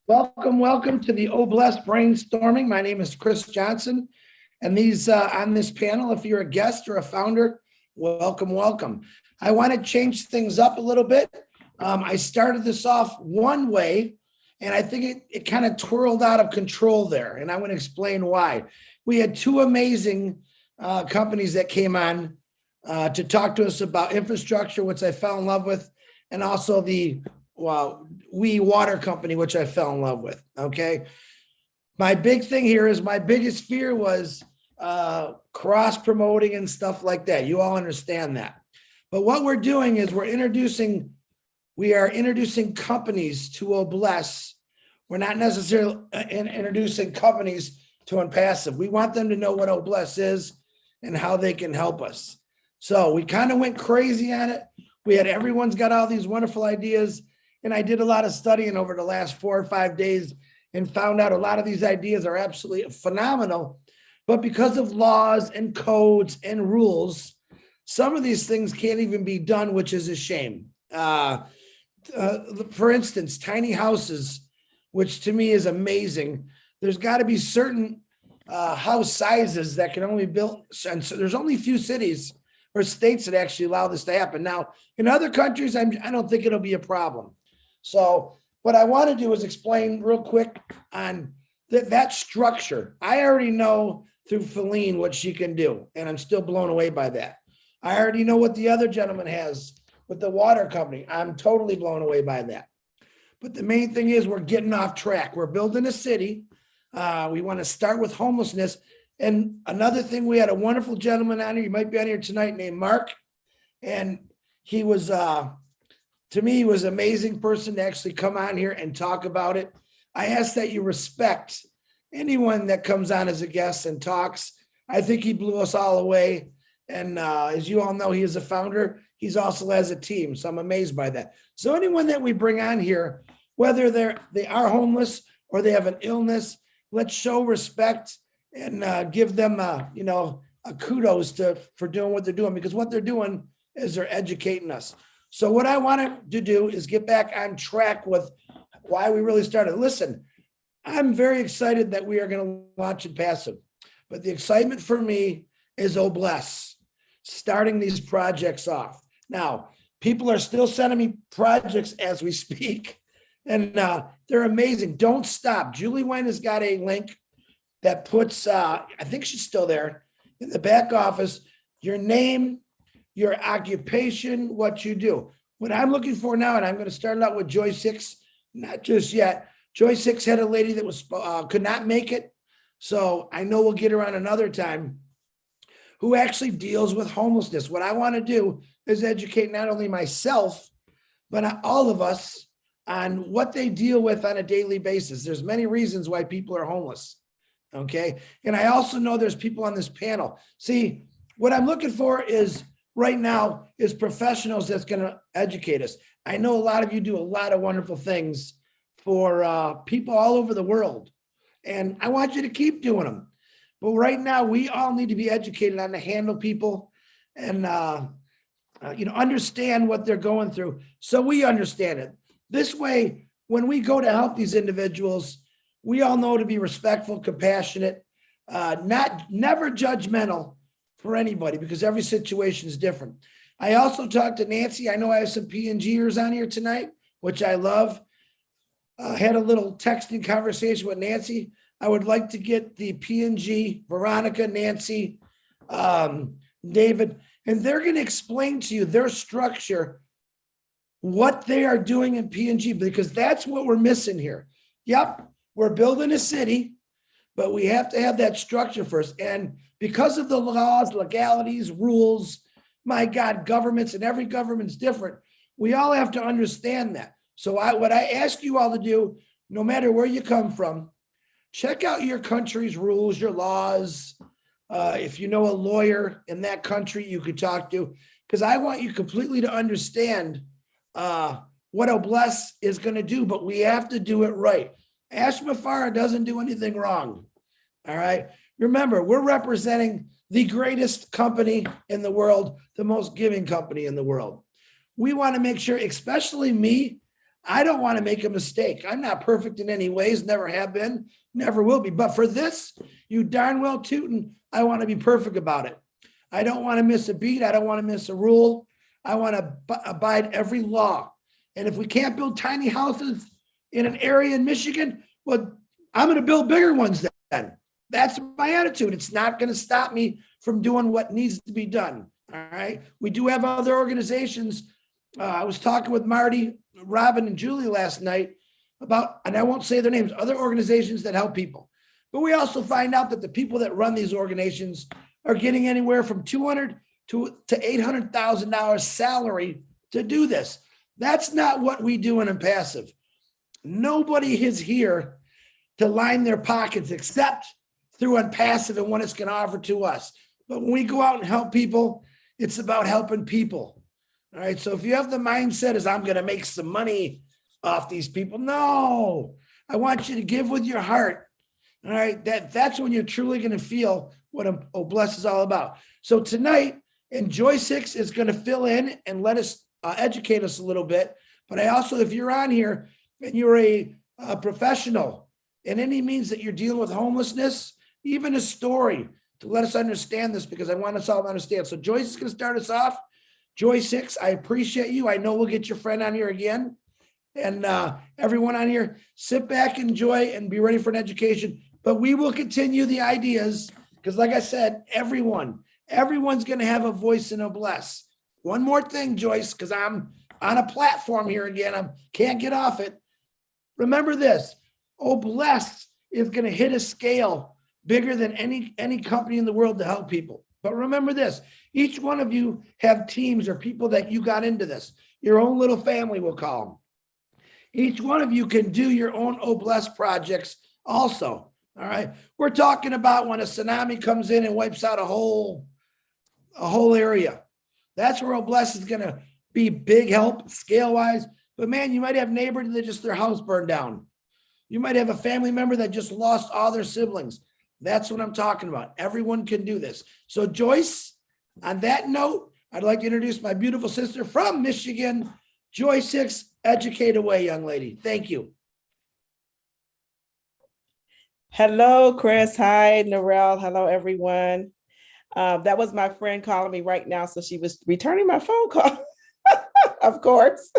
Welcome to the Oh Blessed Brainstorming. My name is Chris Johnson, and these on this panel, if you're a guest or a founder, welcome. I want to change things up a little bit. I started this off one way, and I think it kind of twirled out of control there, and I want to explain why. We had two amazing companies that came on to talk to us about infrastructure, which I fell in love with, and also the We Water Company, which I fell in love with. Okay. My big thing here is my biggest fear was cross promoting and stuff like that. You all understand that. But what we're doing is we are introducing companies to OBless. We're not necessarily introducing companies to ONPASSIVE. We want them to know what OBless is and how they can help us. So we kind of went crazy on it. Everyone's got all these wonderful ideas. And I did a lot of studying over the last 4 or 5 days and found out a lot of these ideas are absolutely phenomenal. But because of laws and codes and rules, some of these things can't even be done, which is a shame. For instance, tiny houses, which to me is amazing. There's got to be certain house sizes that can only be built. And so there's only a few cities or states that actually allow this to happen. Now, in other countries, I don't think it'll be a problem. So what I want to do is explain real quick on that structure. I already know through Feline what she can do, and I'm still blown away by that. I already know what the other gentleman has with the water company. I'm totally blown away by that. But the main thing is we're getting off track. We're building a city. We want to start with homelessness. And another thing, we had a wonderful gentleman on here. You might be on here tonight named Mark. And he was... to me, he was an amazing person to actually come on here and talk about it. I ask that you respect anyone that comes on as a guest and talks. I think he blew us all away. And as you all know, he is a founder. He's also has a team. So I'm amazed by that. So anyone that we bring on here, whether they are homeless or they have an illness, let's show respect and give them a kudos for doing what they're doing, because what they're doing is they're educating us. So what I wanted to do is get back on track with why we really started. Listen, I'm very excited that we are going to launch ONPASSIVE, but the excitement for me is OBless, starting these projects off. Now, people are still sending me projects as we speak, and they're amazing. Don't stop. Julie Wayne has got a link that puts, I think she's still there, in the back office, your name, your occupation, what you do. What I'm looking for now, and I'm going to start out with Joy 6, not just yet. Joy 6 had a lady that was could not make it. So I know we'll get her on another time, who actually deals with homelessness. What I want to do is educate not only myself, but all of us on what they deal with on a daily basis. There's many reasons why people are homeless. Okay. And I also know there's people on this panel. See, what I'm looking for is right now is professionals that's going to educate us. I know a lot of you do a lot of wonderful things for people all over the world, and I want you to keep doing them. But right now, we all need to be educated on how to handle people and understand what they're going through, so we understand it. This way, when we go to help these individuals, we all know to be respectful, compassionate, never judgmental for anybody, because every situation is different. I also talked to Nancy. I know I have some P&Gers on here tonight, which I love. Had a little texting conversation with Nancy. I would like to get the P&G, Veronica, Nancy, David, and they're going to explain to you their structure, what they are doing in P&G, because that's what we're missing here. Yep, we're building a city, but we have to have that structure first. And because of the laws, legalities, rules, my God, governments, and every government's different, we all have to understand that. So what I ask you all to do, no matter where you come from, check out your country's rules, your laws. If you know a lawyer in that country you could talk to, because I want you completely to understand what OBless is going to do, but we have to do it right. Ashma Farah doesn't do anything wrong. All right. Remember, we're representing the greatest company in the world, the most giving company in the world. We want to make sure, especially me, I don't want to make a mistake. I'm not perfect in any ways, never have been, never will be. But for this, you darn well tootin', I want to be perfect about it. I don't want to miss a beat. I don't want to miss a rule. I want to abide every law. And if we can't build tiny houses in an area in Michigan, well, I'm going to build bigger ones then. That's my attitude. It's not going to stop me from doing what needs to be done. All right. We do have other organizations. I was talking with Marty, Robin, and Julie last night about, and I won't say their names, other organizations that help people. But we also find out that the people that run these organizations are getting anywhere from $200,000 to $800,000 salary to do this. That's not what we do in ONPASSIVE. Nobody is here to line their pockets except through ONPASSIVE and what it's going to offer to us. But when we go out and help people, it's about helping people. All right. So if you have the mindset is I'm going to make some money off these people, no, I want you to give with your heart. All right. That's when you're truly going to feel what OBLESS is all about. So tonight, and Joy 6 is going to fill in and let us educate us a little bit. But I also, if you're on here and you're a professional in any means that you're dealing with homelessness, even a story to let us understand this, because I want us all to understand. So Joyce is going to start us off. Joy 6, I appreciate you. I know we'll get your friend on here again. And everyone on here, sit back, enjoy, and be ready for an education. But we will continue the ideas because, like I said, everyone's going to have a voice in OBLESS. One more thing, Joyce, because I'm on a platform here again. I can't get off it. Remember this, OBLESS is going to hit a scale bigger than any company in the world to help people. But remember this, each one of you have teams or people that you got into this, your own little family, we'll call them. Each one of you can do your own OBLESS projects also. All right. We're talking about when a tsunami comes in and wipes out a whole area. That's where OBLESS is going to be big help scale wise. But man, you might have neighbors that just their house burned down. You might have a family member that just lost all their siblings. That's what I'm talking about. Everyone can do this. So Joyce, on that note, I'd like to introduce my beautiful sister from Michigan, Joy 6, educate away, young lady. Thank you. Hello, Chris. Hi, Narelle. Hello, everyone. That was my friend calling me right now. So she was returning my phone call, of course.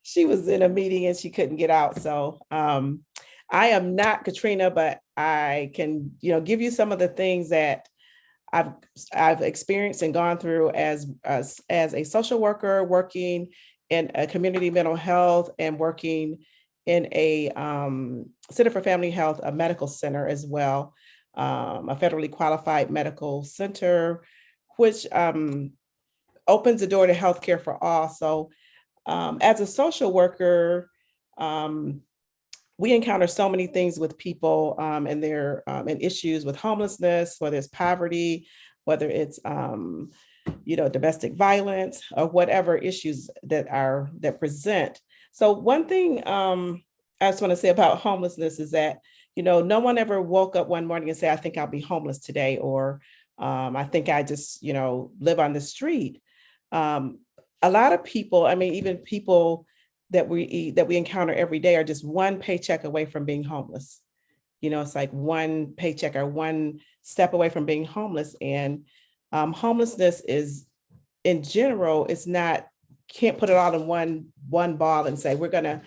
She was in a meeting and she couldn't get out. So I am not Katrina, but I can, give you some of the things that I've experienced and gone through as a social worker, working in a community mental health and working in a Center for Family Health, a medical center as well, a federally qualified medical center, which opens the door to healthcare for all. So as a social worker, we encounter so many things with people and their and issues with homelessness, whether it's poverty, whether it's domestic violence, or whatever issues that present. So one thing I just want to say about homelessness is that no one ever woke up one morning and said, "I think I'll be homeless today," or "I think I just live on the street." A lot of people, even people that we encounter every day are just one paycheck away from being homeless. It's like one paycheck or one step away from being homeless. And homelessness is, in general, can't put it all in one ball and say, we're going to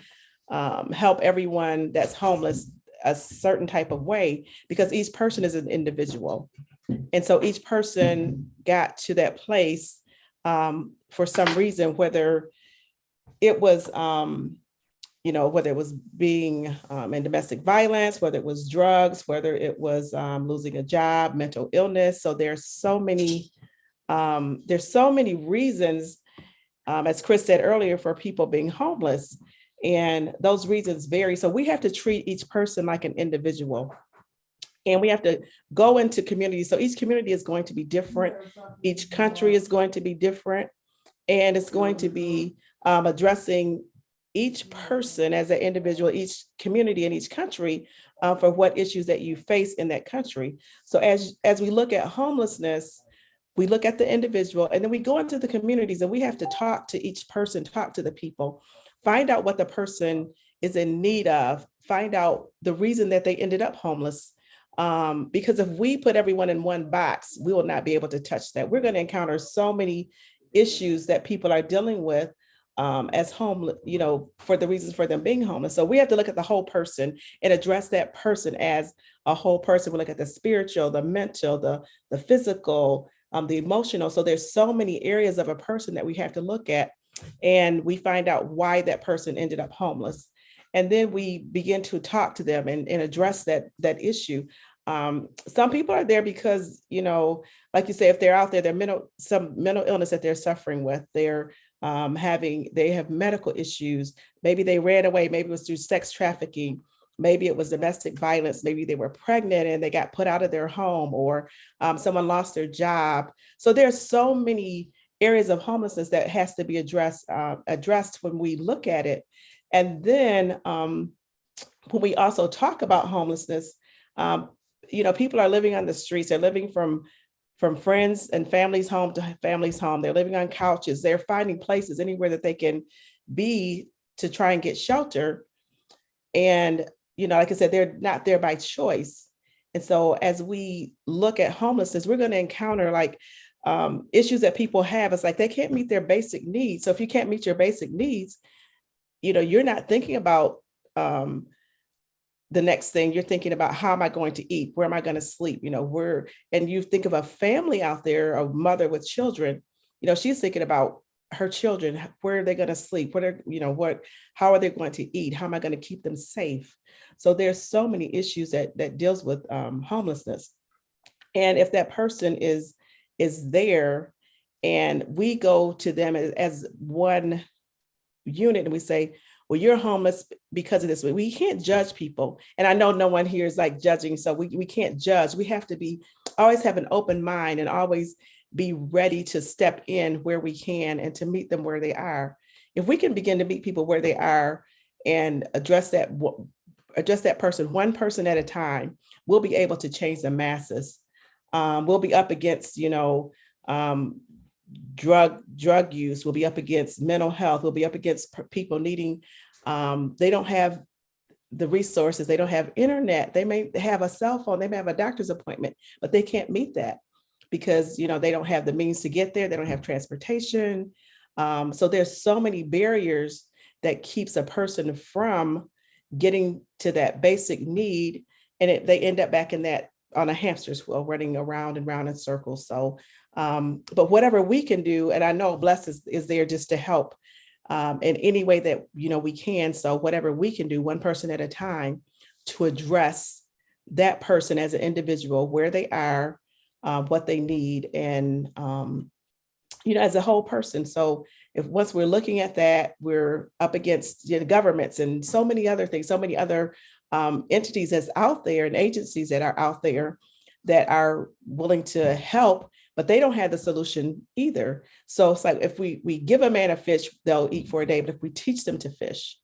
help everyone that's homeless a certain type of way, because each person is an individual. And so each person got to that place for some reason, whether it was, whether it was being in domestic violence, whether it was drugs, whether it was losing a job, mental illness. So there's so many reasons, as Chris said earlier, for people being homeless, and those reasons vary. So we have to treat each person like an individual, and we have to go into communities. So each community is going to be different. Each country is going to be different, and it's going to be addressing each person as an individual, each community in each country for what issues that you face in that country. So as we look at homelessness, we look at the individual, and then we go into the communities, and we have to talk to each person, talk to the people find out what the person is in need of, find out the reason that they ended up homeless. Because if we put everyone in one box, we will not be able to touch that. We're going to encounter so many issues that people are dealing with as homeless, for the reasons for them being homeless. So we have to look at the whole person and address that person as a whole person. We look at the spiritual, the mental, the physical, the emotional. So there's so many areas of a person that we have to look at, and we find out why that person ended up homeless. And then we begin to talk to them and address that issue. Some people are there because, like you say, if they're out there, some mental illness that they're suffering with, they have medical issues. Maybe they ran away. Maybe it was through sex trafficking. Maybe it was domestic violence. Maybe they were pregnant and they got put out of their home, or someone lost their job. So there's so many areas of homelessness that has to be addressed when we look at it. And then when we also talk about homelessness, people are living on the streets. They're living from friends and families' home to families' home. They're living on couches. They're finding places anywhere that they can be to try and get shelter. And, like I said, they're not there by choice. And so as we look at homelessness, we're going to encounter issues that people have. It's like they can't meet their basic needs. So if you can't meet your basic needs, you're not thinking about the next thing. You're thinking about, how am I going to eat? Where am I going to sleep? And you think of a family out there, a mother with children, she's thinking about her children. Where are they going to sleep? How are they going to eat? How am I going to keep them safe? So there's so many issues that deals with homelessness. And if that person is there and we go to them as one unit and we say, well, you're homeless because of this. We can't judge people. And I know no one here is judging, so we can't judge. We have to always have an open mind and always be ready to step in where we can and to meet them where they are. If we can begin to meet people where they are and address that person, one person at a time, we'll be able to change the masses. We'll be up against, drug use. We'll be up against mental health. We'll be up against people needing, they don't have the resources. They don't have internet. They may have a cell phone. They may have a doctor's appointment, but they can't meet that because, they don't have the means to get there. They don't have transportation. So there's so many barriers that keeps a person from getting to that basic need. And they end up back in that on a hamster's wheel, running around and round in circles. So, but whatever we can do, and I know Bless is there just to help in any way that, we can. So whatever we can do, one person at a time, to address that person as an individual, where they are, what they need, and, as a whole person. So if once we're looking at that, we're up against governments and so many other things, so many other entities that's out there and agencies that are out there that are willing to help, but they don't have the solution either. So it's like, if we give a man a fish, they'll eat for a day. But if we teach them to fish,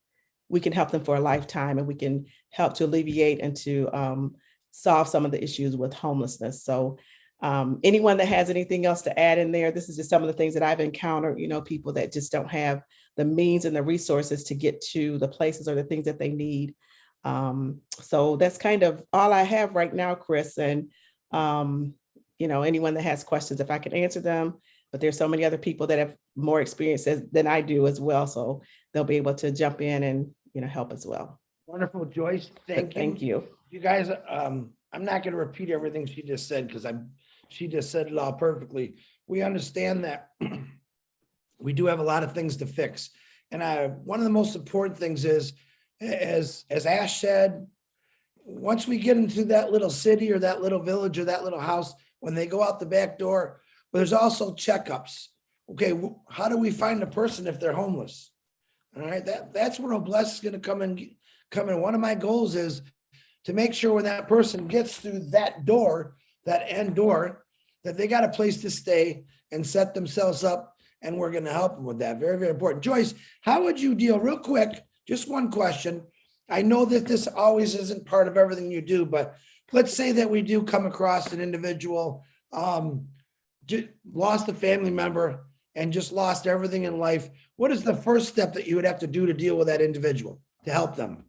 we can help them for a lifetime, and we can help to alleviate and to solve some of the issues with homelessness. So anyone that has anything else to add in there, this is just some of the things that I've encountered, people that just don't have the means and the resources to get to the places or the things that they need. So that's kind of all I have right now, Chris. And, anyone that has questions, if I can answer them, but there's so many other people that have more experience than I do as well. So they'll be able to jump in and, help as well. Wonderful, Joyce. Thank you. You guys, I'm not going to repeat everything she just said, because she just said it all perfectly. We understand that we do have a lot of things to fix. And one of the most important things is, as Ash said, once we get into that little city or that little village or that little house, when they go out the back door, there's also checkups. Okay, how do we find a person if they're homeless? All right, that's where Bless is going to come in. One of my goals is to make sure when that person gets through that door, that end door, that they got a place to stay and set themselves up, and we're going to help them with that. Very, very important. Joyce, how would you deal, real quick, just one question. I know that this always isn't part of everything you do, but let's say that we do come across an individual, lost a family member, and just lost everything in life, what is the first step that you would have to do to deal with that individual to help them?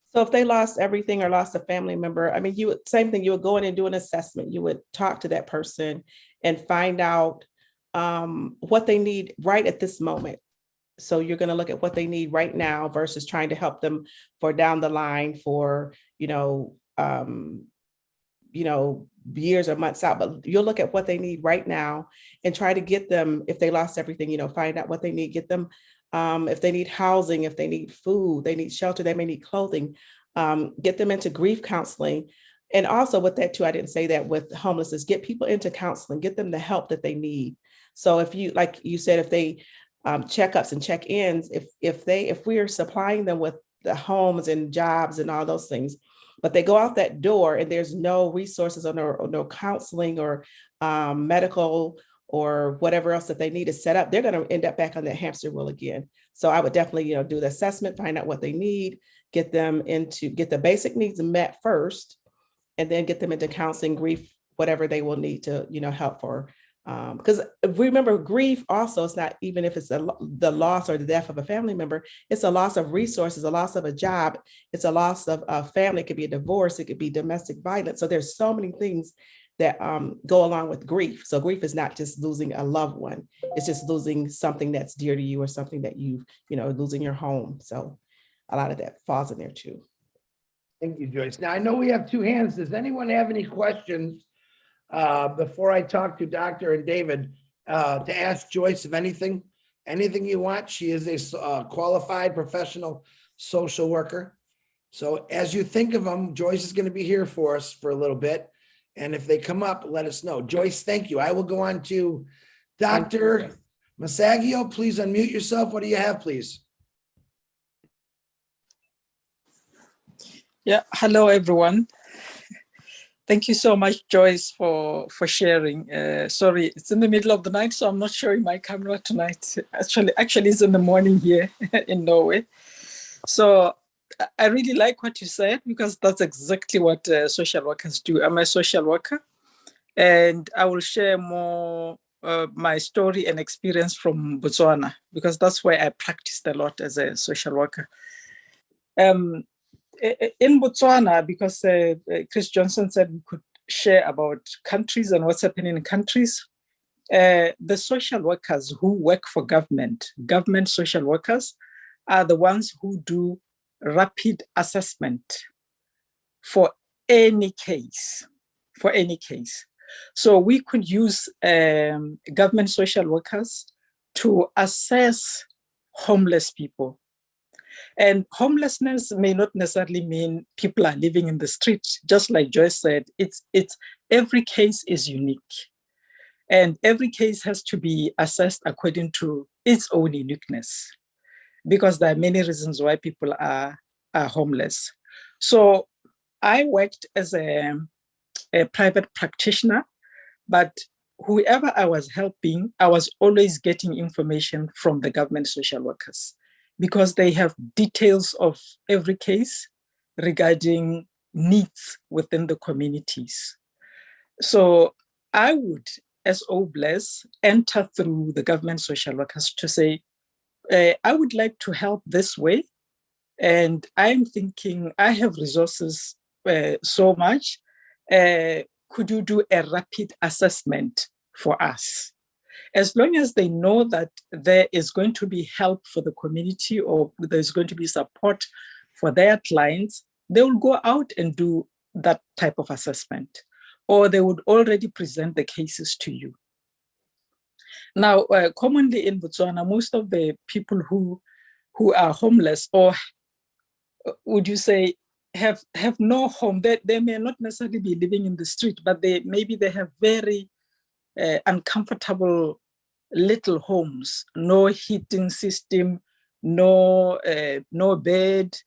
So if they lost everything or lost a family member, I mean, you would, same thing, you would go in and do an assessment. You would talk to that person and find out what they need right at this moment. So you're going to look at what they need right now versus trying to help them for down the line for, years or months out, but you'll look at what they need right now and try to get them, if they lost everything, find out what they need, get them, if they need housing, if they need food, they need shelter, they may need clothing, get them into grief counseling. And also with that too, I didn't say that with homelessness, get people into counseling, get them the help that they need. So if you, like you said, if they checkups and check-ins, if we are supplying them with the homes and jobs and all those things, but they go out that door and there's no resources or no counseling or medical or whatever else that they need to set up, they're going to end up back on that hamster wheel again. So I would definitely, do the assessment, find out what they need, get the basic needs met first, and then get them into counseling, grief, whatever they will need to, help for. Because remember, grief also is not even if it's the loss or the death of a family member, it's a loss of resources, a loss of a job, it's a loss of a family, it could be a divorce, it could be domestic violence. So there's so many things that go along with grief. So grief is not just losing a loved one, it's just losing something that's dear to you or something that losing your home. So a lot of that falls in there too. Thank you, Joyce. Now I know we have two hands. Does anyone have any questions before I talk to Dr. and David to ask Joyce of anything you want? She is a qualified professional social worker. So as you think of them, Joyce is going to be here for us for a little bit. And if they come up, let us know. Joyce, thank you. I will go on to Dr. Massaggio. Please unmute yourself. What do you have, please? Yeah, hello, everyone. Thank you so much, Joyce, for sharing. Sorry, it's in the middle of the night, so I'm not showing my camera tonight. Actually, it's in the morning here in Norway. So I really like what you said, because that's exactly what social workers do. I'm a social worker, and I will share more my story and experience from Botswana, because that's where I practiced a lot as a social worker. In Botswana, because Chris Johnson said we could share about countries and what's happening in countries, the social workers who work for government social workers, are the ones who do rapid assessment for any case. So we could use government social workers to assess homeless people. And homelessness may not necessarily mean people are living in the street. Just like Joyce said, it's every case is unique. And every case has to be assessed according to its own uniqueness, because there are many reasons why people are homeless. So I worked as a private practitioner, but whoever I was helping, I was always getting information from the government social workers, because they have details of every case regarding needs within the communities. So I would, as OBLES, enter through the government social workers to say, I would like to help this way. And I'm thinking, I have resources so much. Could you do a rapid assessment for us? As long as they know that there is going to be help for the community, or there's going to be support for their clients, they will go out and do that type of assessment, or they would already present the cases to you. Now, commonly in Botswana, most of the people who are homeless, or would you say have no home, they may not necessarily be living in the street, but maybe they have very uncomfortable little homes, no heating system, no bed,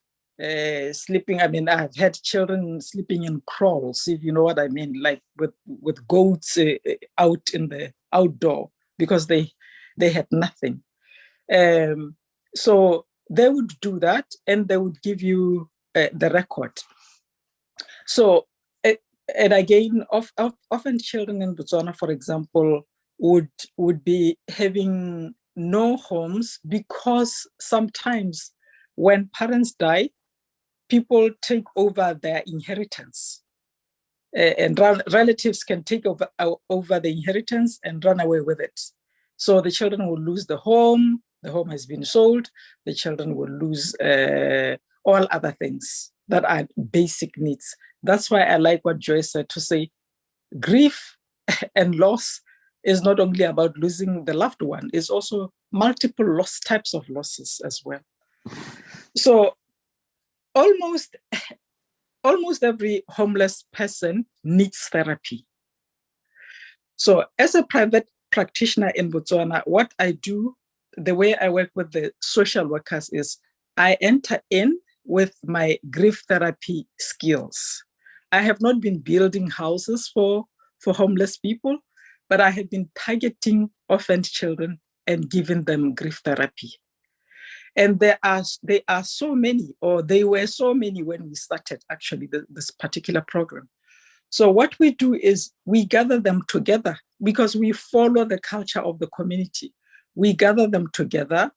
sleeping. I mean, I've had children sleeping in crawls, if you know what I mean, like with goats out in the outdoor, because they had nothing. So they would do that, and they would give you the record. So, and again, often children in Botswana, for example, would be having no homes, because sometimes when parents die, people take over their inheritance. And relatives can take over the inheritance and run away with it. So the children will lose the home has been sold, the children will lose all other things that are basic needs. That's why I like what Joy said, to say grief and loss is not only about losing the loved one, it's also multiple types of losses as well. So almost every homeless person needs therapy. So as a private practitioner in Botswana, what I do, the way I work with the social workers, is I enter in with my grief therapy skills. I have not been building houses for homeless people, but I have been targeting orphaned children and giving them grief therapy. And they are so many, or they were so many when we started actually this particular program. So what we do is we gather them together, because we follow the culture of the community. We gather them together,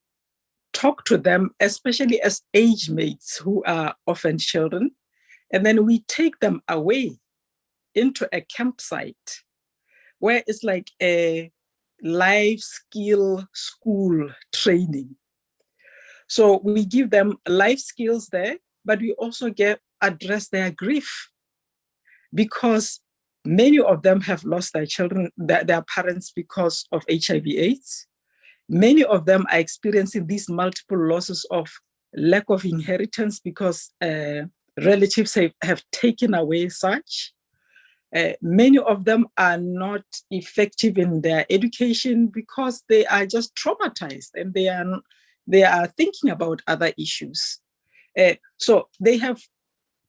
talk to them, especially as age mates who are orphan children, and then we take them away into a campsite where it's like a life skill school training. So we give them life skills there, but we also address their grief, because many of them have lost their children, their parents, because of HIV/AIDS. Many of them are experiencing these multiple losses of lack of inheritance, because relatives have taken away such. Many of them are not effective in their education because they are just traumatized, and they are thinking about other issues. So they have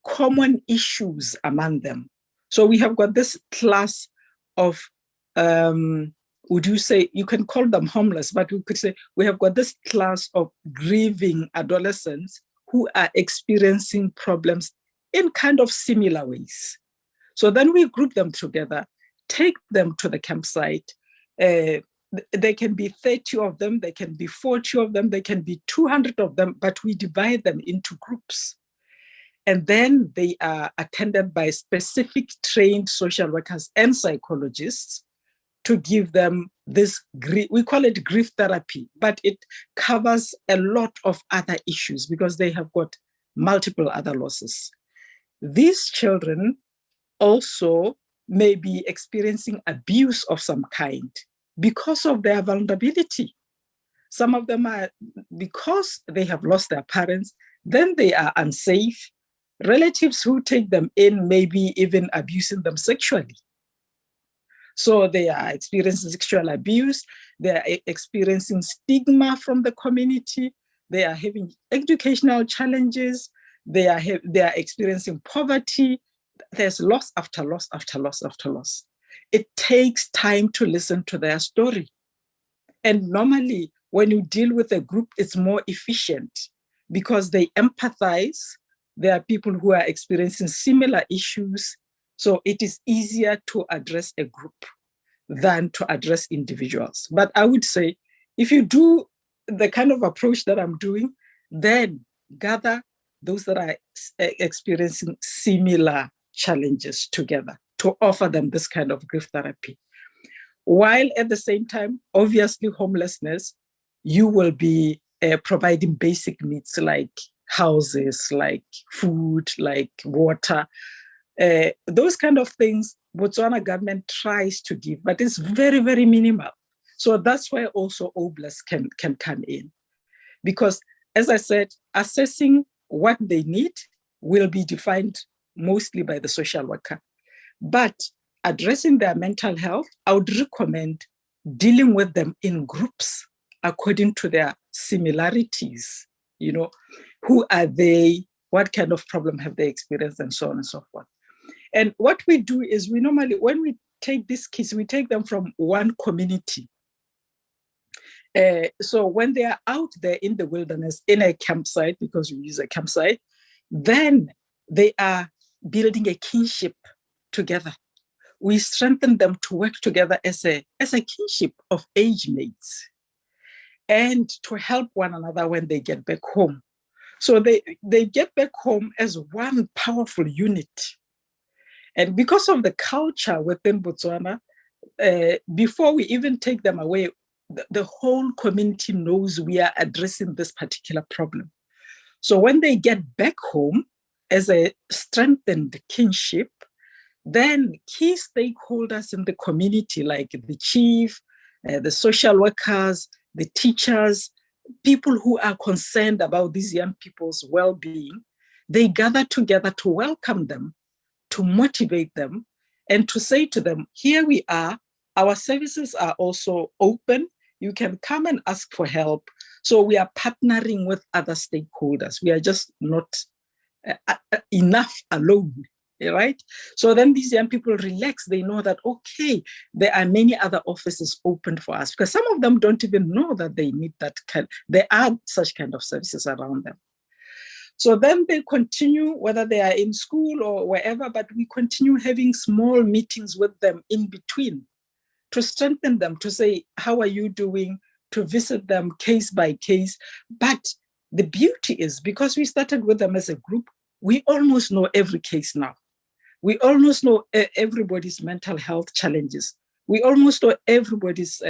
common issues among them. So we have got this class of, would you say, you can call them homeless, but we could say we have got this class of grieving adolescents who are experiencing problems in kind of similar ways. So then we group them together, take them to the campsite. There can be 30 of them, there can be 40 of them, there can be 200 of them, but we divide them into groups. And then they are attended by specific trained social workers and psychologists to give them this we call it grief therapy, but it covers a lot of other issues because they have got multiple other losses. These children also may be experiencing abuse of some kind because of their vulnerability. Some of them are, because they have lost their parents, then they are unsafe. Relatives who take them in may be even abusing them sexually. So they are experiencing sexual abuse, they are experiencing stigma from the community, they are having educational challenges, they are experiencing poverty. There's loss after loss after loss after loss. It takes time to listen to their story. And normally, when you deal with a group, it's more efficient because they empathize. There are people who are experiencing similar issues. So it is easier to address a group than to address individuals. But I would say, if you do the kind of approach that I'm doing, then gather those that are experiencing similar challenges together to offer them this kind of grief therapy. While at the same time, obviously homelessness, you will be providing basic needs like houses, like food, like water. Those kind of things Botswana government tries to give, but it's very, very minimal. So that's where also OBLAS can come in. Because as I said, assessing what they need will be defined mostly by the social worker. But addressing their mental health, I would recommend dealing with them in groups according to their similarities. You know, who are they? What kind of problem have they experienced, and so on and so forth. And what we do is we normally, when we take these kids, we take them from one community. So when they are out there in the wilderness, in a campsite, because we use a campsite, then they are building a kinship together. we strengthen them to work together as a kinship of age mates and to help one another when they get back home. So they get back home as one powerful unit. And because of the culture within Botswana, before we even take them away, the whole community knows we are addressing this particular problem. So when they get back home as a strengthened kinship, then key stakeholders in the community, like the chief, the social workers, the teachers, people who are concerned about these young people's well-being, they gather together to welcome them, to motivate them, and to say to them, here we are, our services are also open, you can come and ask for help. So we are partnering with other stakeholders. We are just not enough alone, right? So then these young people relax. They know that, okay, there are many other offices open for us, because some of them don't even know that they need that there are such kind of services around them. So then they continue, whether they are in school or wherever, but we continue having small meetings with them in between to strengthen them, to say, how are you doing? To visit them case by case. But the beauty is, because we started with them as a group, we almost know every case now. We almost know everybody's mental health challenges. We almost know everybody's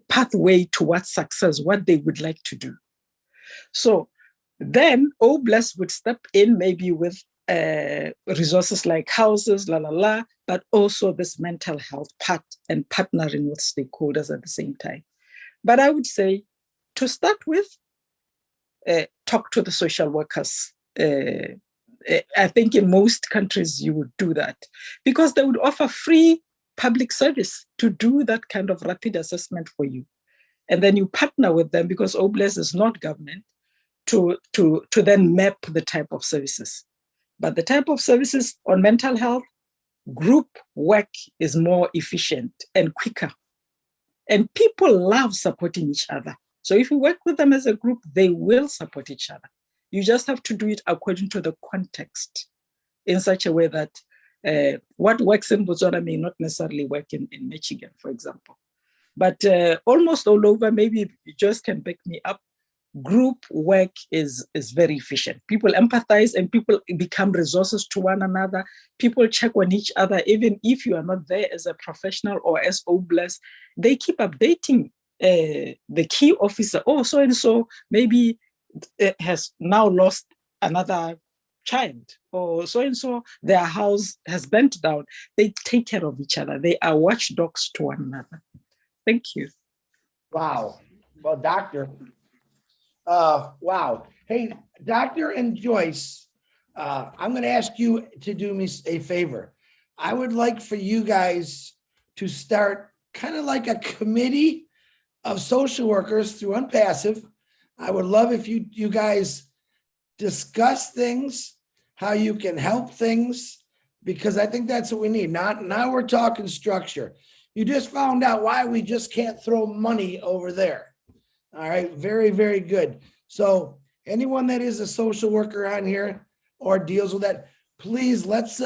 pathway towards success, what they would like to do. So then OBLES would step in maybe with resources like houses, but also this mental health part and partnering with stakeholders at the same time. But I would say, to start with, talk to the social workers. I think in most countries you would do that, because they would offer free public service to do that kind of rapid assessment for you. And then you partner with them, because OBLES is not government, to then map the type of services. But the type of services on mental health, group work is more efficient and quicker. And people love supporting each other. So if you work with them as a group, they will support each other. You just have to do it according to the context, in such a way that what works in Botswana may not necessarily work in Michigan, for example. But almost all over, maybe Joyce can back me up, group work is very efficient. People empathize and people become resources to one another. People check on each other, even if you are not there as a professional or as OBLES. They keep updating the key officer. Oh, so and so maybe has now lost another child, or so and so their house has burnt down. They take care of each other. They are watchdogs to one another. Thank you. Wow. Well, Doctor. Wow. Hey, Doctor and Joyce, I'm going to ask you to do me a favor. I would like for you guys to start kind of like a committee of social workers through ONPASSIVE. I would love if you guys discuss things, how you can help things, because I think that's what we need. Now we're talking structure. You just found out why we just can't throw money over there. All right, very, very good. So anyone that is a social worker on here or deals with that, please let's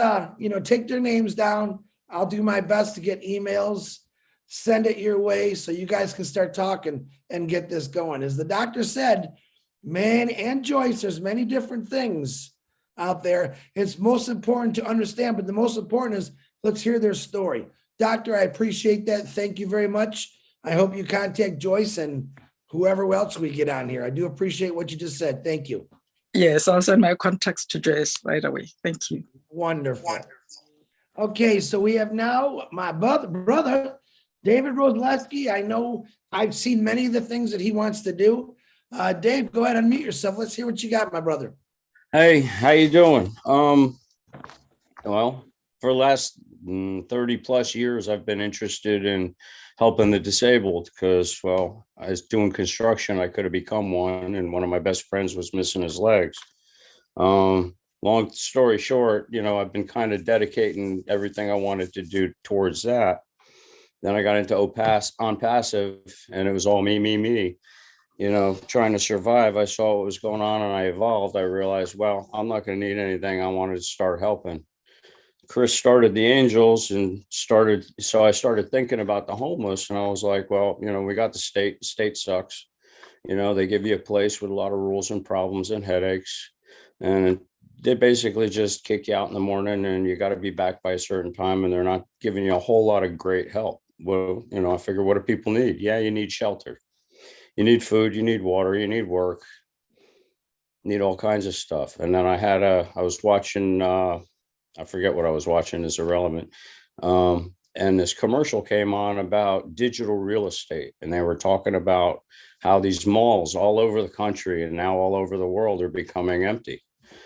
take their names down. I'll do my best to get emails, send it your way so you guys can start talking and get this going. As the doctor said, man and Joyce, there's many different things out there. It's most important to understand, but the most important is let's hear their story. Doctor, I appreciate that. Thank you very much. I hope you contact Joyce and whoever else we get on here. I do appreciate what you just said. Thank you. Yes, I'll send my contacts to Joyce right away. Thank you. Wonderful. Okay, so we have now my brother, David Roslewski. I know I've seen many of the things that he wants to do. Dave, go ahead and unmute yourself. Let's hear what you got, my brother. Hey, how you doing? Well, for the last 30 plus years, I've been interested in helping the disabled because, well, I was doing construction. I could have become one, and one of my best friends was missing his legs. Long story short, I've been kind of dedicating everything I wanted to do towards that. Then I got into ONPASSIVE, and it was all me, trying to survive. I saw what was going on and I evolved. I realized, well, I'm not going to need anything. I wanted to start helping. Chris started the Angels and so I started thinking about the homeless, and I was like, well, we got the state sucks. They give you a place with a lot of rules and problems and headaches, and they basically just kick you out in the morning, and you got to be back by a certain time, and they're not giving you a whole lot of great help. Well, I figure, what do people need? Yeah, you need shelter, you need food, you need water, you need work, need all kinds of stuff. And then I was watching, I forget what I was watching, is irrelevant. And this commercial came on about digital real estate. And they were talking about how these malls all over the country and now all over the world are becoming empty.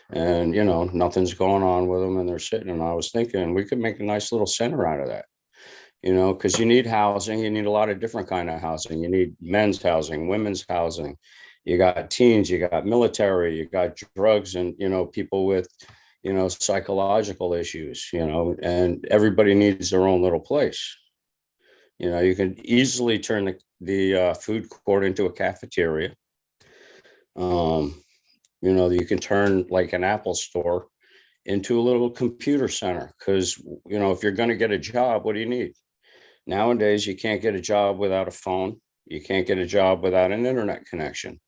And, nothing's going on with them, and they're sitting. And I was thinking we could make a nice little center out of that, because you need housing. You need a lot of different kind of housing. You need men's housing, women's housing. You got teens, you got military, you got drugs, and, people with, psychological issues, and everybody needs their own little place. You can easily turn the food court into a cafeteria. You can turn like an Apple store into a little computer center, because, if you're going to get a job, what do you need? Nowadays, you can't get a job without a phone. You can't get a job without an internet connection.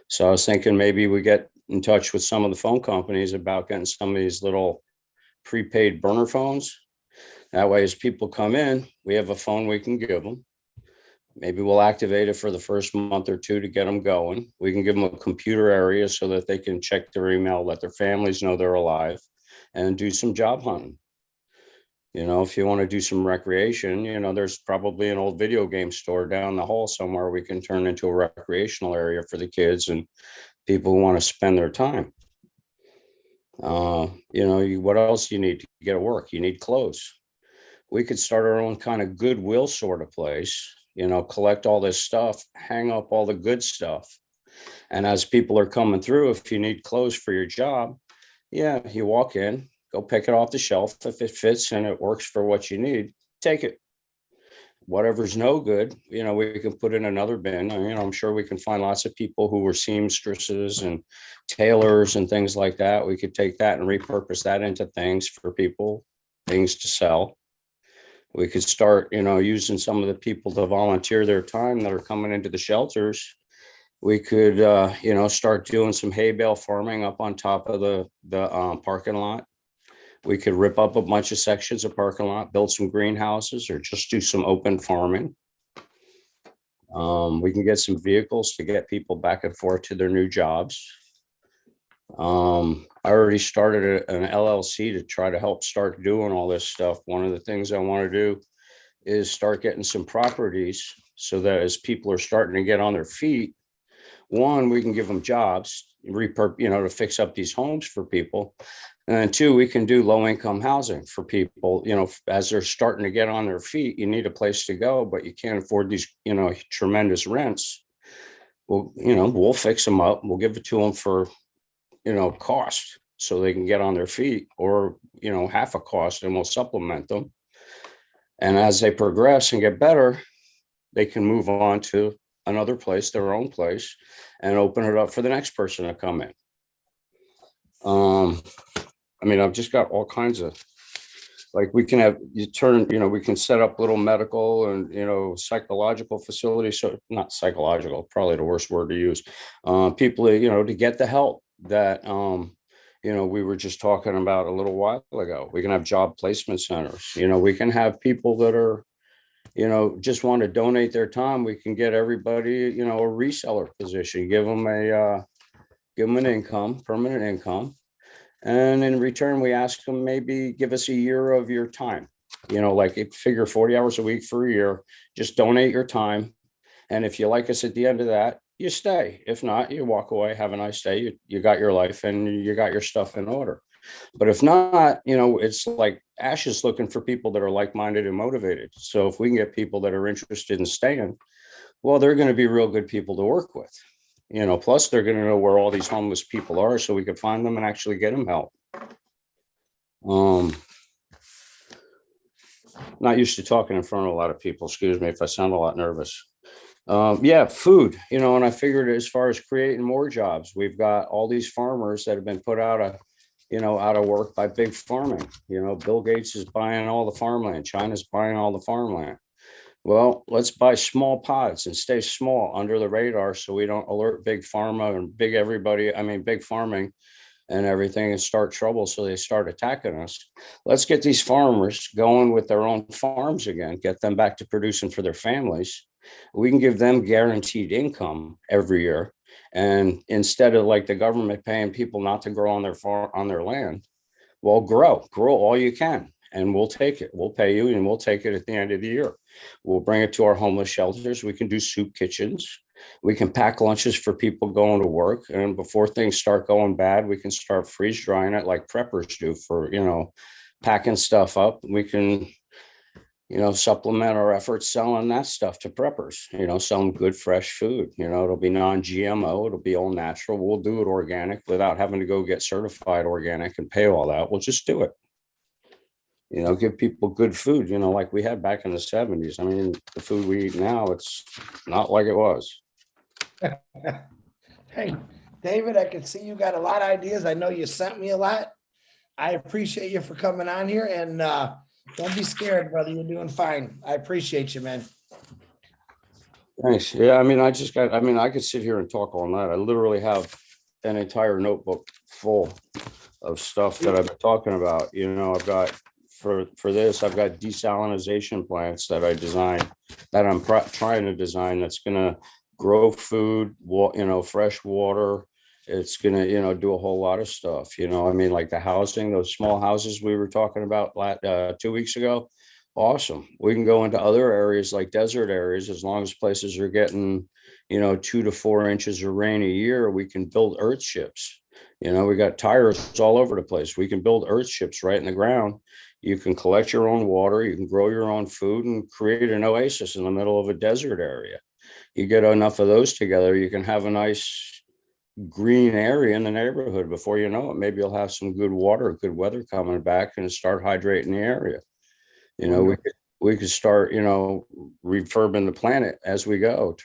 So I was thinking maybe we get in touch with some of the phone companies about getting some of these little prepaid burner phones. That way, as people come in, we have a phone we can give them. Maybe we'll activate it for the first month or two to get them going. We can give them a computer area so that they can check their email, let their families know they're alive, and do some job hunting. If you want to do some recreation, there's probably an old video game store down the hall somewhere we can turn into a recreational area for the kids and people who want to spend their time. What else you need to get to work? You need clothes. We could start our own kind of Goodwill sort of place, collect all this stuff, hang up all the good stuff. And as people are coming through, if you need clothes for your job, yeah, you walk in, go pick it off the shelf. If it fits and it works for what you need, take it. Whatever's no good, we can put in another bin. I'm sure we can find lots of people who were seamstresses and tailors and things like that. We could take that and repurpose that into things for people, things to sell. We could start, using some of the people to volunteer their time that are coming into the shelters. We could, start doing some hay bale farming up on top of the parking lot. We could rip up a bunch of sections of parking lot, build some greenhouses, or just do some open farming. We can get some vehicles to get people back and forth to their new jobs. I already started an LLC to try to help start doing all this stuff. One of the things I want to do is start getting some properties so that as people are starting to get on their feet, one, we can give them jobs, to fix up these homes for people. And then two, we can do low income housing for people, as they're starting to get on their feet. You need a place to go, but you can't afford these, tremendous rents. Well, we'll fix them up. We'll give it to them for, cost so they can get on their feet, or, half a cost, and we'll supplement them. And as they progress and get better, they can move on to another place, their own place, and open it up for the next person to come in. I've just got all kinds of, like, we can we can set up little medical and, psychological facilities. So not psychological, probably the worst word to use. People, to get the help that, we were just talking about a little while ago. We can have job placement centers. We can have people that are, just want to donate their time. We can get everybody, a reseller position, give them an income, permanent income. And in return, we ask them, maybe give us a year of your time, like figure 40 hours a week for a year, just donate your time. And if you like us at the end of that, you stay. If not, you walk away, have a nice day. You got your life and you got your stuff in order. But if not, it's like Ash is looking for people that are like-minded and motivated. So if we can get people that are interested in staying, well, they're going to be real good people to work with. Plus they're going to know where all these homeless people are, so we could find them and actually get them help. Not used to talking in front of a lot of people. Excuse me if I sound a lot nervous. Food, and I figured as far as creating more jobs, we've got all these farmers that have been put out of out of work by big farming. Bill Gates is buying all the farmland. China's buying all the farmland. Well, let's buy small pods and stay small under the radar so we don't alert big pharma and big farming and everything and start trouble so they start attacking us. Let's get these farmers going with their own farms again, get them back to producing for their families. We can give them guaranteed income every year. And instead of like the government paying people not to grow on their land, well, grow all you can. And we'll take it. We'll pay you and we'll take it at the end of the year. We'll bring it to our homeless shelters. We can do soup kitchens. We can pack lunches for people going to work. And before things start going bad, we can start freeze drying it like preppers do for, packing stuff up. We can, supplement our efforts selling that stuff to preppers, selling good, fresh food. It'll be non-GMO. It'll be all natural. We'll do it organic without having to go get certified organic and pay all that. We'll just do it. Give people good food, like we had back in the 70s. I mean, the food we eat now, it's not like it was. Hey, David, I can see you got a lot of ideas. I know you sent me a lot. I appreciate you for coming on here, and don't be scared, brother. You're doing fine. I appreciate you, man. Thanks. Yeah, I could sit here and talk all night. I literally have an entire notebook full of stuff that I've been talking about. I've got for this, I've got desalinization plants that I designed, that I'm trying to design, that's going to grow food, fresh water. It's going to, do a whole lot of stuff, like the housing, those small houses we were talking about 2 weeks ago. Awesome. We can go into other areas like desert areas, as long as places are getting, 2 to 4 inches of rain a year. We can build earth ships. We got tires all over the place. We can build earth ships right in the ground. You can collect your own water, you can grow your own food and create an oasis in the middle of a desert area. You get enough of those together, you can have a nice green area in the neighborhood. Before you know it, maybe you'll have some good water, good weather coming back and start hydrating the area. We could start, refurbing the planet as we go,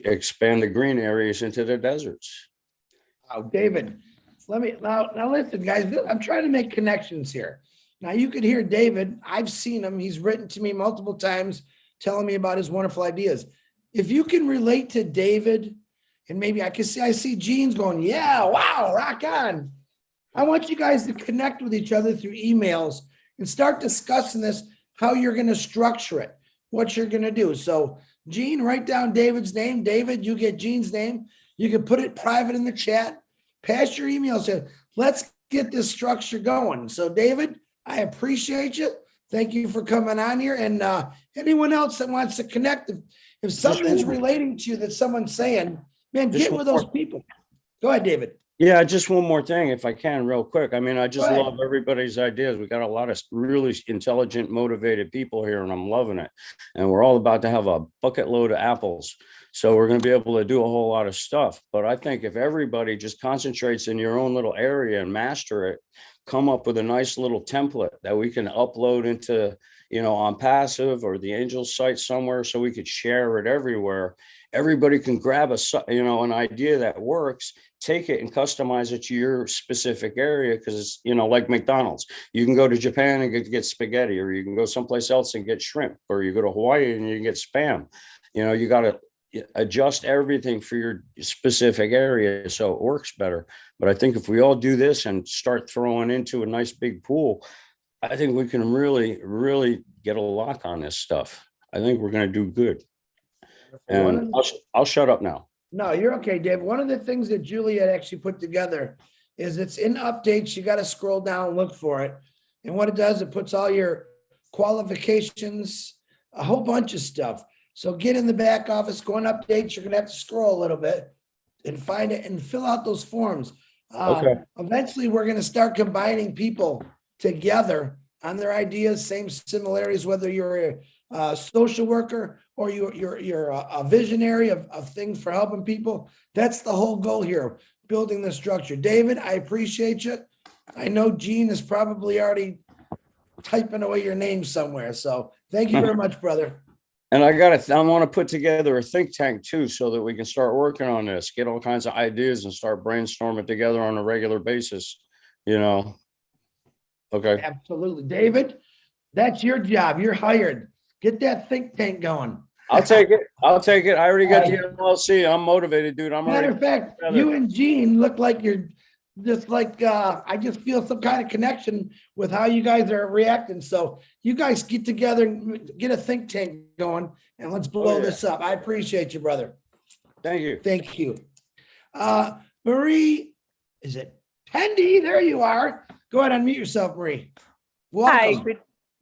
expand the green areas into the deserts. Oh, David, let me now listen, guys. I'm trying to make connections here. Now you could hear David. I've seen him. He's written to me multiple times telling me about his wonderful ideas. If you can relate to David, and maybe I see Gene's going, yeah, wow, rock on. I want you guys to connect with each other through emails and start discussing this, how you're going to structure it, what you're going to do. So Gene, write down David's name. David, you get Gene's name. You can put it private in the chat. Pass your emails in. Let's get this structure going. So David, I appreciate you. Thank you for coming on here. And anyone else that wants to connect, if something's relating to you that someone's saying, man, get with those people. Go ahead, David. Yeah, just one more thing, if I can, real quick. I just love everybody's ideas. We got a lot of really intelligent, motivated people here, and I'm loving it. And we're all about to have a bucket load of apples. So we're going to be able to do a whole lot of stuff. But I think if everybody just concentrates in your own little area and master it, come up with a nice little template that we can upload into, ONPASSIVE or the Angels site somewhere, so we could share it everywhere. Everybody can grab an idea that works, take it and customize it to your specific area. Because it's, like McDonald's, you can go to Japan and get spaghetti, or you can go someplace else and get shrimp, or you go to Hawaii and you get Spam. You got to adjust everything for your specific area so it works better. But I think if we all do this and start throwing into a nice big pool, I think we can really, really get a lock on this stuff. I think we're going to do good. And I'll shut up now. No, you're okay, Dave. One of the things that Juliet actually put together is it's in updates. You got to scroll down and look for it. And what it does, it puts all your qualifications, a whole bunch of stuff. So get in the back office, go on updates. You're going to have to scroll a little bit and find it and fill out those forms. Okay. Eventually, we're going to start combining people together on their ideas, same similarities, whether you're a social worker or you're a visionary of things for helping people. That's the whole goal here, building the structure. David, I appreciate you. I know Gene is probably already typing away your name somewhere. So thank you very much, brother. And I want to put together a think tank too, so that we can start working on this, get all kinds of ideas and start brainstorming together on a regular basis, you know? Okay. Absolutely. David, that's your job. You're hired. Get that think tank going. I'll take it. I'll take it. I already got the LLC. I'm motivated, dude. I'm Matter already. of fact, you and Gene look like you're just like, I just feel some kind of connection with how you guys are reacting. So you guys get together and get a think tank going and let's blow this up. I appreciate you, brother. Thank you. Thank you. Marie, is it Pendy? There you are. Go ahead, unmute yourself, Marie. Welcome. Hi,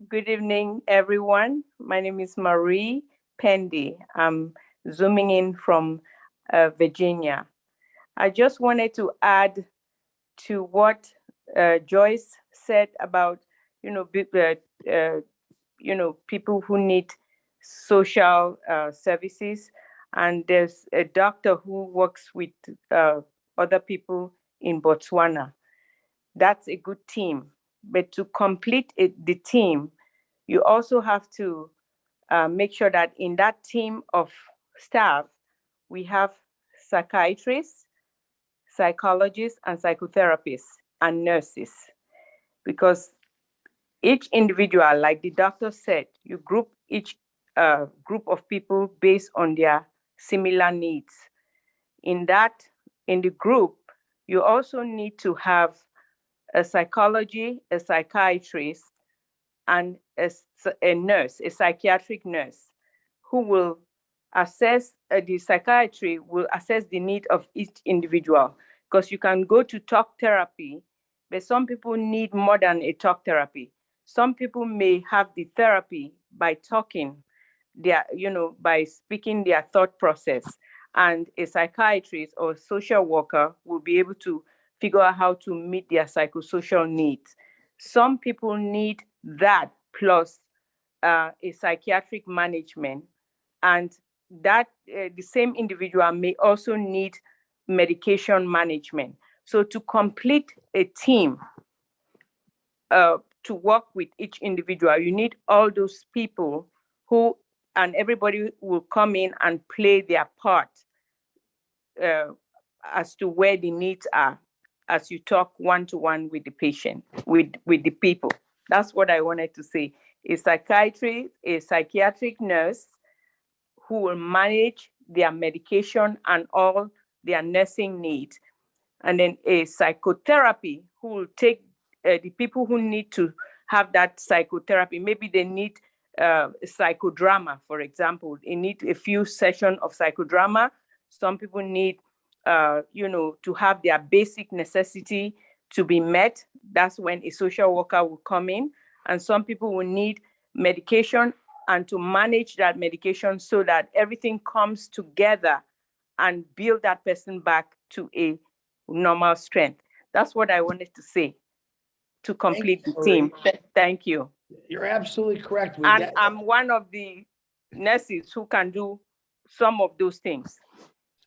good evening, everyone. My name is Marie Pendy. I'm zooming in from Virginia. I just wanted to add to what Joyce said about, people who need social services. And there's a doctor who works with other people in Botswana. That's a good team. But to complete the team, you also have to make sure that in that team of staff, we have psychiatrists, psychologists, and psychotherapists, and nurses. Because each individual, like the doctor said, you group each group of people based on their similar needs. In the group, you also need to have a psychology, a psychiatrist, and a nurse, a psychiatric nurse, who will assess, the psychiatry will assess the need of each individual. Because you can go to talk therapy, but some people need more than a talk therapy. Some people may have the therapy by talking, by speaking their thought process. And a psychiatrist or social worker will be able to figure out how to meet their psychosocial needs. Some people need that plus a psychiatric management, and that the same individual may also need medication management. So to complete a team to work with each individual, you need all those people and everybody will come in and play their part as to where the needs are, as you talk one-to-one with the patient, with the people. That's what I wanted to say. A psychiatric nurse who will manage their medication and all their nursing needs. And then a psychotherapy who will take the people who need to have that psychotherapy. Maybe they need psychodrama, for example. They need a few sessions of psychodrama. Some people need, to have their basic necessity to be met. That's when a social worker will come in. And some people will need medication and to manage that medication so that everything comes together and build that person back to a normal strength. That's what I wanted to say to complete the team. Thank you. You're absolutely correct. And I'm one of the nurses who can do some of those things.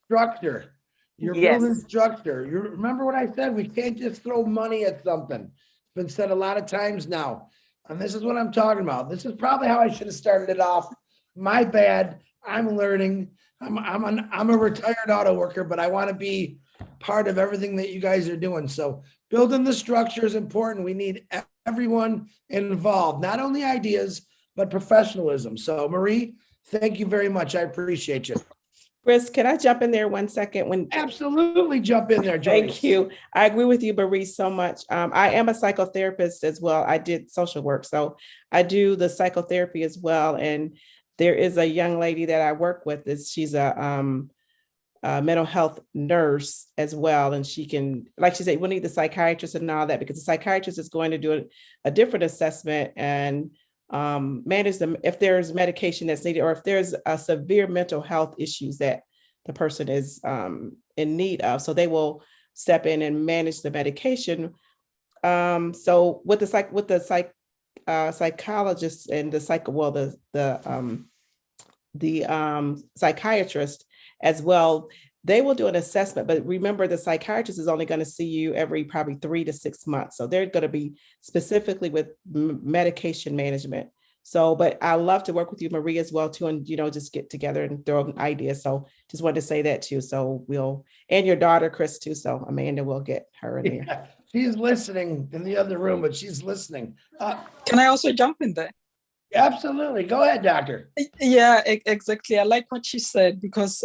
Structure. You're building structure. You remember what I said? We can't just throw money at something. It's been said a lot of times now. And this is what I'm talking about. This is probably how I should have started it off. My bad. I'm learning. I'm a retired auto worker, but I want to be part of everything that you guys are doing. So building the structure is important. We need everyone involved, not only ideas, but professionalism. So Marie, thank you very much. I appreciate you. Chris, can I jump in there 1 second? Absolutely jump in there, Joyce. Thank you. I agree with you, Marie, so much. I am a psychotherapist as well. I did social work, so I do the psychotherapy as well. And there is a young lady that I work with. She's a mental health nurse as well. And she can, like she said, we need the psychiatrist and all that, because the psychiatrist is going to do a different assessment and manage them if there's medication that's needed, or if there's a severe mental health issues that the person is in need of. So they will step in and manage the medication. So with the psychologist and the psychiatrist as well, they will do an assessment. But remember, the psychiatrist is only going to see you every probably 3 to 6 months. So they're going to be specifically with medication management. So, but I love to work with you, Marie, as well, too, and, just get together and throw ideas. So just wanted to say that too. So and your daughter, Chris, too. So Amanda will get her in there. Yeah, she's listening in the other room, but she's listening. Can I also jump in there? Absolutely. Go ahead, doctor. Yeah, exactly. I like what she said, because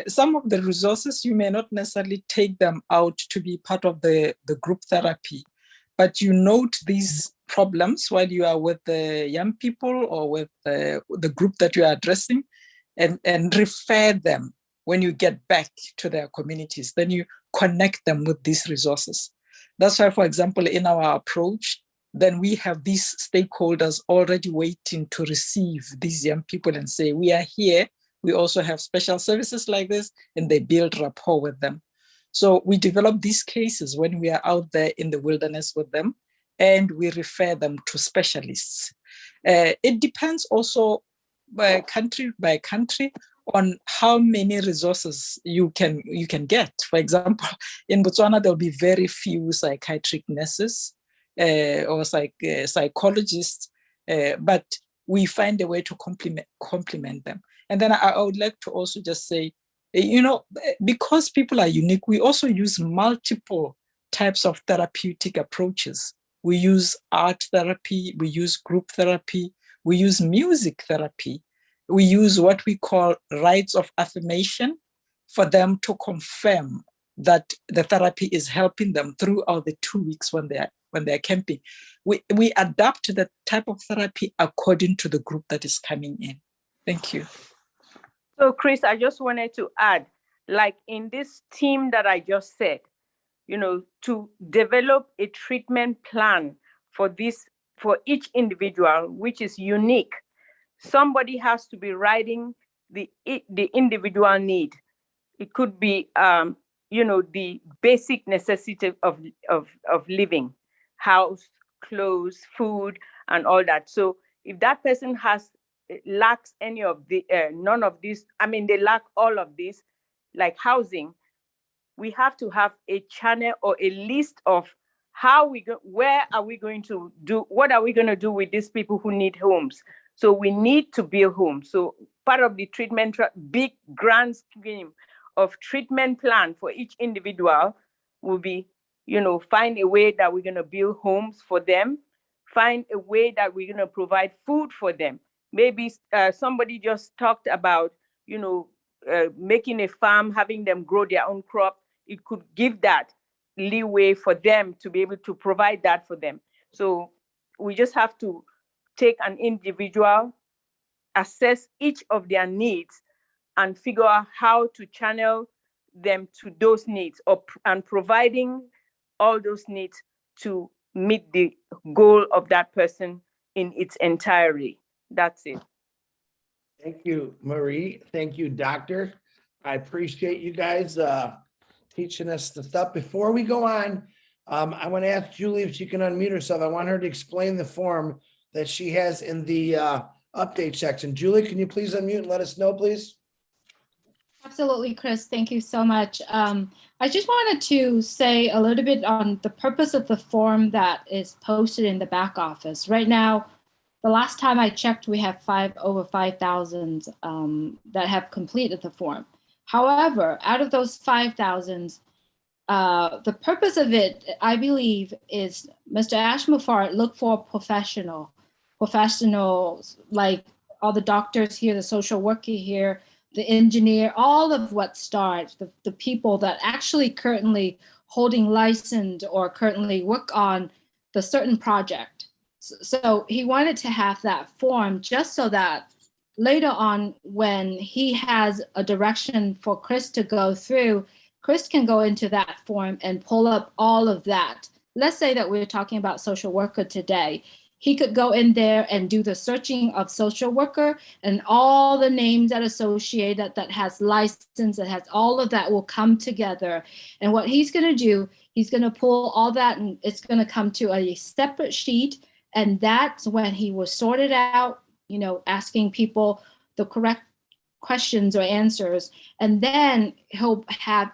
some of the resources, you may not necessarily take them out to be part of the group therapy, but you note these problems while you are with the young people or with the group that you are addressing, and refer them when you get back to their communities. Then you connect them with these resources. That's why, for example, in our approach, then we have these stakeholders already waiting to receive these young people and say, we are here. We also have special services like this, and they build rapport with them. So we develop these cases when we are out there in the wilderness with them, and we refer them to specialists. It depends also by country on how many resources you can get. For example, in Botswana, there'll be very few psychiatric nurses or psychologists, but we find a way to complement them. And then I would like to also just say, because people are unique, we also use multiple types of therapeutic approaches. We use art therapy, we use group therapy, we use music therapy, we use what we call rites of affirmation for them to confirm that the therapy is helping them throughout the 2 weeks when they're camping. We adapt the type of therapy according to the group that is coming in. Thank you. So Chris, I just wanted to add, like in this team that I just said, to develop a treatment plan for each individual, which is unique. Somebody has to be writing the individual need. It could be, the basic necessity of living, house, clothes, food, and all that. So if that person lacks any of none of these, they lack all of this, like housing, we have to have a channel or a list of where are we going to do, what are we going to do with these people who need homes. So we need to build homes. So part of the treatment, big grand scheme of treatment plan for each individual will be, find a way that we're going to build homes for them, find a way that we're going to provide food for them. Maybe somebody just talked about, making a farm, having them grow their own crop. It could give that leeway for them to be able to provide that for them. So we just have to take an individual, assess each of their needs, and figure out how to channel them to those needs, and providing all those needs to meet the goal of that person in its entirety. That's it. Thank you, Marie. Thank you, doctor. I appreciate you guys teaching us the stuff. Before we go on, I want to ask Julie if she can unmute herself. I want her to explain the form that she has in the update section. Julie, can you please unmute and let us know, please? Absolutely, Chris. Thank you so much. I just wanted to say a little bit on the purpose of the form that is posted in the back office. Right now, the last time I checked, we have over 5,000 that have completed the form. However, out of those 5,000, the purpose of it, I believe, is Mr. Ashmufar look for professionals like all the doctors here, the social worker here, the engineer, all of what starts, the people that actually currently holding license or currently work on the certain project. So he wanted to have that form just so that later on, when he has a direction for Chris to go through, Chris can go into that form and pull up all of that. Let's say that we're talking about social worker today. He could go in there and do the searching of social worker, and all the names that associate that has license, that has all of that will come together. And what he's going to do, he's going to pull all that, and it's going to come to a separate sheet. And that's when he will sort it out, asking people the correct questions or answers. And then he'll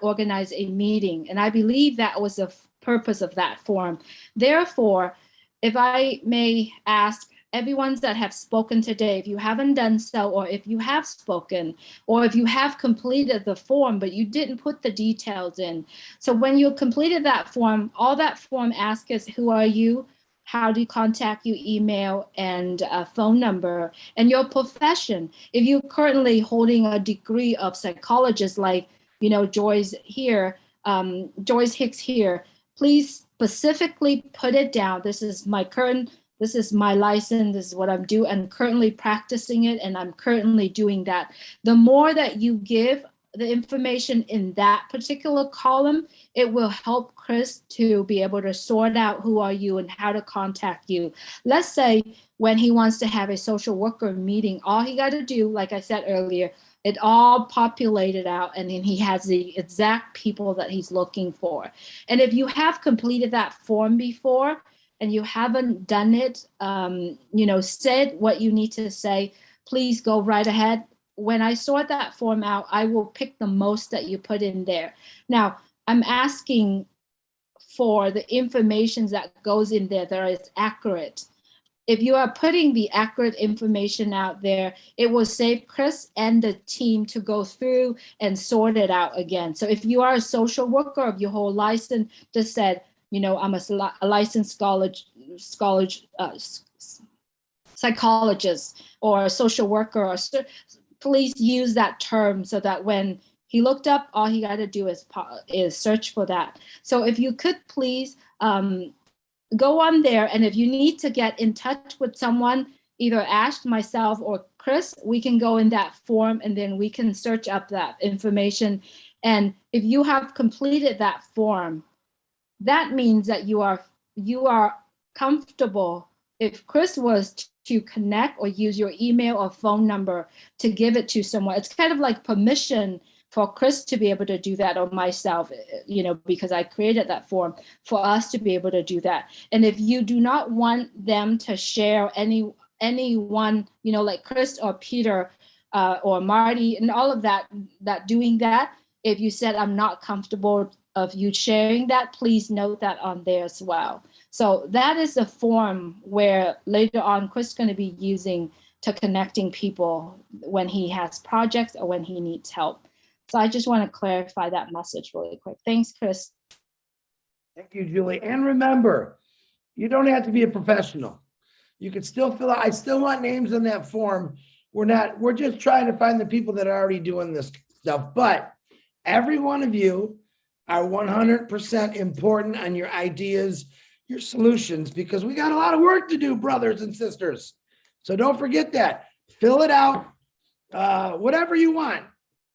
organize a meeting. And I believe that was the purpose of that form. Therefore, if I may ask everyone's that have spoken today, if you haven't done so, or if you have spoken, or if you have completed the form, but you didn't put the details in. So when you completed that form, all that form asks is, who are you? How do you contact you, email and phone number, and your profession. If you're currently holding a degree of psychologist, like, you know, Joyce here, Joyce Hicks here, please specifically put it down. This is my license, this is what I'm doing, and currently practicing it, and I'm currently doing that. The more that you give the information in that particular column, it will help Chris to be able to sort out who are you and how to contact you. Let's say when he wants to have a social worker meeting, all he got to do, like I said earlier, it all populated out, and then he has the exact people that he's looking for. And if you have completed that form before and you haven't done it, you know, said what you need to say, please go right ahead. When I sort that form out, I will pick the most that you put in there. Now, I'm asking for the information that goes in there that is accurate. If you are putting the accurate information out there, it will save Chris and the team to go through and sort it out again. So if you are a social worker of your whole license, just said, you know, I'm a licensed psychologist or a social worker, or please use that term so that when he looked up, all he got to do is search for that. So if you could please go on there, and if you need to get in touch with someone, either Ash, myself, or Chris, we can go in that form and then we can search up that information. And if you have completed that form, that means that you are comfortable. If Chris was to connect or use your email or phone number to give it to someone, it's kind of like permission for Chris to be able to do that, or myself, you know, because I created that form for us to be able to do that. And if you do not want them to share anyone, you know, like Chris or Peter or Marty and all of that doing that, if you said, I'm not comfortable of you sharing that, please note that on there as well. So that is the form where later on Chris is going to be using to connecting people when he has projects or when he needs help. So I just want to clarify that message really quick. Thanks, Chris. Thank you, Julie. And remember, you don't have to be a professional. You can still fill out. I still want names on that form. We're just trying to find the people that are already doing this stuff. But every one of you are 100% important on your ideas, your solutions, because we got a lot of work to do, brothers and sisters. So don't forget that. Fill it out, whatever you want.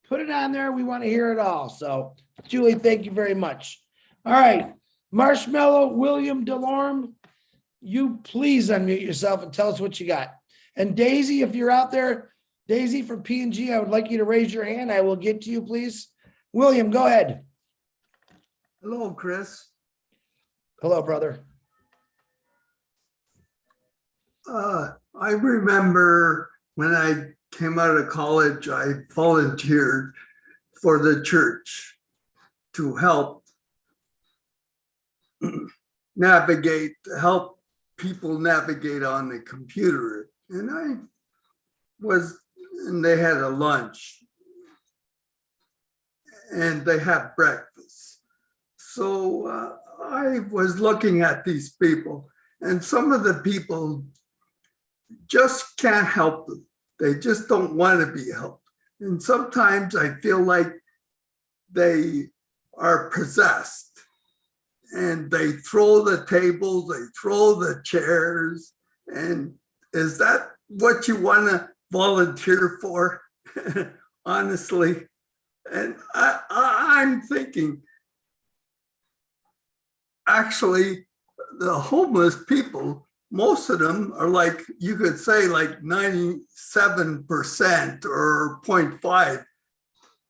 Put it on there. We want to hear it all. So, Julie, thank you very much. All right. Marshmallow, William Delorme, you please unmute yourself and tell us what you got. And Daisy, if you're out there, Daisy from P&G, I would like you to raise your hand. I will get to you, please. William, go ahead. Hello, Chris. Hello, brother. I remember when I came out of college, I volunteered for the church to help help people navigate on the computer. And they had a lunch and they had breakfast. So I was looking at these people, and some of the people just can't help them. They just don't want to be helped. And sometimes I feel like they are possessed and they throw the tables, they throw the chairs. And is that what you want to volunteer for? Honestly. And I'm thinking, actually, the homeless people, most of them are like, you could say like 97% or 0.5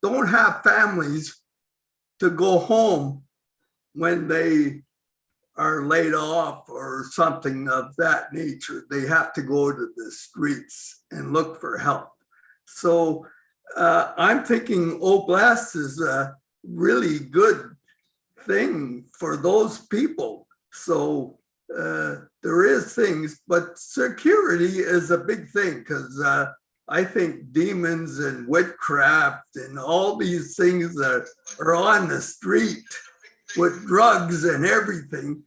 don't have families to go home when they are laid off or something of that nature. They have to go to the streets and look for help. So I'm thinking Oblast is a really good thing for those people. So there is things, but security is a big thing because I think demons and witchcraft and all these things that are on the street with drugs and everything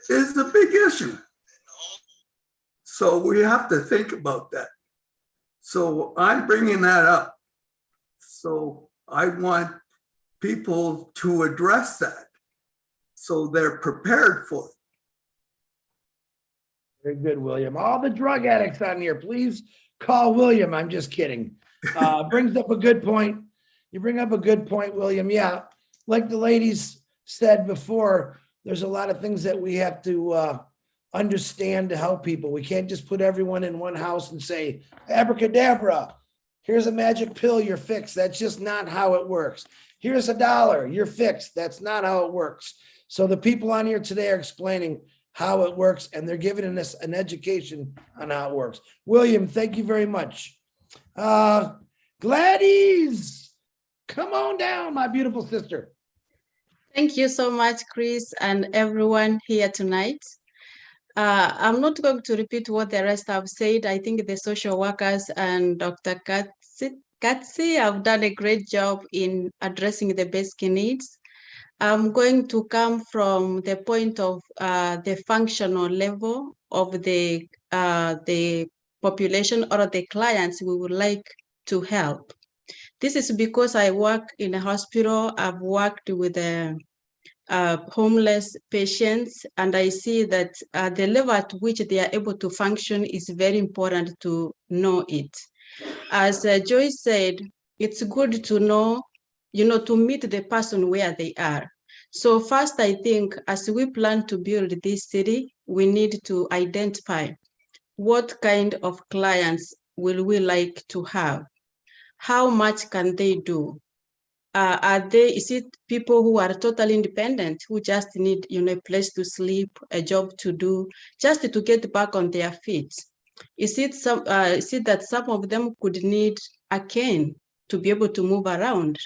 is a big issue. So we have to think about that. So I'm bringing that up. So I want people to address that so they're prepared for it. Very good, William. All the drug addicts on here, please call William. I'm just kidding. Brings up a good point. You bring up a good point, William. Yeah, like the ladies said before, there's a lot of things that we have to understand to help people. We can't just put everyone in one house and say, abracadabra, here's a magic pill, you're fixed. That's just not how it works. Here's $1, you're fixed. That's not how it works. So the people on here today are explaining how it works, and they're giving us an education on how it works. William, thank you very much. Gladys, come on down, my beautiful sister. Thank you so much, Chris, and everyone here tonight. I'm not going to repeat what the rest have said. I think the social workers and Dr. Katsi have done a great job in addressing the basic needs. I'm going to come from the point of the functional level of the population or the clients we would like to help. This is because I work in a hospital. I've worked with homeless patients, and I see that the level at which they are able to function is very important to know it. As Joyce said, it's good to know, to meet the person where they are. So first, I think as we plan to build this city, we need to identify what kind of clients will we like to have? How much can they do? Is it people who are totally independent, who just need, a place to sleep, a job to do, just to get back on their feet? Is it that some of them could need a cane to be able to move around?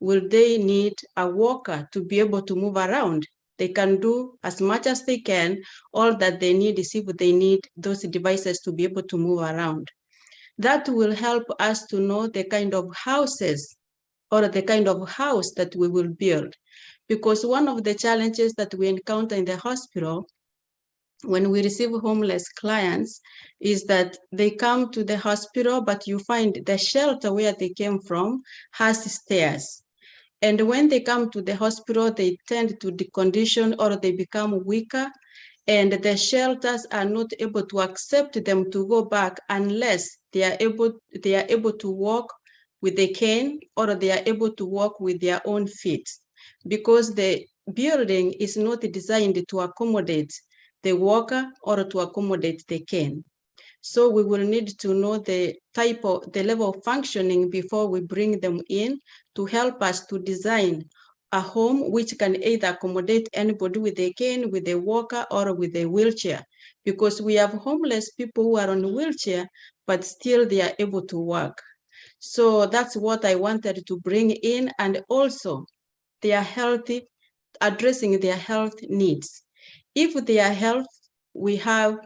Will they need a walker to be able to move around? They can do as much as they can. All that they need is if they need those devices to be able to move around. That will help us to know the kind of houses or the kind of house that we will build. Because one of the challenges that we encounter in the hospital when we receive homeless clients is that they come to the hospital, but you find the shelter where they came from has stairs. And when they come to the hospital, they tend to decondition or they become weaker, and the shelters are not able to accept them to go back unless they are able to walk with a cane or they are able to walk with their own feet, because the building is not designed to accommodate the walker or to accommodate the cane. So we will need to know the level of functioning before we bring them in to help us to design a home which can either accommodate anybody with a cane, with a walker, or with a wheelchair. Because we have homeless people who are on a wheelchair, but still they are able to work. So that's what I wanted to bring in, and also they are healthy, addressing their health needs. If they are healthy, we have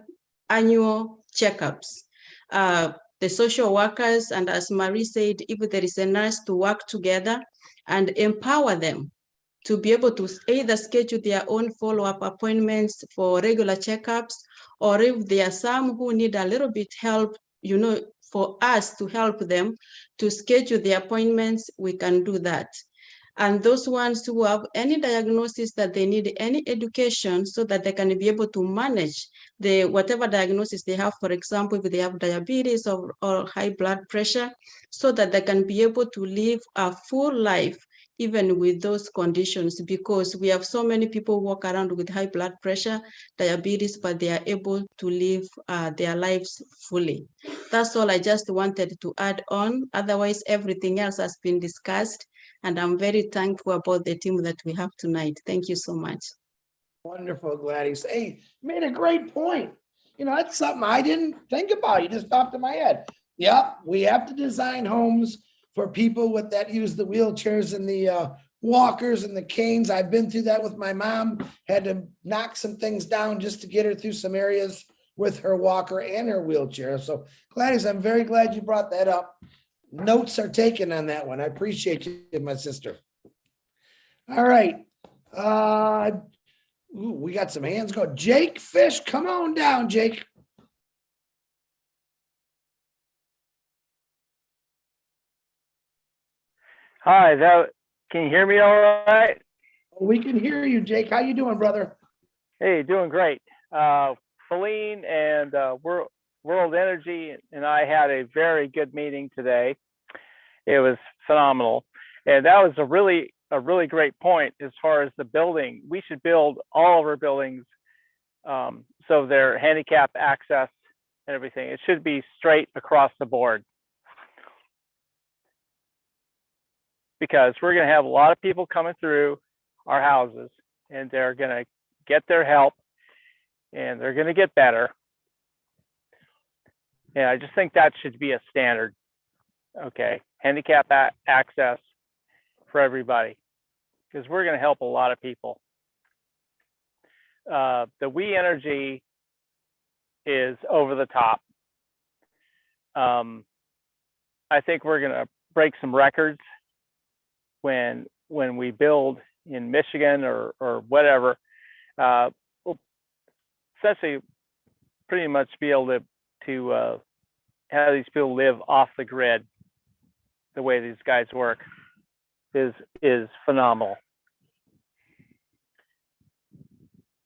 annual checkups. The social workers, and as Marie said, if there is a nurse to work together and empower them to be able to either schedule their own follow-up appointments for regular checkups, or if there are some who need a little bit help, for us to help them to schedule the appointments, we can do that. And those ones who have any diagnosis that they need any education so that they can be able to manage whatever diagnosis they have, for example, if they have diabetes or high blood pressure, so that they can be able to live a full life even with those conditions, because we have so many people walk around with high blood pressure, diabetes, but they are able to live their lives fully. That's all I just wanted to add on. Otherwise, everything else has been discussed, and I'm very thankful about the team that we have tonight. Thank you so much. Wonderful, Gladys. Hey, you made a great point. That's something I didn't think about. You just popped in my head. Yep, we have to design homes for people that use the wheelchairs and the walkers and the canes. I've been through that with my mom, had to knock some things down just to get her through some areas with her walker and her wheelchair. So Gladys, I'm very glad you brought that up. Notes are taken on that one. I appreciate you, my sister. All right. We got some hands go. Jake Fish, come on down, Jake. Hi, can you hear me all right? We can hear you, Jake. How you doing, brother? Hey, doing great. Feline and World Energy and I had a very good meeting today. It was phenomenal. And that was a really great point as far as the building. We should build all of our buildings so they're handicap access and everything. It should be straight across the board. Because we're going to have a lot of people coming through our houses and they're going to get their help and they're going to get better. And I just think that should be a standard. Okay, handicap access for everybody, because we're going to help a lot of people. The We Energy is over the top. I think we're going to break some records when we build in Michigan or whatever. We'll essentially pretty much be able to have these people live off the grid. The way these guys work is phenomenal.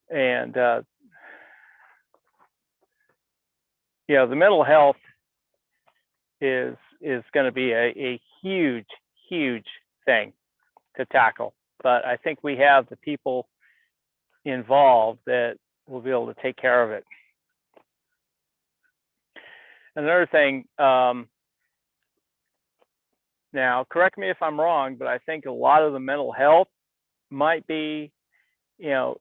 And you know, the mental health is going to be a huge thing to tackle, but I think we have the people involved that will be able to take care of it. Another thing, now correct me if I'm wrong, but I think a lot of the mental health might be, you know,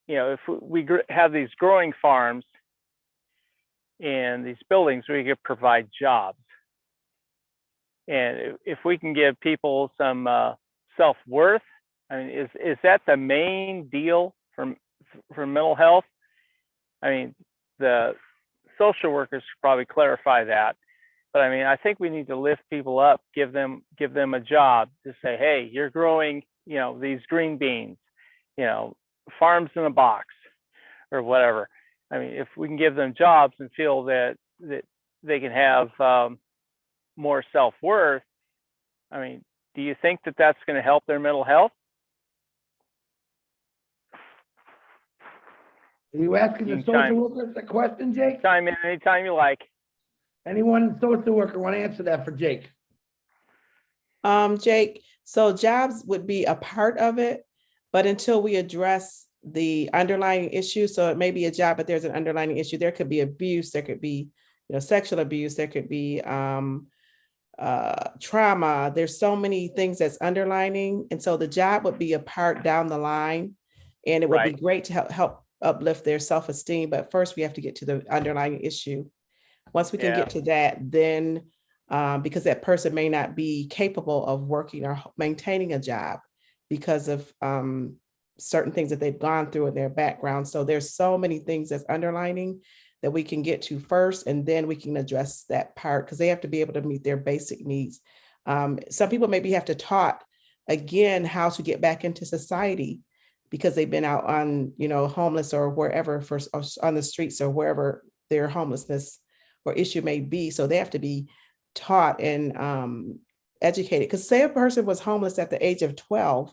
if we have these growing farms and these buildings, we could provide jobs. And if we can give people some self-worth, I mean, is that the main deal for mental health? I mean, the social workers should probably clarify that. But I mean, I think we need to lift people up, give them a job to say, hey, you're growing, you know, these green beans, you know, farms in a box or whatever. I mean, if we can give them jobs and feel that they can have more self-worth, I mean, do you think that that's going to help their mental health? Are you asking the social worker the question, Jake? Chime in anytime you like. Anyone social worker want to answer that for Jake? Jake, so jobs would be a part of it, but until we address the underlying issue, so it may be a job, but there's an underlying issue. There could be abuse, there could be, you know, sexual abuse, there could be trauma. There's so many things that's underlining, and so the job would be a part down the line, and it would be great to help uplift their self-esteem. But first, we have to get to the underlying issue. Once we can get to that, then because that person may not be capable of working or maintaining a job because of certain things that they've gone through in their background. So there's so many things that's underlining that we can get to first, and then we can address that part because they have to be able to meet their basic needs. Some people maybe have to taught again how to get back into society because they've been out on, you know, homeless or wherever or on the streets or wherever their homelessness or issue may be. So they have to be taught and educated. Because say a person was homeless at the age of 12,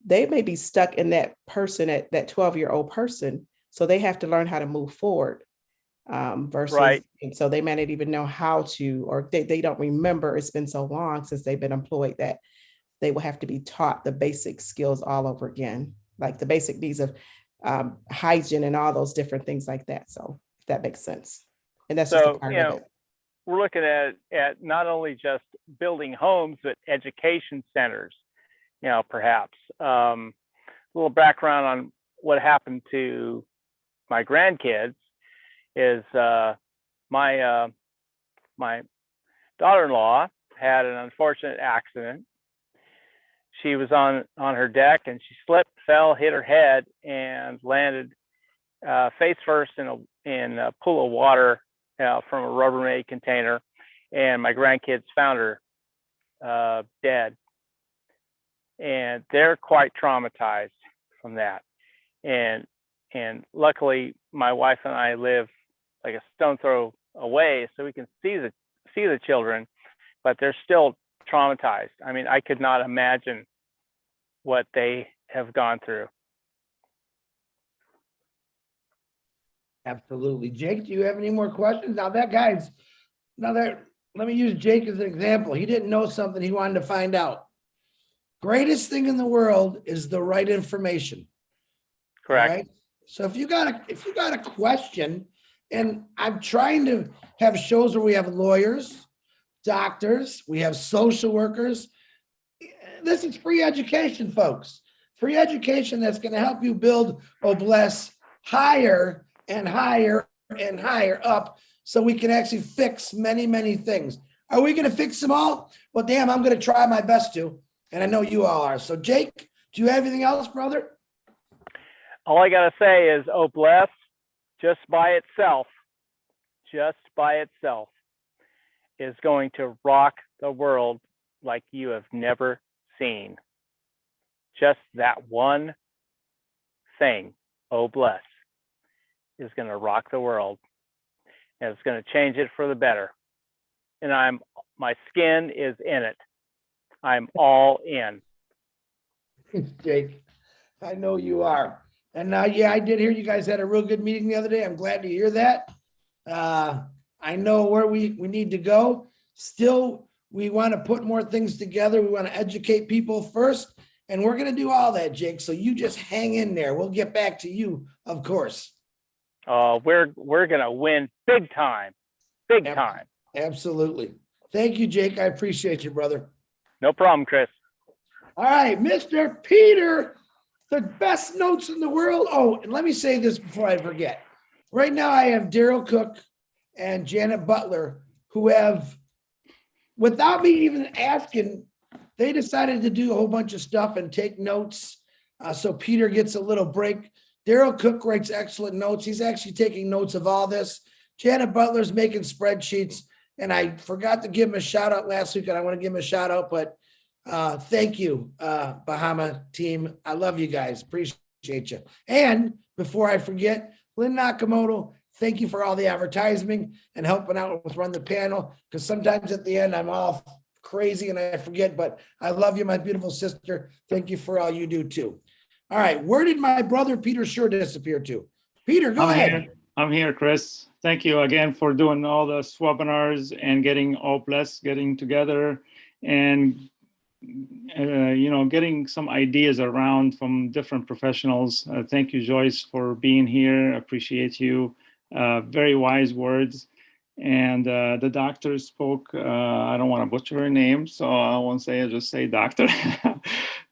they may be stuck in that person, at that 12-year-old person. So they have to learn how to move forward versus, and so they may not even know how to, or they don't remember. It's been so long since they've been employed that they will have to be taught the basic skills all over again, like the basic needs of hygiene and all those different things like that. So if that makes sense. And that's just a part of it. We're looking at not only just building homes, but education centers, you know, perhaps. A little background on what happened to my grandkids is my daughter-in-law had an unfortunate accident. she was on her deck and she slipped, fell, hit her head, and landed face first in a pool of water from a Rubbermaid container. And my grandkids found her dead. And they're quite traumatized from that. And luckily, my wife and I live like a stone throw away, so we can see the children, but they're still traumatized. I mean, I could not imagine what they have gone through. Absolutely. Jake, do you have any more questions? Let me use Jake as an example. He didn't know something he wanted to find out. Greatest thing in the world is the right information. Correct. All right? So if you got a question, and I'm trying to have shows where we have lawyers, doctors, we have social workers. This is free education, folks. Free education that's going to help you build OBLES higher and higher and higher up, so we can actually fix many, many things. Are we going to fix them all? Well, damn, I'm going to try my best to, and I know you all are. So Jake, do you have anything else, brother? All I got to say is, OBLES, just by itself, is going to rock the world like you have never seen. Just that one thing, OBLES, is going to rock the world, and it's going to change it for the better. And my skin is in it. I'm all in. Jake, I know you are. And yeah, I did hear you guys had a real good meeting the other day. I'm glad to hear that. I know where we need to go. Still, we want to put more things together. We want to educate people first, and we're going to do all that, Jake. So you just hang in there. We'll get back to you, of course. We're going to win big time. Big time. Absolutely. Thank you, Jake. I appreciate you, brother. No problem, Chris. All right, Mr. Peter, the best notes in the world. Oh, and let me say this before I forget. Right now, I have Daryl Cook and Janet Butler, who have, without me even asking, they decided to do a whole bunch of stuff and take notes. So Peter gets a little break. Daryl Cook writes excellent notes. He's actually taking notes of all this. Janet Butler's making spreadsheets. And I forgot to give him a shout out last week, and I want to give him a shout out, but thank you, Bahama team. I love you guys. Appreciate you. And before I forget, Lynn Nakamoto, thank you for all the advertising and helping out with run the panel, because sometimes at the end I'm all crazy and I forget, but I love you, my beautiful sister. Thank you for all you do too. All right, where did my brother Peter Sure disappear to? Peter, go ahead. I'm here, Chris. Thank you again for doing all the webinars and getting OBLES getting together and getting some ideas around from different professionals. Thank you, Joyce, for being here. Appreciate you. Very wise words. And the doctor spoke, I don't want to butcher her name, so I won't say it, just say doctor.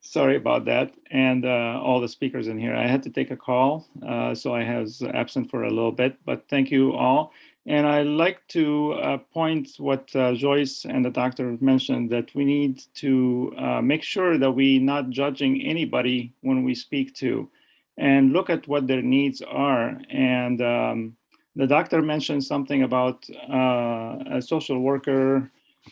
Sorry about that. And all the speakers in here. I had to take a call, so I was absent for a little bit, but thank you all. And I like to point what Joyce and the doctor mentioned, that we need to make sure that we're not judging anybody when we speak to, and look at what their needs are. And the doctor mentioned something about a social worker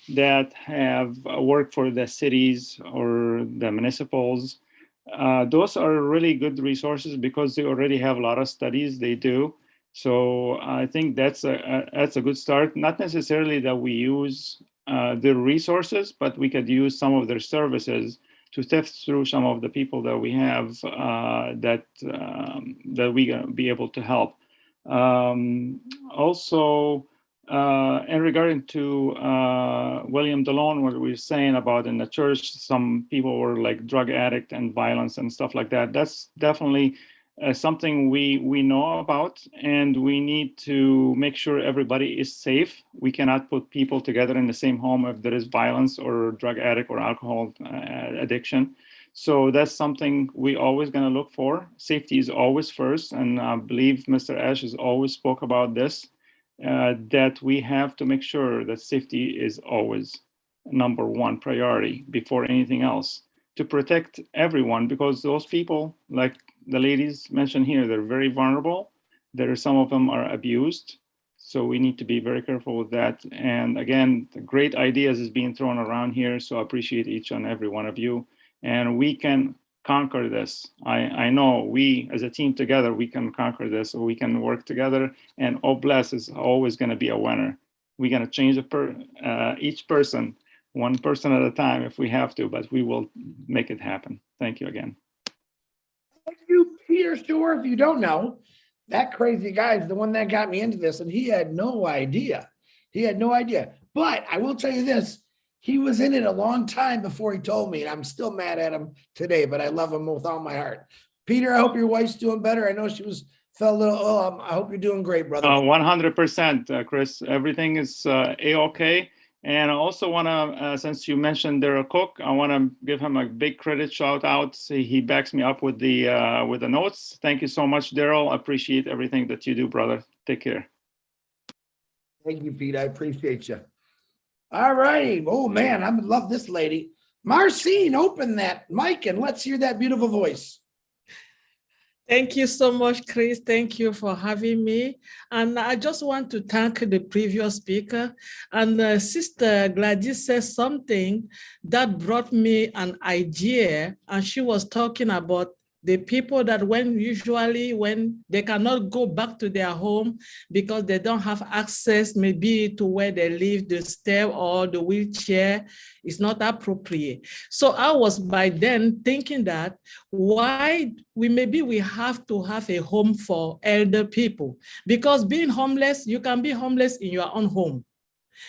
that have worked for the cities or the municipals. Those are really good resources because they already have a lot of studies they do. So I think that's a good start. Not necessarily that we use their resources, but we could use some of their services to sift through some of the people that we have that we gonna be able to help. Also, in regard to William DeLone, what we were saying about in the church, some people were like drug addict and violence and stuff like that. That's definitely something we know about, and we need to make sure everybody is safe. We cannot put people together in the same home if there is violence or drug addict or alcohol addiction. So that's something we always going to look for. Safety is always first, and I believe Mr. Ash has always spoke about this, that we have to make sure that safety is always number one priority before anything else. to protect everyone, because those people, like the ladies mentioned here, they're very vulnerable. Some of them are abused. So we need to be very careful with that. And again, the great ideas is being thrown around here. So I appreciate each and every one of you. And we can conquer this. I know we as a team together, we can conquer this. So we can work together, and OBLESS is always going to be a winner. We're going to change each person, one person at a time if we have to, but we will make it happen. Thank you again. Thank you, Peter Shore. If you don't know, that crazy guy is the one that got me into this, and he had no idea. He had no idea. But I will tell you this, he was in it a long time before he told me, and I'm still mad at him today, but I love him with all my heart. Peter, I hope your wife's doing better. I know she felt a little ill. I hope you're doing great, brother. 100%, Chris. Everything is A-OK. And I also want to, since you mentioned they're a cook, I want to give him a big credit shout out. He backs me up with the notes. Thank you so much, Daryl. I appreciate everything that you do, brother. Take care. Thank you, Pete. I appreciate you. All righty. Oh, man, I love this lady. Marcine, open that mic and let's hear that beautiful voice. Thank you so much, Chris. Thank you for having me. And I just want to thank the previous speaker. And Sister Gladys said something that brought me an idea. And she was talking about the people that usually when they cannot go back to their home because they don't have access maybe to where they live, the stair or the wheelchair is not appropriate. So I was by then thinking that why we have to have a home for elder people, because being homeless, you can be homeless in your own home.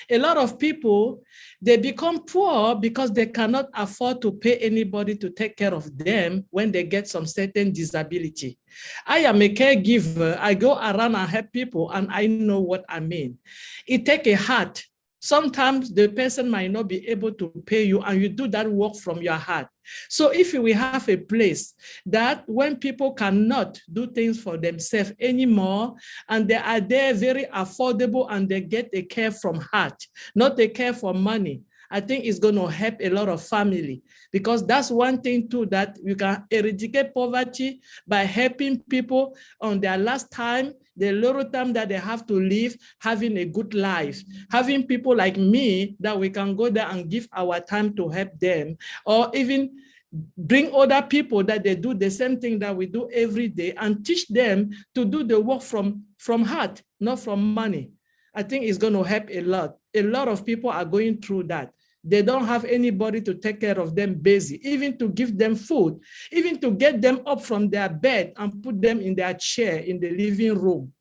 A lot of people, they become poor because they cannot afford to pay anybody to take care of them when they get some certain disability. I am a caregiver. I go around and help people, and I know what I mean. It takes a heart. Sometimes the person might not be able to pay you, and you do that work from your heart. So if we have a place that when people cannot do things for themselves anymore, and they are there very affordable and they get a care from heart, not a care for money, I think it's going to help a lot of family, because that's one thing too, that you can eradicate poverty by helping people on their last time, the little time that they have to live, having a good life, having people like me that we can go there and give our time to help them, or even bring other people that they do the same thing that we do every day and teach them to do the work from heart, not from money. I think it's going to help a lot. A lot of people are going through that. They don't have anybody to take care of them busy, even to give them food, even to get them up from their bed and put them in their chair in the living room.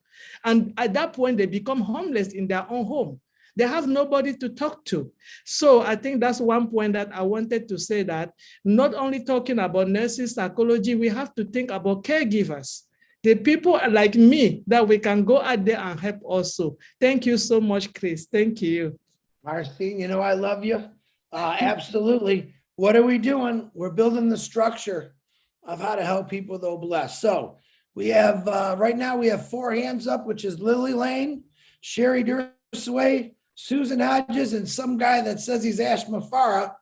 And at that point, they become homeless in their own home. They have nobody to talk to. So I think that's one point that I wanted to say, that not only talking about nursing psychology, we have to think about caregivers, the people like me that we can go out there and help also. Thank you so much, Chris. Thank you. Marcine, you know, I love you. Absolutely. What are we doing? We're building the structure of how to help people with OBLESS. So we have, right now we have 4 hands up, which is Lily Lane, Sherry Dursway, Susan Hodges, and some guy that says he's Ash Mafara.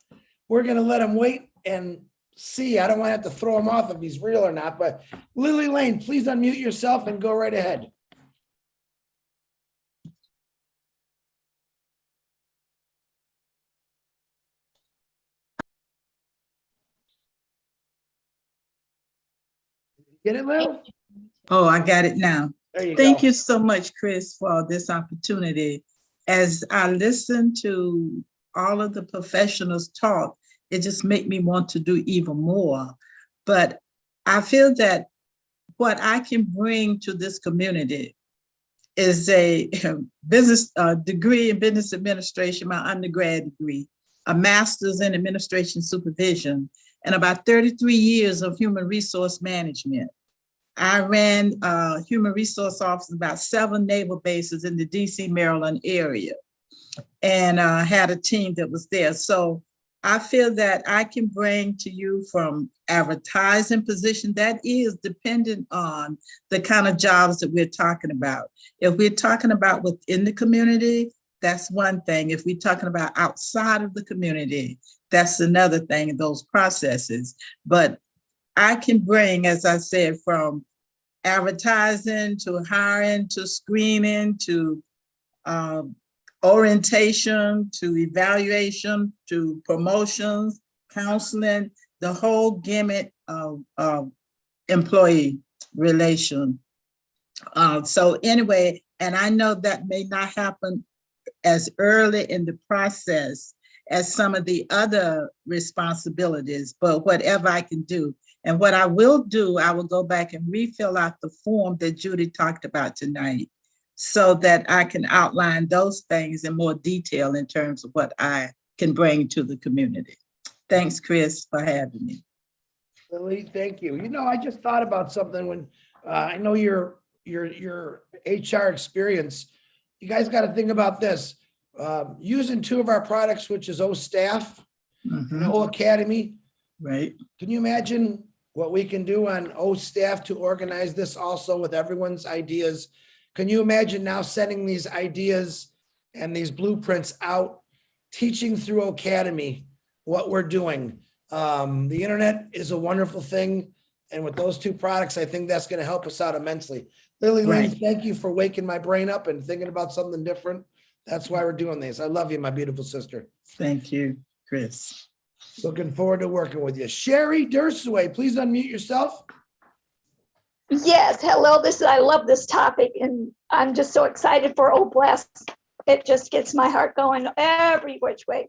We're going to let him wait and see. I don't want to have to throw him off if he's real or not, but Lily Lane, please unmute yourself and go right ahead. Get it, Lil? Oh, I got it now. Thank you so much, Chris, for this opportunity. As I listen to all of the professionals talk, it just made me want to do even more. But I feel that what I can bring to this community is a business degree in business administration, my undergrad degree, a master's in administration supervision, and about 33 years of human resource management. I ran human resource office about 7 naval bases in the DC, Maryland area, and had a team that was there. So I feel that I can bring to you from advertising position that is dependent on the kind of jobs that we're talking about. If we're talking about within the community, that's one thing. If we're talking about outside of the community, That's another thing, those processes. But I can bring, as I said, from advertising to hiring to screening to orientation to evaluation to promotions, counseling, the whole gamut of employee relation. So anyway, and I know that may not happen as early in the process as some of the other responsibilities, but whatever I can do. And what I will do, I will go back and refill out the form that Judy talked about tonight so that I can outline those things in more detail in terms of what I can bring to the community. Thanks, Chris, for having me. Lily, thank you. You know, I just thought about something when I know your HR experience. You guys got to think about this. Using two of our products, which is O Staff and O Academy. Right. Can you imagine what we can do on O Staff to organize this also with everyone's ideas? Can you imagine now sending these ideas and these blueprints out, teaching through Academy what we're doing? The internet is a wonderful thing. And with those two products, I think that's going to help us out immensely. Lily, Right. thank you for waking my brain up and thinking about something different. That's why we're doing this. I love you, my beautiful sister. Thank you, Chris. Looking forward to working with you. Sherry Dursway, please unmute yourself. Yes, hello. I love this topic, and I'm just so excited for OPLAS. It just gets my heart going every which way.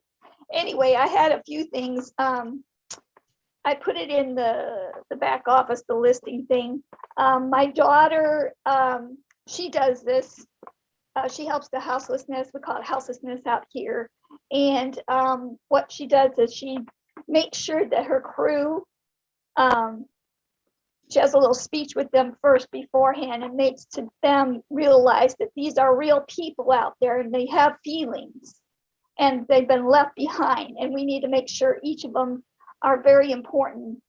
Anyway, I had a few things. I put it in the back office, the listing thing. My daughter, she does this. She helps the houselessness. We call it houselessness out here. And what she does is she makes sure that her crew, she has a little speech with them first beforehand and makes to them realize that these are real people out there and they have feelings and they've been left behind. And we need to make sure each of them are very important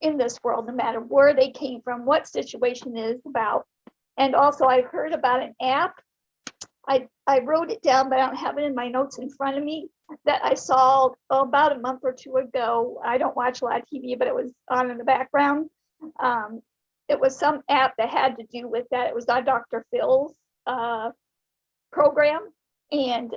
in this world, no matter where they came from, what situation it is about. And also I heard about an app. I wrote it down, but I don't have it in my notes in front of me, that I saw about a month or two ago. I don't watch a lot of TV, but it was on in the background. It was some app that had to do with that. It was on Dr. Phil's program. And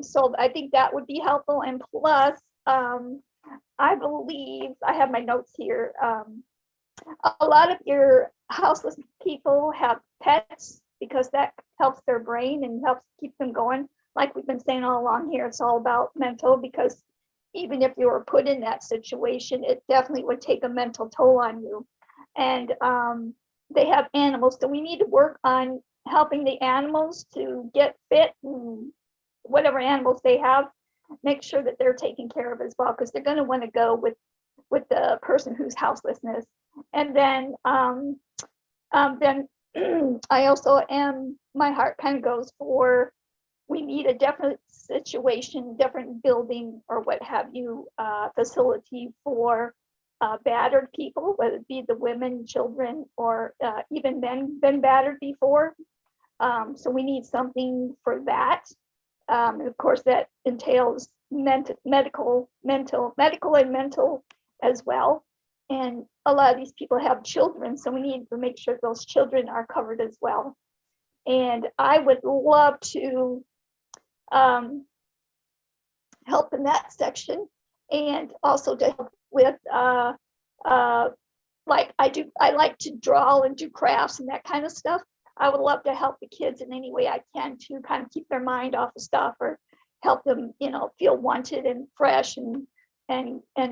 so I think that would be helpful. And plus, I believe, I have my notes here, a lot of your houseless people have pets because that helps their brain and helps keep them going. Like we've been saying all along here, it's all about mental, because even if you were put in that situation, it definitely would take a mental toll on you. And they have animals, so we need to work on helping the animals to get fit, and whatever animals they have, make sure that they're taken care of as well, because they're going to want to go with the person who's houselessness. And then I also my heart kind of goes for, we need a different situation, different building or what have you, facility for battered people, whether it be the women, children, or even men been battered before. So we need something for that. Of course, that entails medical and mental as well. And a lot of these people have children, so we need to make sure those children are covered as well. And I would love to help in that section, and also to help with like I like to draw and do crafts and that kind of stuff. I would love to help the kids in any way I can to kind of keep their mind off of stuff, or help them, feel wanted and fresh, and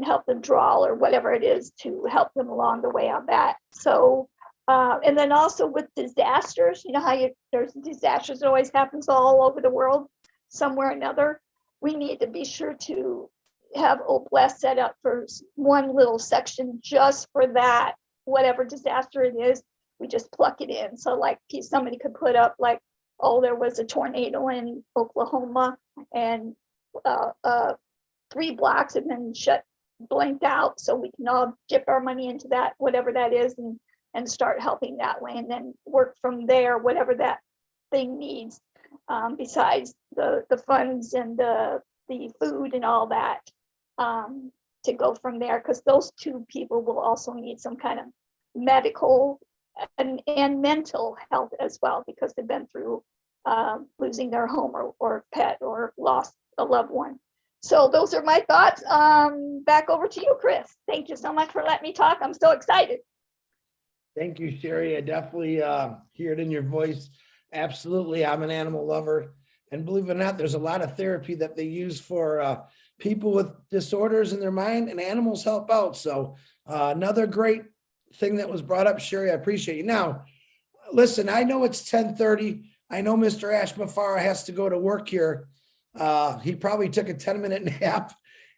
help them draw or whatever it is to help them along the way on that. So, and then also with disasters, how there's disasters that always happens all over the world, somewhere or another. We need to be sure to have OPLAS set up for one little section just for that, whatever disaster it is. We just pluck it in. So like somebody could put up like, oh, there was a tornado in Oklahoma, and 3 blocks have been blanked out. So we can all dip our money into that, whatever that is, and start helping that way, and then work from there, whatever that thing needs, besides the funds and the food and all that. to go from there, because those two people will also need some kind of medical and mental health as well, because they've been through losing their home or pet or lost a loved one. So those are my thoughts. Back over to you, Chris. Thank you so much for letting me talk. I'm so excited. Thank you, Sherry. I definitely hear it in your voice. Absolutely. I'm an animal lover. And believe it or not, there's a lot of therapy that they use for people with disorders in their mind, and animals help out. So another great thing that was brought up, Sherry, I appreciate you. Now, listen, I know it's 10:30. I know Mr. Ashmafara has to go to work here. He probably took a 10-minute nap,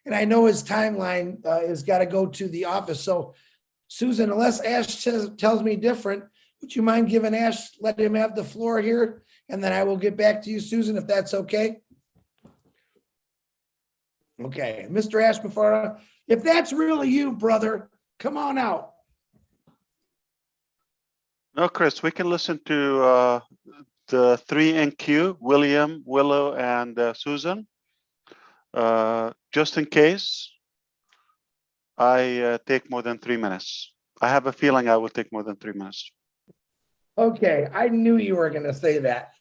and I know his timeline has got to go to the office. So Susan, unless Ash tells me different, would you mind giving Ash, let him have the floor here? And then I will get back to you, Susan, if that's okay. Okay, Mr. Ashmafara, if that's really you, brother, come on out. No, Chris, we can listen to the 3 in queue, William, Willow, and Susan. Just in case I take more than 3 minutes. I have a feeling I will take more than 3 minutes. Okay, I knew you were going to say that,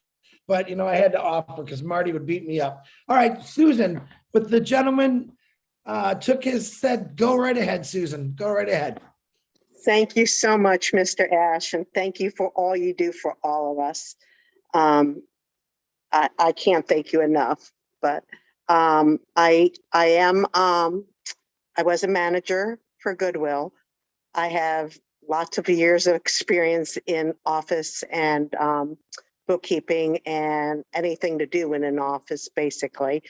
but you know, I had to offer because Marty would beat me up. All right, Susan, with the gentleman said, go right ahead, Susan, go right ahead. Thank you so much, Mr. Ash, and thank you for all you do for all of us. I can't thank you enough, but I was a manager for Goodwill. I have lots of years of experience in office and bookkeeping and anything to do in an office, basically.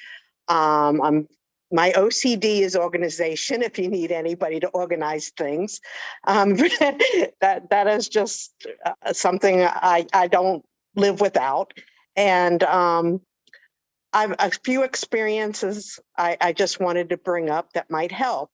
My OCD is organization, if you need anybody to organize things. That is just something I don't live without. And I've a few experiences I just wanted to bring up that might help.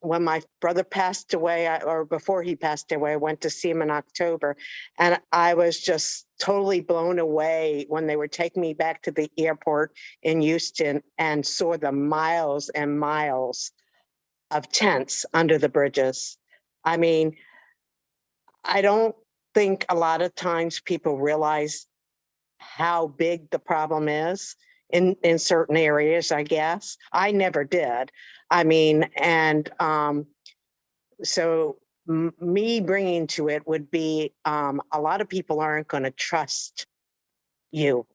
When my brother passed away, or before he passed away, I went to see him in October, and I was just totally blown away when they were taking me back to the airport in Houston and saw the miles and miles of tents under the bridges. I mean, I don't think a lot of times people realize how big the problem is in certain areas, I guess. I never did. I mean, and so me bringing to it would be a lot of people aren't going to trust you.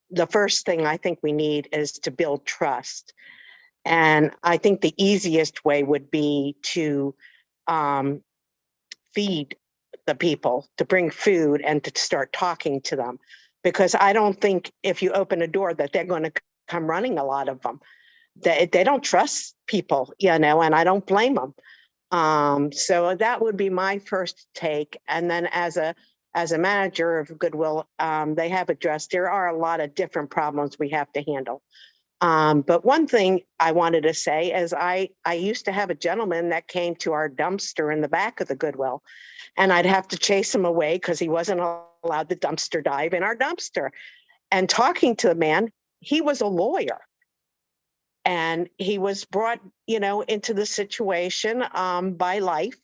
The first thing I think we need is to build trust. And I think the easiest way would be to feed the people, to bring food and to start talking to them. Because I don't think if you open a door that they're going to come running, a lot of them. They don't trust people, you know, and I don't blame them. So that would be my first take. And then as a manager of Goodwill, they have addressed, there are a lot of different problems we have to handle. But one thing I wanted to say is I used to have a gentleman that came to our dumpster in the back of the Goodwill, and I'd have to chase him away because he wasn't allowed to dumpster dive in our dumpster. And talking to the man, he was a lawyer. And he was brought, you know, into the situation by life.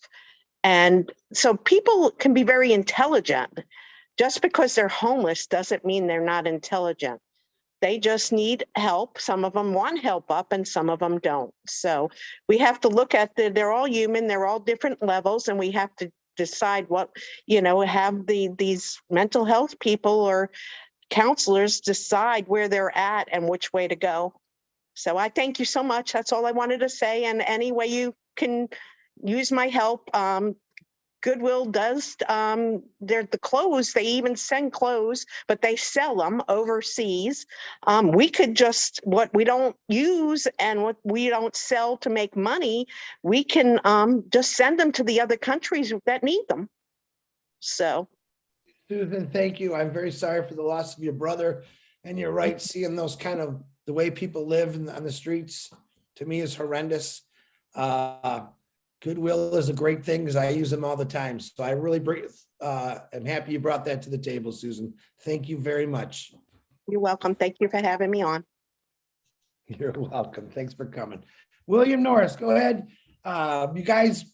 And so people can be very intelligent. Just because they're homeless doesn't mean they're not intelligent. They just need help. Some of them want help up and some of them don't. So we have to look at they're all human, they're all different levels, and we have to decide what, you know, have these mental health people or counselors decide where they're at and which way to go. So I thank you so much. That's all I wanted to say. And any way you can use my help, Goodwill does, they're the clothes, they even send clothes, but they sell them overseas. We could just, what we don't use and what we don't sell to make money, we can just send them to the other countries that need them. So. Susan, thank you. I'm very sorry for the loss of your brother. And you're right, seeing those kind of, the way people live on the streets, to me, is horrendous. Goodwill is a great thing because I use them all the time. So I really I'm happy you brought that to the table, Susan. Thank you very much. You're welcome. Thank you for having me on. You're welcome. Thanks for coming. William Norris, go ahead. You guys,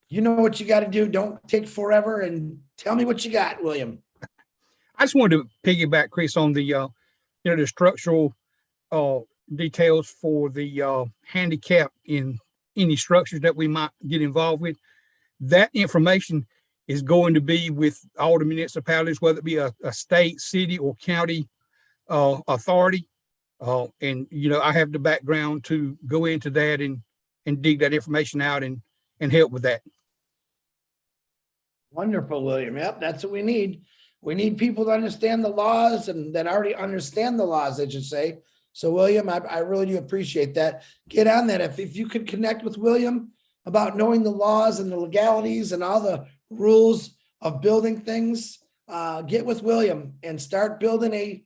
you know what you got to do. Don't take forever and tell me what you got, William. I just wanted to piggyback, Chris, on the the structural details for the handicap in any structures that we might get involved with. That information is going to be with all the municipalities, whether it be a state, city, or county authority. And I have the background to go into that and dig that information out and help with that. Wonderful, William. Yep, that's what we need. We need people to understand the laws and that already understand the laws, I should say. So, William, I really do appreciate that. Get on that. If you could connect with William about knowing the laws and the legalities and all the rules of building things, get with William and start building a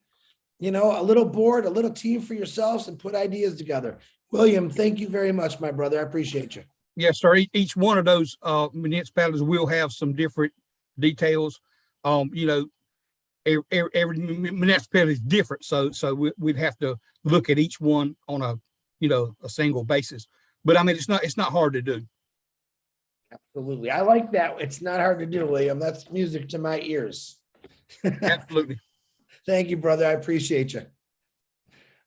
little board, a little team for yourselves and put ideas together. William, thank you very much, my brother. I appreciate you. Yes, sir. Each one of those municipalities will have some different details. Every municipality is different, so we'd have to look at each one on a single basis. But I mean, it's not hard to do. Absolutely, I like that. It's not hard to do, William. That's music to my ears. Absolutely. Thank you, brother. I appreciate you.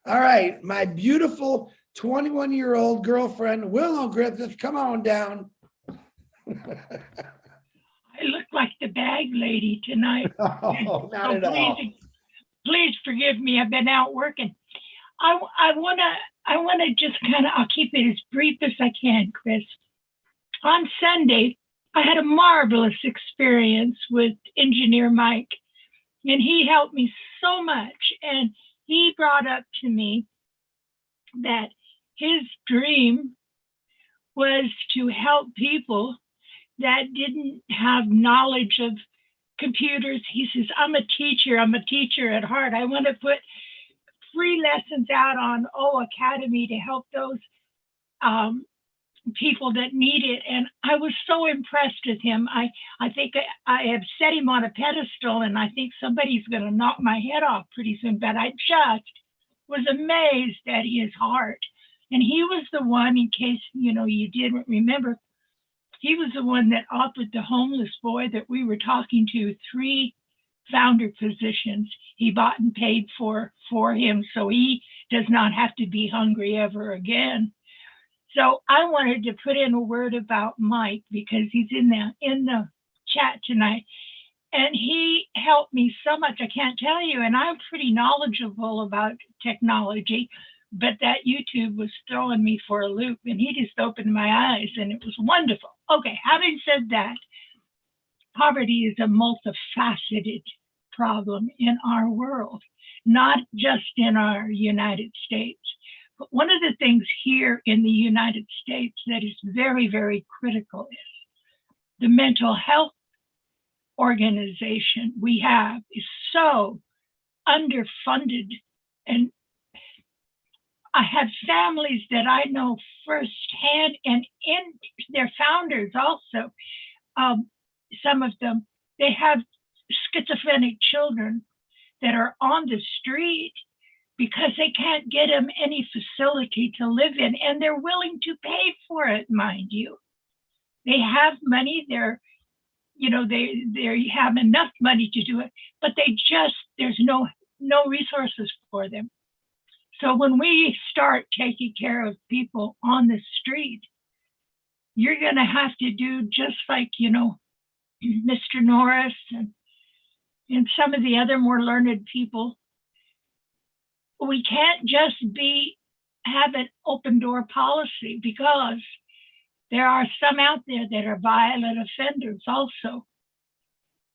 All right, my beautiful 21-year-old girlfriend, Willow Griffith, come on down. I look like the bag lady tonight. Oh, not at all. Please forgive me. I've been out working. I wanna just I'll keep it as brief as I can, Chris. On Sunday, I had a marvelous experience with engineer Mike, and he helped me so much. And he brought up to me that his dream was to help people that didn't have knowledge of computers. He says, I'm a teacher at heart. I want to put free lessons out on O Academy to help those people that need it. And I was so impressed with him. I think I have set him on a pedestal, and I think somebody's going to knock my head off pretty soon, but I just was amazed at his heart. And he was the one, in case you didn't remember, he was the one that offered the homeless boy that we were talking to 3 founder positions. He bought and paid for him, so he does not have to be hungry ever again. So I wanted to put in a word about Mike because he's in the chat tonight. And he helped me so much, I can't tell you. And I'm pretty knowledgeable about technology, but that YouTube was throwing me for a loop, and he just opened my eyes, and it was wonderful. Okay, having said that, poverty is a multifaceted problem in our world, not just in our United States. But one of the things here in the United States that is very, very critical is the mental health organization we have is so underfunded. And I have families that I know firsthand, and in their founders also, some of them, they have schizophrenic children that are on the street because they can't get them any facility to live in, and they're willing to pay for it, mind you. They have money, they have enough money to do it, but there's no resources for them. So when we start taking care of people on the street, you're going to have to do just like, Mr. Norris and some of the other more learned people. We can't just have an open door policy, because there are some out there that are violent offenders also.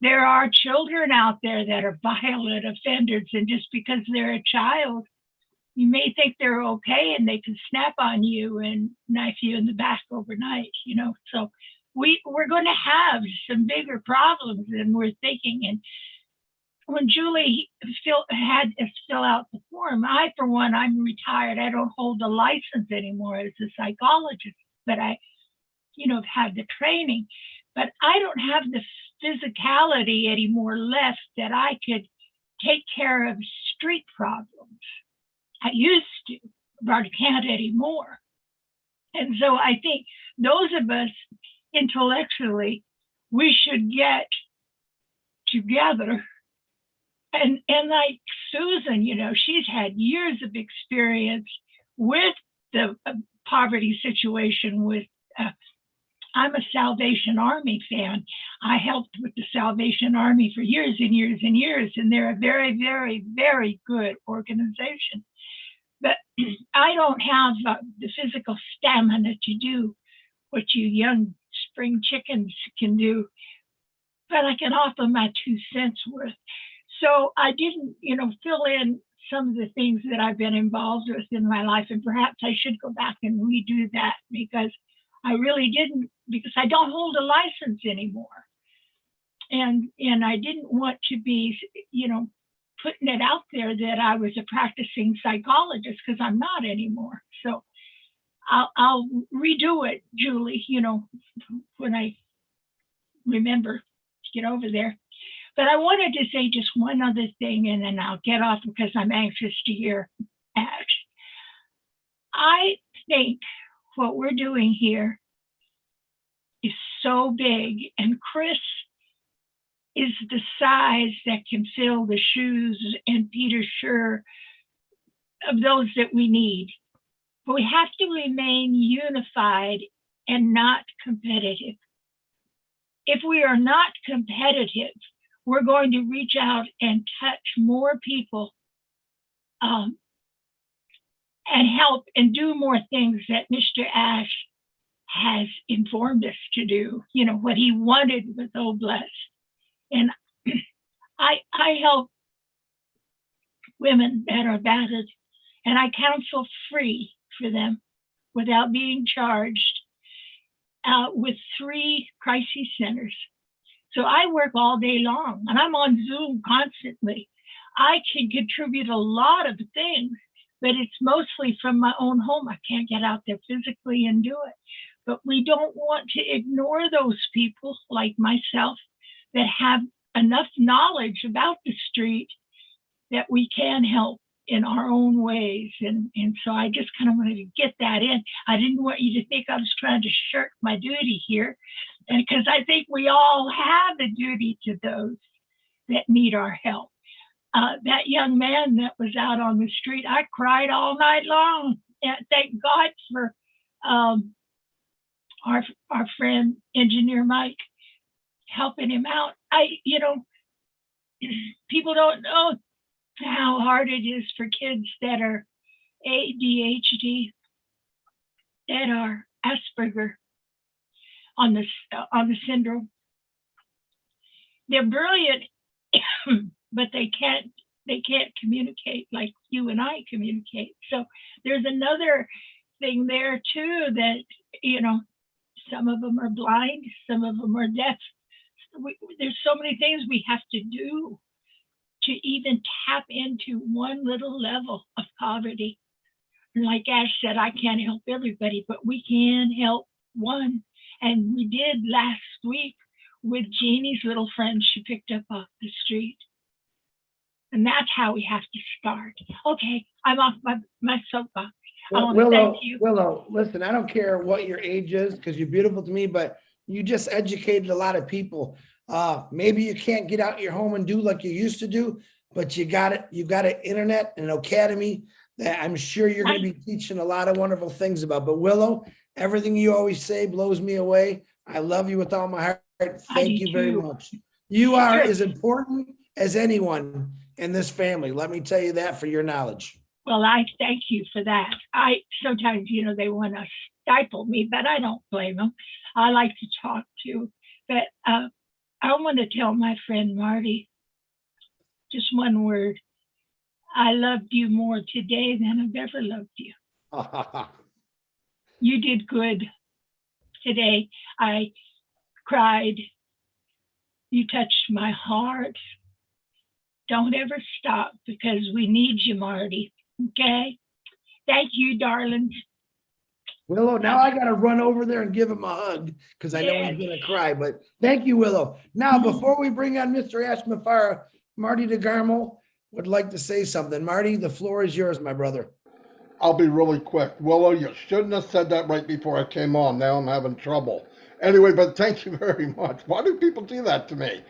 There are children out there that are violent offenders, and just because they're a child, you may think they're okay and they can snap on you and knife you in the back overnight, So we're going to have some bigger problems than we're thinking. And when Julie had us fill out the form, for one, I'm retired. I don't hold a license anymore as a psychologist, but I, have had the training. But I don't have the physicality anymore left that I could take care of street problems. I used to, but I can't anymore. And so I think those of us intellectually, we should get together. And like Susan, you know, she's had years of experience with the poverty situation with, I'm a Salvation Army fan. I helped with the Salvation Army for years and years and years, and they're a very, very, very good organization. But I don't have the physical stamina to do what you young spring chickens can do, but I can offer my 2 cents worth. So I didn't, you know, fill in some of the things that I've been involved with in my life, and perhaps I should go back and redo that, because I really didn't, because I don't hold a license anymore. And I didn't want to be, you know, putting it out there that I was a practicing psychologist, because I'm not anymore. So I'll redo it, Julie, you know, when I remember to get over there. But I wanted to say just one other thing, and then I'll get off because I'm anxious to hear Ash. I think what we're doing here is so big, and Chris is the size that can fill the shoes, and Peter Scher, of those that we need. But we have to remain unified and not competitive. If we are not competitive, we're going to reach out and touch more people and help and do more things that Mr. Ash has informed us to do, you know, what he wanted with Oh Bless. And I help women that are battered, and I counsel free for them without being charged with 3 crisis centers. So I work all day long, and I'm on Zoom constantly. I can contribute a lot of things, but it's mostly from my own home. I can't get out there physically and do it. But we don't want to ignore those people like myself that have enough knowledge about the street that we can help in our own ways. And so I just kind of wanted to get that in. I didn't want you to think I was trying to shirk my duty here, and because I think we all have a duty to those that need our help. That young man that was out on the street, I cried all night long. And thank God for our friend, Engineer Mike, helping him out. You know, people don't know how hard it is for kids that are ADHD, that are Asperger on the syndrome. They're brilliant, but they can't communicate like you and I communicate. So there's another thing there too, that, you know, some of them are blind, some of them are deaf. There's so many things we have to do to even tap into one little level of poverty. And like Ash said, I can't help everybody, but we can help one. And we did last week with Jeannie's little friend she picked up off the street. And that's how we have to start. Okay, I'm off my soapbox. Willow, listen, I don't care what your age is, because you're beautiful to me, but you just educated a lot of people. Maybe you can't get out your home and do like you used to do, but you got it. You got an internet and an academy that I'm sure you're going to be teaching a lot of wonderful things about. But Willow, everything you always say blows me away. I love you with all my heart. Thank you very much. You are as important as anyone in this family. Let me tell you that for your knowledge. Well, I thank you for that. Sometimes, you know, they want to stifle me, but I don't blame them. I like to talk too. But I want to tell my friend Marty just one word. I loved you more today than I've ever loved you. You did good today. I cried. You touched my heart. Don't ever stop, because we need you, Marty. Okay? Thank you, darling. Willow, now I got to run over there and give him a hug, because I know he's going to cry. But thank you, Willow. Now, before we bring on Mr. Ash Mafara, Marty DeGarmo would like to say something. Marty, the floor is yours, my brother. I'll be really quick. Willow, you shouldn't have said that right before I came on. Now I'm having trouble. Anyway, but thank you very much. Why do people do that to me?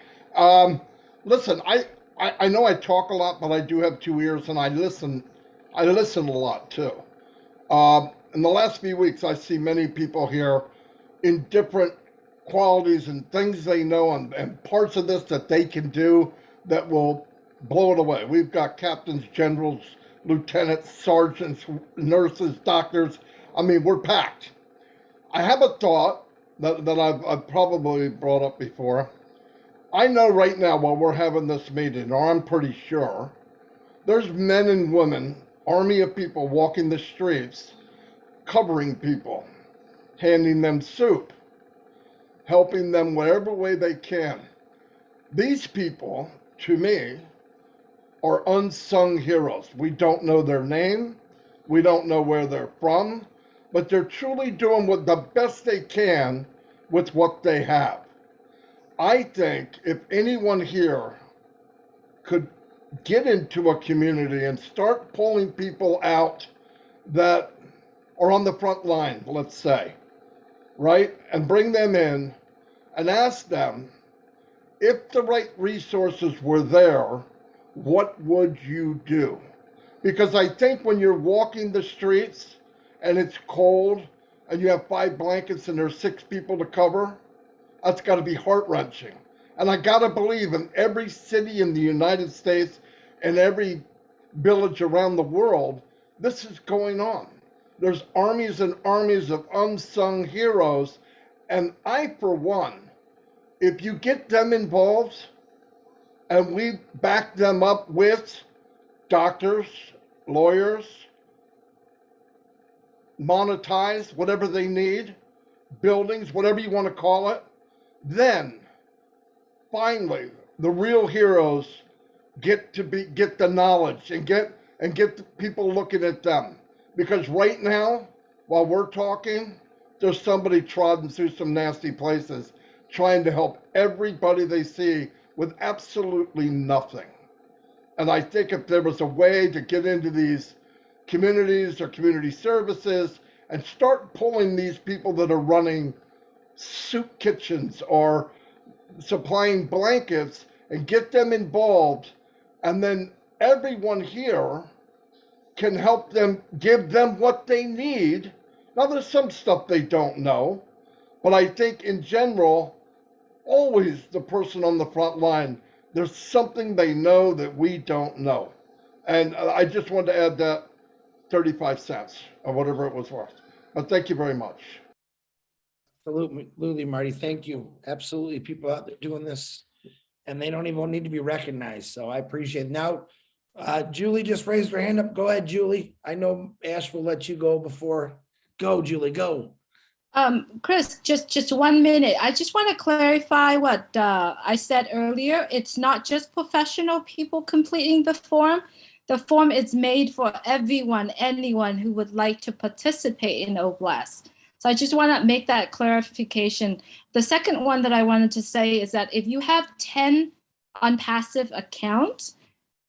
Listen, I know I talk a lot, but I do have 2 ears, and I listen a lot too. In the last few weeks, I see many people here in different qualities and things they know and parts of this that they can do that will blow it away. We've got captains, generals, lieutenants, sergeants, nurses, doctors. I mean, we're packed. I have a thought that I've probably brought up before. I know right now while we're having this meeting, or I'm pretty sure, there's men and women, army of people walking the streets, covering people, handing them soup, helping them whatever way they can. These people, to me, are unsung heroes. We don't know their name. We don't know where they're from, but they're truly doing what the best they can with what they have. I think if anyone here could get into a community and start pulling people out that are on the front line, let's say, right? And bring them in and ask them, if the right resources were there, what would you do? Because I think when you're walking the streets and it's cold and you have 5 blankets and there's 6 people to cover, that's got to be heart-wrenching. And I got to believe in every city in the United States and every village around the world, this is going on. There's armies and armies of unsung heroes. And I, for one, if you get them involved and we back them up with doctors, lawyers, monetize whatever they need, buildings, whatever you want to call it, then finally the real heroes get the knowledge and get the people looking at them. Because right now, while we're talking, there's somebody trodden through some nasty places trying to help everybody they see with absolutely nothing. And I think if there was a way to get into these communities or community services and start pulling these people that are running soup kitchens or supplying blankets and get them involved, and then everyone here can help them, give them what they need. Now, there's some stuff they don't know, but I think in general, always the person on the front line, there's something they know that we don't know. And I just wanted to add that 35 cents or whatever it was worth. But thank you very much. Absolutely, Marty. Thank you. Absolutely. People out there doing this and they don't even need to be recognized. So I appreciate it. Now, Julie just raised her hand up. Go ahead, Julie. I know Ash will let you go before. Go, Julie, go. Chris, just 1 minute. I just want to clarify what I said earlier. It's not just professional people completing the form. The form is made for everyone, anyone who would like to participate in OBLAS. So I just want to make that clarification. The second one that I wanted to say is that if you have 10 ONPASSIVE accounts,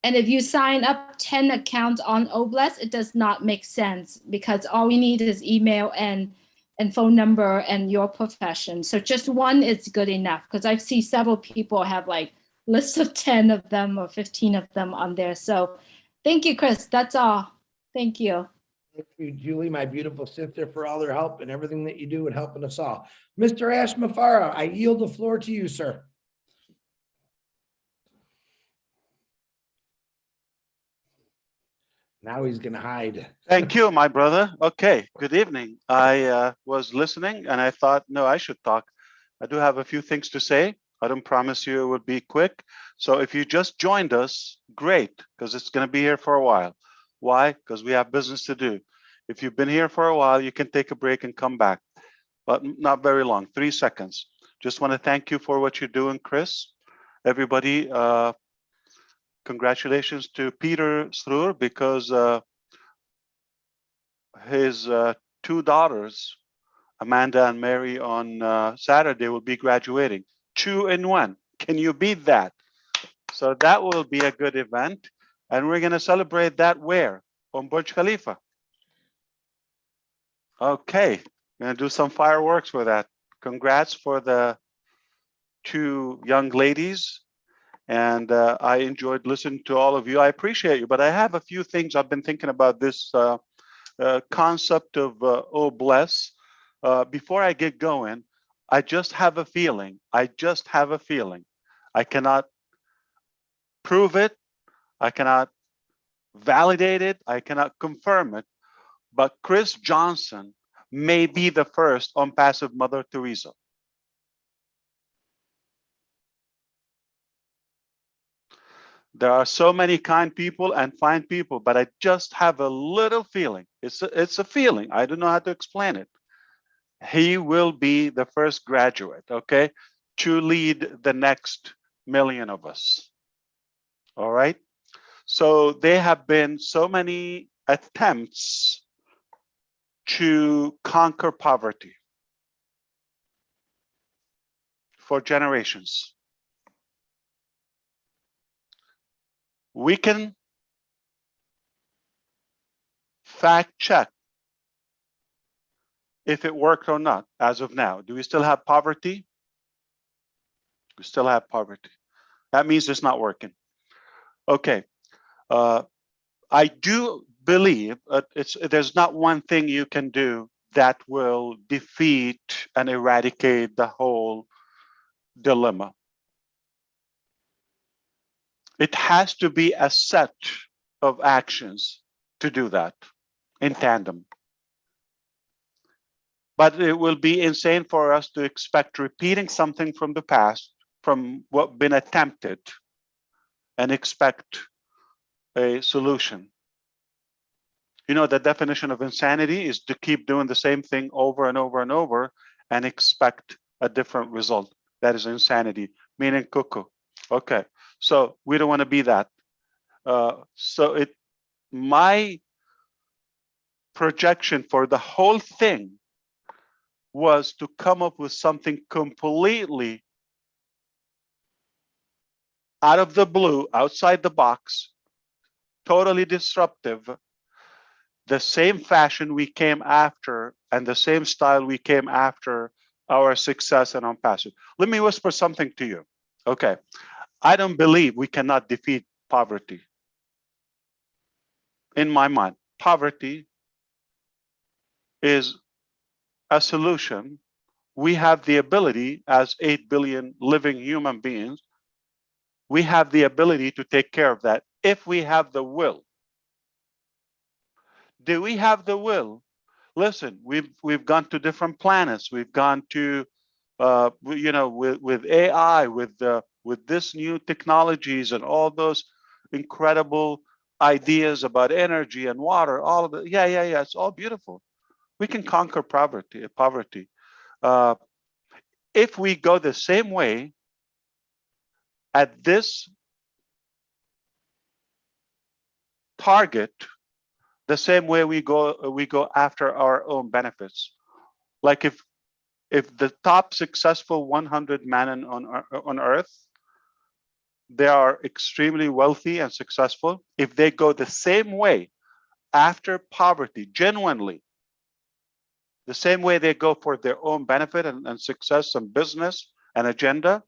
and if you sign up 10 accounts on OBLAS, it does not make sense because all we need is email and phone number and your profession. So just one is good enough because I've seen several people have like lists of 10 of them or 15 of them on there. So thank you, Chris. That's all. Thank you. Thank you, Julie, my beautiful sister, for all their help and everything that you do in helping us all. Mr. Ash Mafara, I yield the floor to you, sir. Now he's going to hide. Thank you, my brother. Okay, good evening. I was listening and I thought, no, I should talk. I do have a few things to say. I don't promise you it would be quick. So if you just joined us, great, because it's going to be here for a while. Why? Because we have business to do. If you've been here for a while, you can take a break and come back, but not very long, 3 seconds. Just want to thank you for what you're doing, Chris. Everybody, congratulations to Peter Sroor because his 2 daughters, Amanda and Mary, on Saturday will be graduating. 2 in 1. Can you beat that? So that will be a good event. And we're going to celebrate that where? On Burj Khalifa. Okay, gonna do some fireworks for that. Congrats for the 2 young ladies. And I enjoyed listening to all of you. I appreciate you, but I have a few things I've been thinking about this concept of oh bless. Before I get going, I just have a feeling. I just have a feeling. I cannot prove it. I cannot validate it. I cannot confirm it. But Chris Johnson may be the first ONPASSIVE Mother Teresa. There are so many kind people and fine people, but I just have a little feeling. It's a feeling. I don't know how to explain it. He will be the first graduate, okay, to lead the next million of us. All right. So there have been so many attempts to conquer poverty for generations. We can fact check if it worked or not as of now. Do we still have poverty? We still have poverty. That means it's not working. Okay. I do believe there's not one thing you can do that will defeat and eradicate the whole dilemma. It has to be a set of actions to do that in tandem. But it will be insane for us to expect repeating something from the past, from what been attempted, and expect a solution. You know, the definition of insanity is to keep doing the same thing over and over and over and expect a different result. That is insanity, meaning cuckoo. Okay, so we don't want to be that. My projection for the whole thing was to come up with something completely out of the blue, outside the box, totally disruptive, the same fashion we came after and the same style we came after our success in ONPASSIVE. Let me whisper something to you. Okay, I don't believe we cannot defeat poverty. In my mind, poverty is a solution. We have the ability, as 8 billion living human beings, we have the ability to take care of that if we have the will. Do we have the will? Listen, we've gone to different planets. We've gone to, you know, with AI, with this new technologies and all those incredible ideas about energy and water. All of it. Yeah. It's all beautiful. We can conquer poverty. If we go the same way at this target, the same way we go after our own benefits. Like if the top successful 100 men on earth, they are extremely wealthy and successful. If they go the same way after poverty, genuinely, the same way they go for their own benefit and success and business and agenda,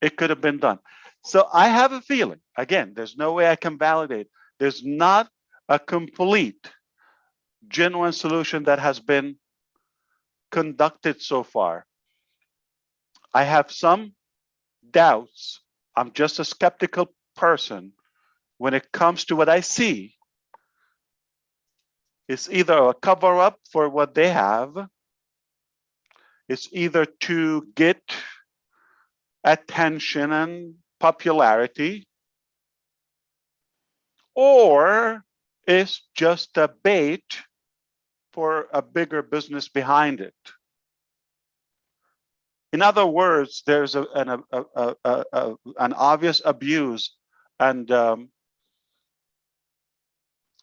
it could have been done. So I have a feeling, again, there's no way I can validate. There's not a complete, genuine solution that has been conducted so far. I have some doubts. I'm just a skeptical person when it comes to what I see. It's either a cover up for what they have, it's either to get attention and popularity, or it's just a bait for a bigger business behind it. In other words, there's an obvious abuse and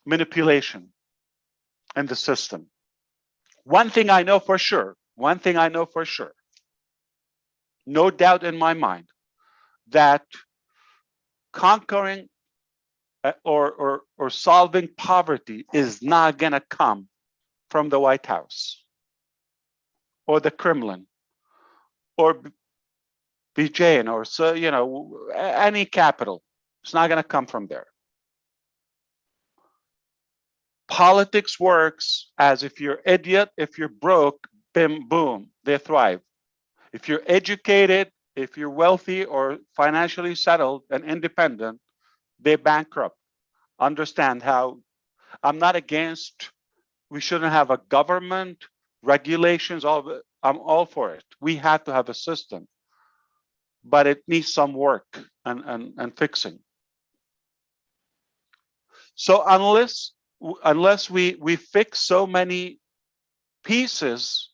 manipulation in the system. One thing I know for sure, no doubt in my mind, that conquering or solving poverty is not going to come from the White House or the Kremlin or Beijing or so, you know, any capital. It's not going to come from there. Politics works as if you're idiot, if you're broke, bim, boom, they thrive. If you're educated, if you're wealthy or financially settled and independent, they bankrupt. Understand how I'm not against, we shouldn't have a government, regulations, all of it. I'm all for it. We have to have a system, but it needs some work and fixing. So unless we fix so many pieces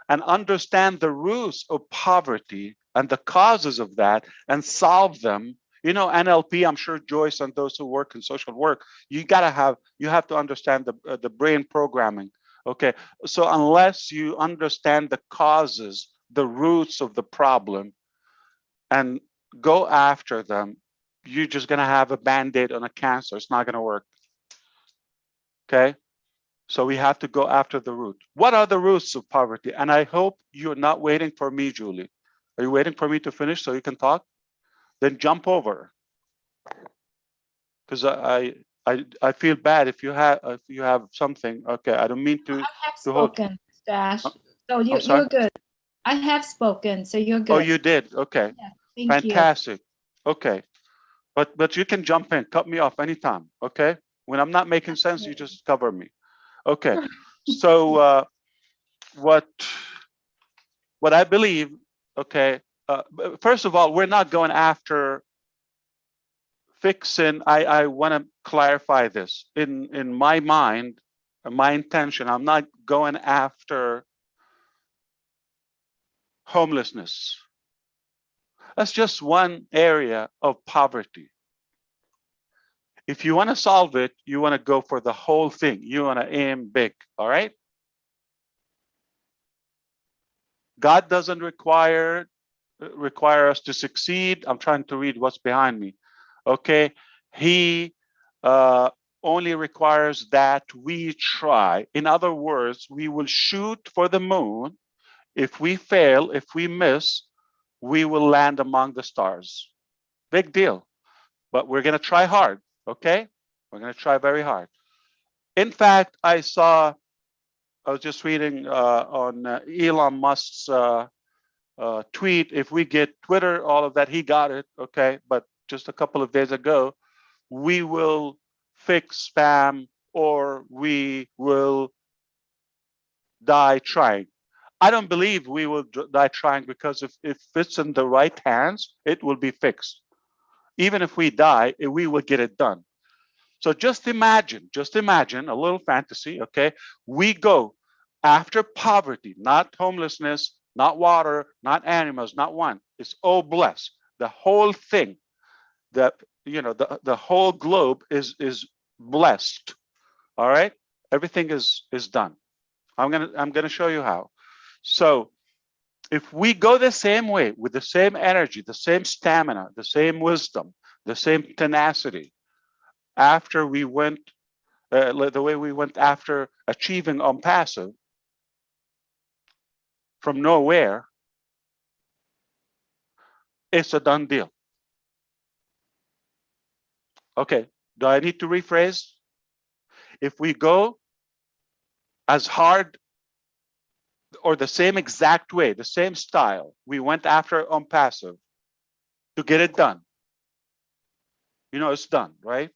and understand the roots of poverty and the causes of that and solve them, you know, NLP, I'm sure Joyce and those who work in social work, you have to understand the brain programming. Okay, so unless you understand the causes, the roots of the problem, and go after them, you're just gonna have a band-aid on a cancer. It's not gonna work. Okay, so we have to go after the root. What are the roots of poverty? And I hope you're not waiting for me, Julie. Are you waiting for me to finish so you can talk? Then jump over, because I feel bad if you have something. Okay, I don't mean to have hold. spoken, Dash. Oh, So I'm sorry? you're good. I have spoken, so you're good. Oh, you did. Okay, Yeah, thank you. fantastic. Okay, but you can jump in, cut me off anytime. Okay, when I'm not making sense, you just cover me. Okay, so what I believe. Okay, first of all, we're not going after fixing. I want to clarify this. In my mind, my intention, I'm not going after homelessness. That's just one area of poverty. If you want to solve it, you want to go for the whole thing. You want to aim big, all right? God doesn't require us to succeed. I'm trying to read what's behind me. Okay, He only requires that we try. In other words, we will shoot for the moon. If we fail, if we miss, we will land among the stars. Big deal. But we're going to try hard. Okay, we're going to try very hard. In fact, I was just reading on Elon Musk's tweet. If we get Twitter, all of that, he got it. Okay, but just a couple of days ago, we will fix spam or we will die trying. I don't believe we will die trying, because if it's in the right hands, it will be fixed. Even if we die, we will get it done. So just imagine a little fantasy, okay? We go after poverty, not homelessness, not water, not animals, not one. It's all blessed. The whole thing, that, you know, the whole globe is blessed. All right? Everything is done. I'm gonna show you how. So if we go the same way, with the same energy, the same stamina, the same wisdom, the same tenacity, after we went the way we went after achieving ONPASSIVE from nowhere, it's a done deal. Okay, do I need to rephrase? If we go as hard or the same exact way, the same style, we went after ONPASSIVE to get it done, you know, it's done, right?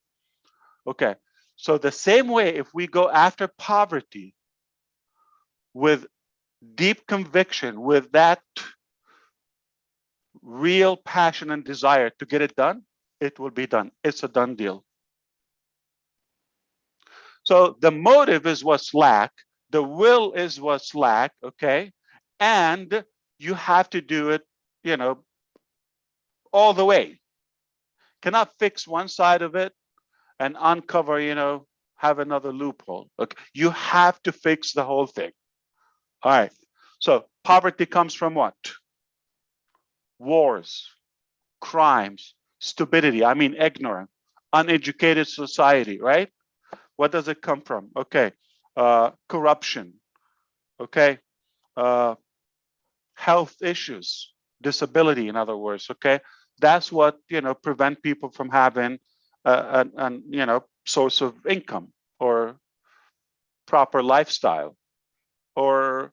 Okay, so the same way, if we go after poverty with deep conviction, with that real passion and desire to get it done, it will be done. It's a done deal. So the motive is what's lack, the will is what's lack, okay? And you have to do it, you know, all the way. Cannot fix one side of it and uncover, you know, have another loophole. Okay, you have to fix the whole thing. All right, so poverty comes from what? Wars, crimes, stupidity, I mean ignorance, uneducated society, right? What does it come from? Okay, corruption, okay, health issues, disability, in other words, okay? That's what, prevent people from having an source of income or proper lifestyle or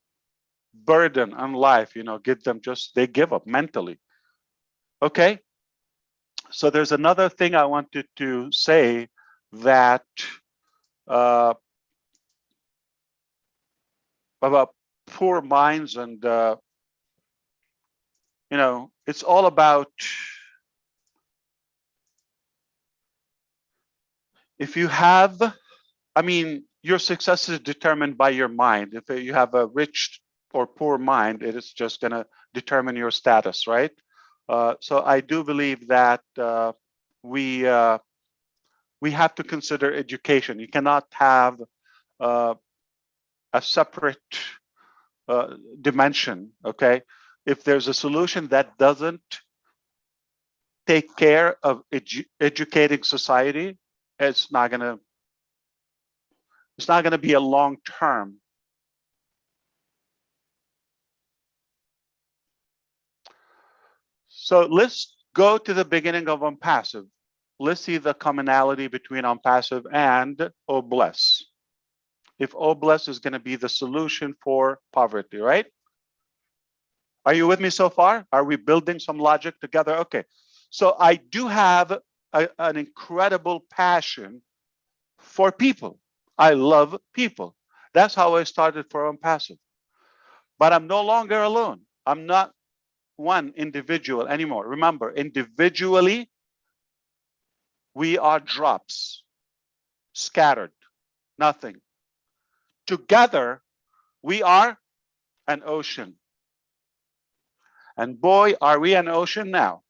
burden on life, give them they give up mentally. Okay. So there's another thing I wanted to say that about poor minds and, it's all about, if you have, your success is determined by your mind. If you have a rich or poor mind, it is just going to determine your status, right? So I do believe that we have to consider education. You cannot have a separate dimension, okay? If there's a solution that doesn't take care of educating society, it's not going to be a long term. So let's go to the beginning of ONPASSIVE. Let's see the commonality between ONPASSIVE and OBLESS. If OBLESS is going to be the solution for poverty, right? Are you with me so far? Are we building some logic together? Okay. So I do have an incredible passion for people. I love people. That's how I started for ONPASSIVE. But I'm no longer alone. I'm not one individual anymore. Remember, individually, we are drops, scattered, nothing. Together, we are an ocean. And boy, are we an ocean now.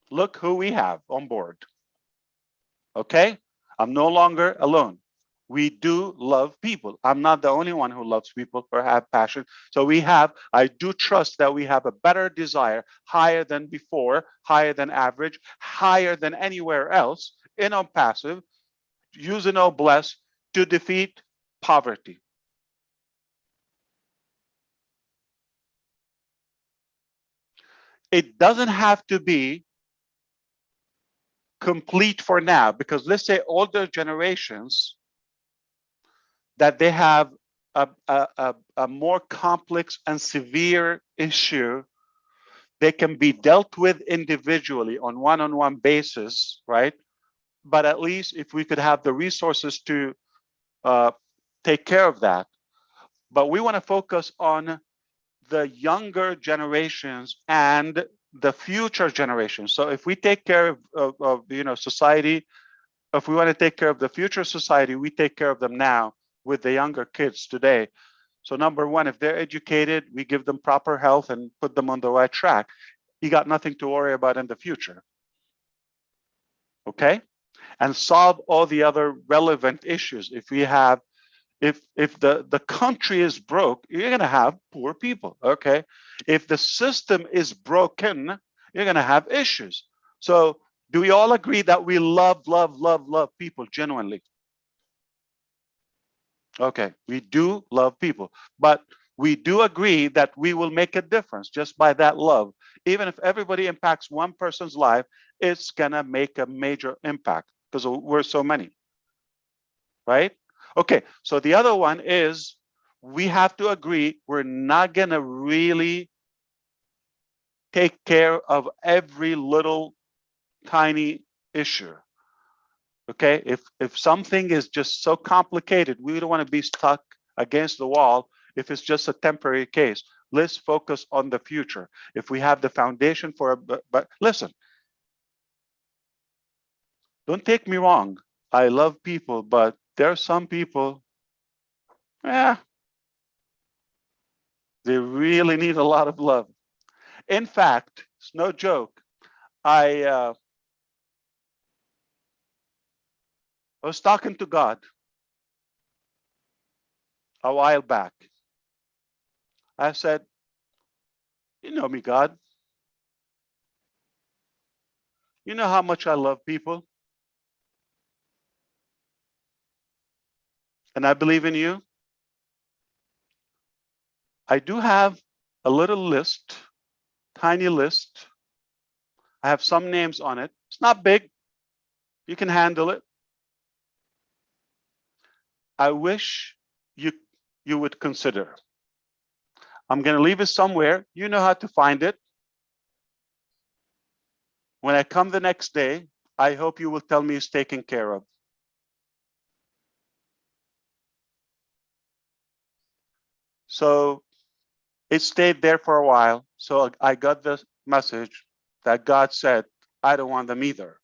Look who we have on board. Okay? I'm no longer alone. We do love people. I'm not the only one who loves people or have passion. So I do trust that we have a better desire, higher than before, higher than average, higher than anywhere else in ONPASSIVE, using OBLESS to defeat poverty. It doesn't have to be complete for now, because let's say older generations that they have a more complex and severe issue, they can be dealt with individually on one-on-one basis, right? But at least if we could have the resources to take care of that. But we want to focus on the younger generations and the future generations. So if we take care of society, if we want to take care of the future society, we take care of them now with the younger kids today. So number one, if they're educated, we give them proper health and put them on the right track. You got nothing to worry about in the future. Okay? And solve all the other relevant issues. If the country is broke, you're going to have poor people. Okay? If the system is broken, you're going to have issues. So do we all agree that we love people genuinely? Okay, we do love people, but we do agree that we will make a difference just by that love. Even if everybody impacts one person's life, it's gonna make a major impact because we're so many, right? Okay, so the other one is we have to agree we're not gonna really take care of every little tiny issue. Okay, if something is just so complicated, we don't want to be stuck against the wall if it's just a temporary case. Let's focus on the future. If we have the foundation for but listen, don't take me wrong. I love people, but there are some people, they really need a lot of love. In fact, it's no joke. I was talking to God a while back. I said, you know me, God. You know how much I love people. and I believe in you, I do have a little list, tiny list. I have some names on it. It's not big. You can handle it. I wish you would consider. I'm going to leave it somewhere. You know how to find it. When I come the next day, I hope you will tell me it's taken care of. So it stayed there for a while. So I got the message that God said, I don't want them either.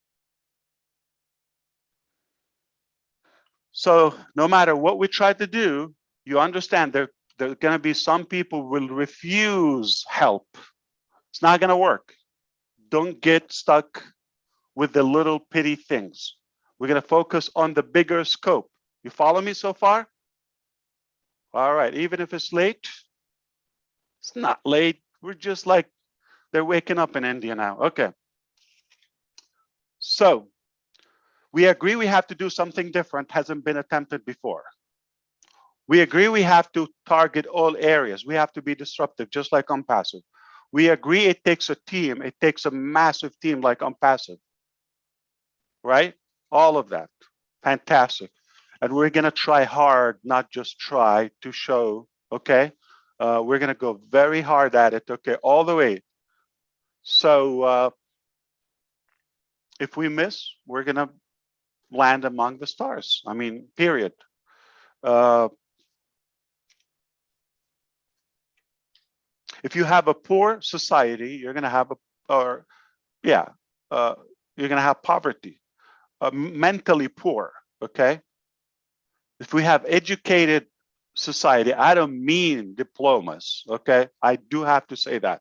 So no matter what we try to do, you understand there are going to be some people who will refuse help. It's not going to work. Don't get stuck with the little petty things. We're going to focus on the bigger scope. You follow me so far? All right. Even if it's late, it's not late. We're just like, they're waking up in India now. Okay. So we agree we have to do something different, hasn't been attempted before. We agree we have to target all areas. We have to be disruptive, just like ONPASSIVE. We agree it takes a team. It takes a massive team like ONPASSIVE, right? All of that. Fantastic. And we're going to try hard, not just try to show, okay? We're going to go very hard at it, okay, all the way. So if we miss, we're going to land among the stars. I mean, period. If you have a poor society, you're going to have you're going to have poverty, mentally poor, okay? If we have educated society, I don't mean diplomas, okay? I do have to say that.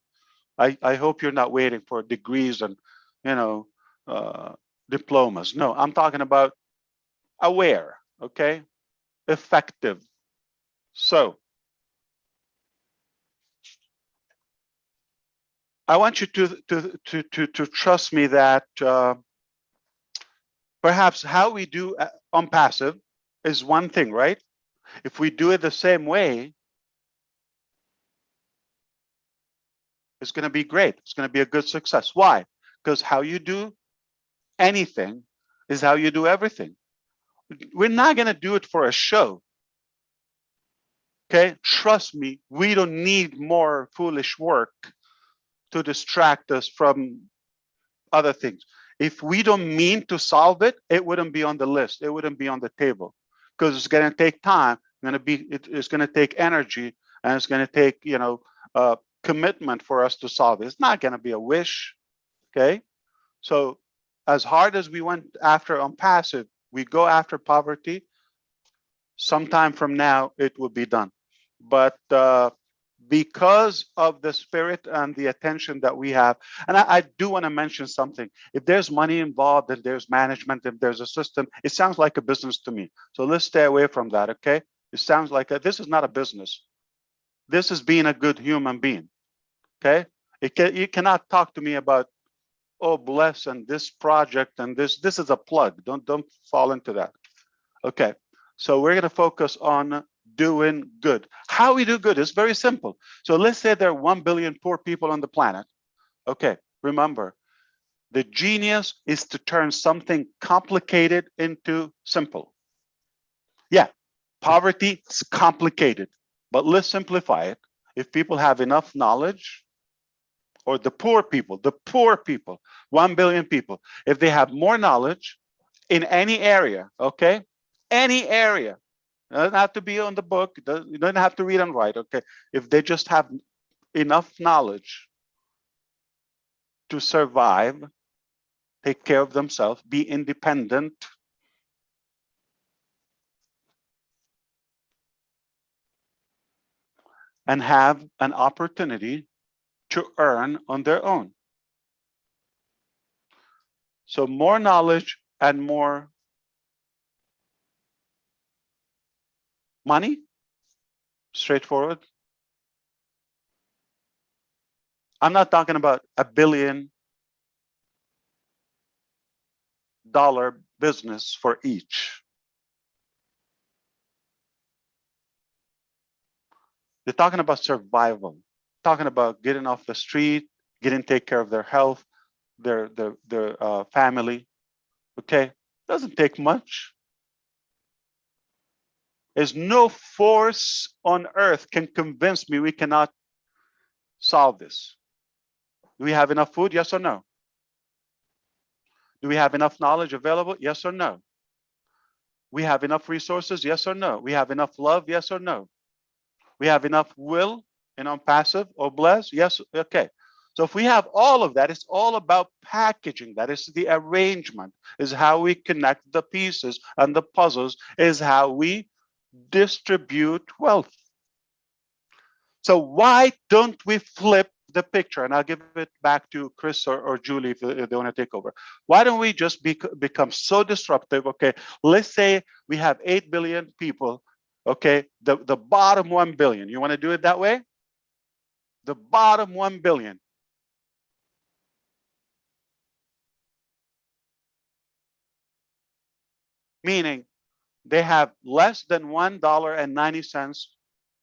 I hope you're not waiting for degrees and, diplomas. No, I'm talking about aware, okay? Effective. So I want you to trust me that perhaps how we do ONPASSIVE is one thing, right? If we do it the same way, it's going to be great. It's going to be a good success. Why? Because how you do anything is how you do everything. We're not going to do it for a show. Okay? Trust me, we don't need more foolish work to distract us from other things. If we don't mean to solve it, it wouldn't be on the list. It wouldn't be on the table because it's going to take time. It's going to take energy, and it's going to take commitment for us to solve it. It's not going to be a wish. Okay, so as hard as we went after ONPASSIVE, we go after poverty. Sometime from now, it will be done. But because of the spirit and the attention that we have, and I do want to mention something. If there's money involved, and there's management, if there's a system, it sounds like a business to me. So let's stay away from that, okay? It sounds like this is not a business. This is being a good human being, okay? You cannot talk to me about, oh, bless, and this project, and this is a plug. Don't fall into that. Okay, so we're going to focus on doing good. How we do good is very simple. So let's say there are 1 billion poor people on the planet. Okay, remember, the genius is to turn something complicated into simple. Yeah, poverty is complicated, but let's simplify it. If people have enough knowledge, or the poor people, 1 billion people, if they have more knowledge in any area, okay, any area, it doesn't have to be on the book, you don't have to read and write, okay, if they just have enough knowledge to survive, take care of themselves, be independent, and have an opportunity to earn on their own. So more knowledge and more money, straightforward. I'm not talking about $1 billion business for each. They're talking about survival, talking about getting off the street, getting take care of their health, their family. Okay, doesn't take much. There's no force on earth can convince me we cannot solve this. Do we have enough food? Yes or no? Do we have enough knowledge available? Yes or no? We have enough resources? Yes or no? We have enough love? Yes or no? We have enough will in ONPASSIVE or bless? Yes. Okay. So if we have all of that, it's all about packaging. That is the arrangement, is how we connect the pieces, and the puzzles is how we distribute wealth. So why don't we flip the picture? And I'll give it back to Chris or Julie if they want to take over. Why don't we just become so disruptive? Okay, let's say we have 8 billion people. Okay, the bottom 1 billion. You want to do it that way? The bottom 1 billion. Meaning they have less than $1.90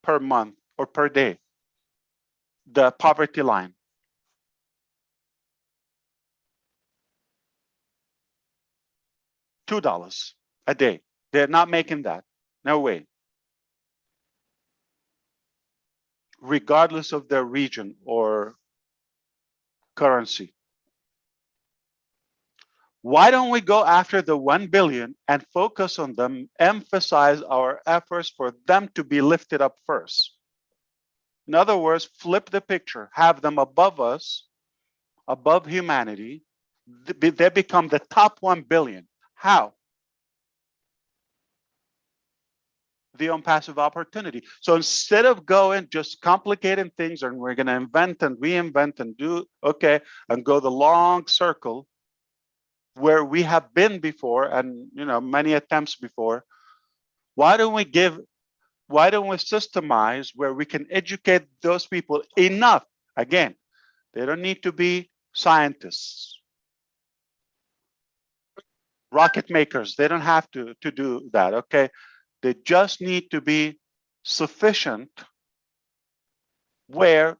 per month or per day. The poverty line. $2 a day. They're not making that. No way. Regardless of their region or currency. Why don't we go after the 1 billion and focus on them, emphasize our efforts for them to be lifted up first? In other words, flip the picture, have them above us, above humanity. They become the top 1 billion. How? The ONPASSIVE opportunity. So instead of going just complicating things and we're going to invent and reinvent and do, okay, and go the long circle where we have been before and, you know, many attempts before, why don't we systemize where we can educate those people enough? Again, they don't need to be scientists, rocket makers. They don't have to do that, okay? They just need to be sufficient where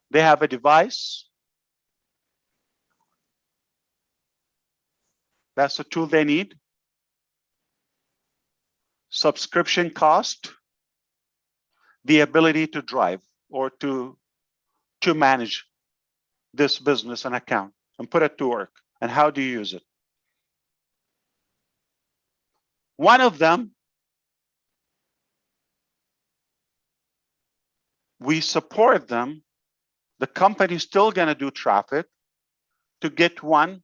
they have a device. That's the tool they need. Subscription cost, the ability to drive or to manage this business and account and put it to work. And how do you use it? One of them, we support them. The company's still going to do traffic to get one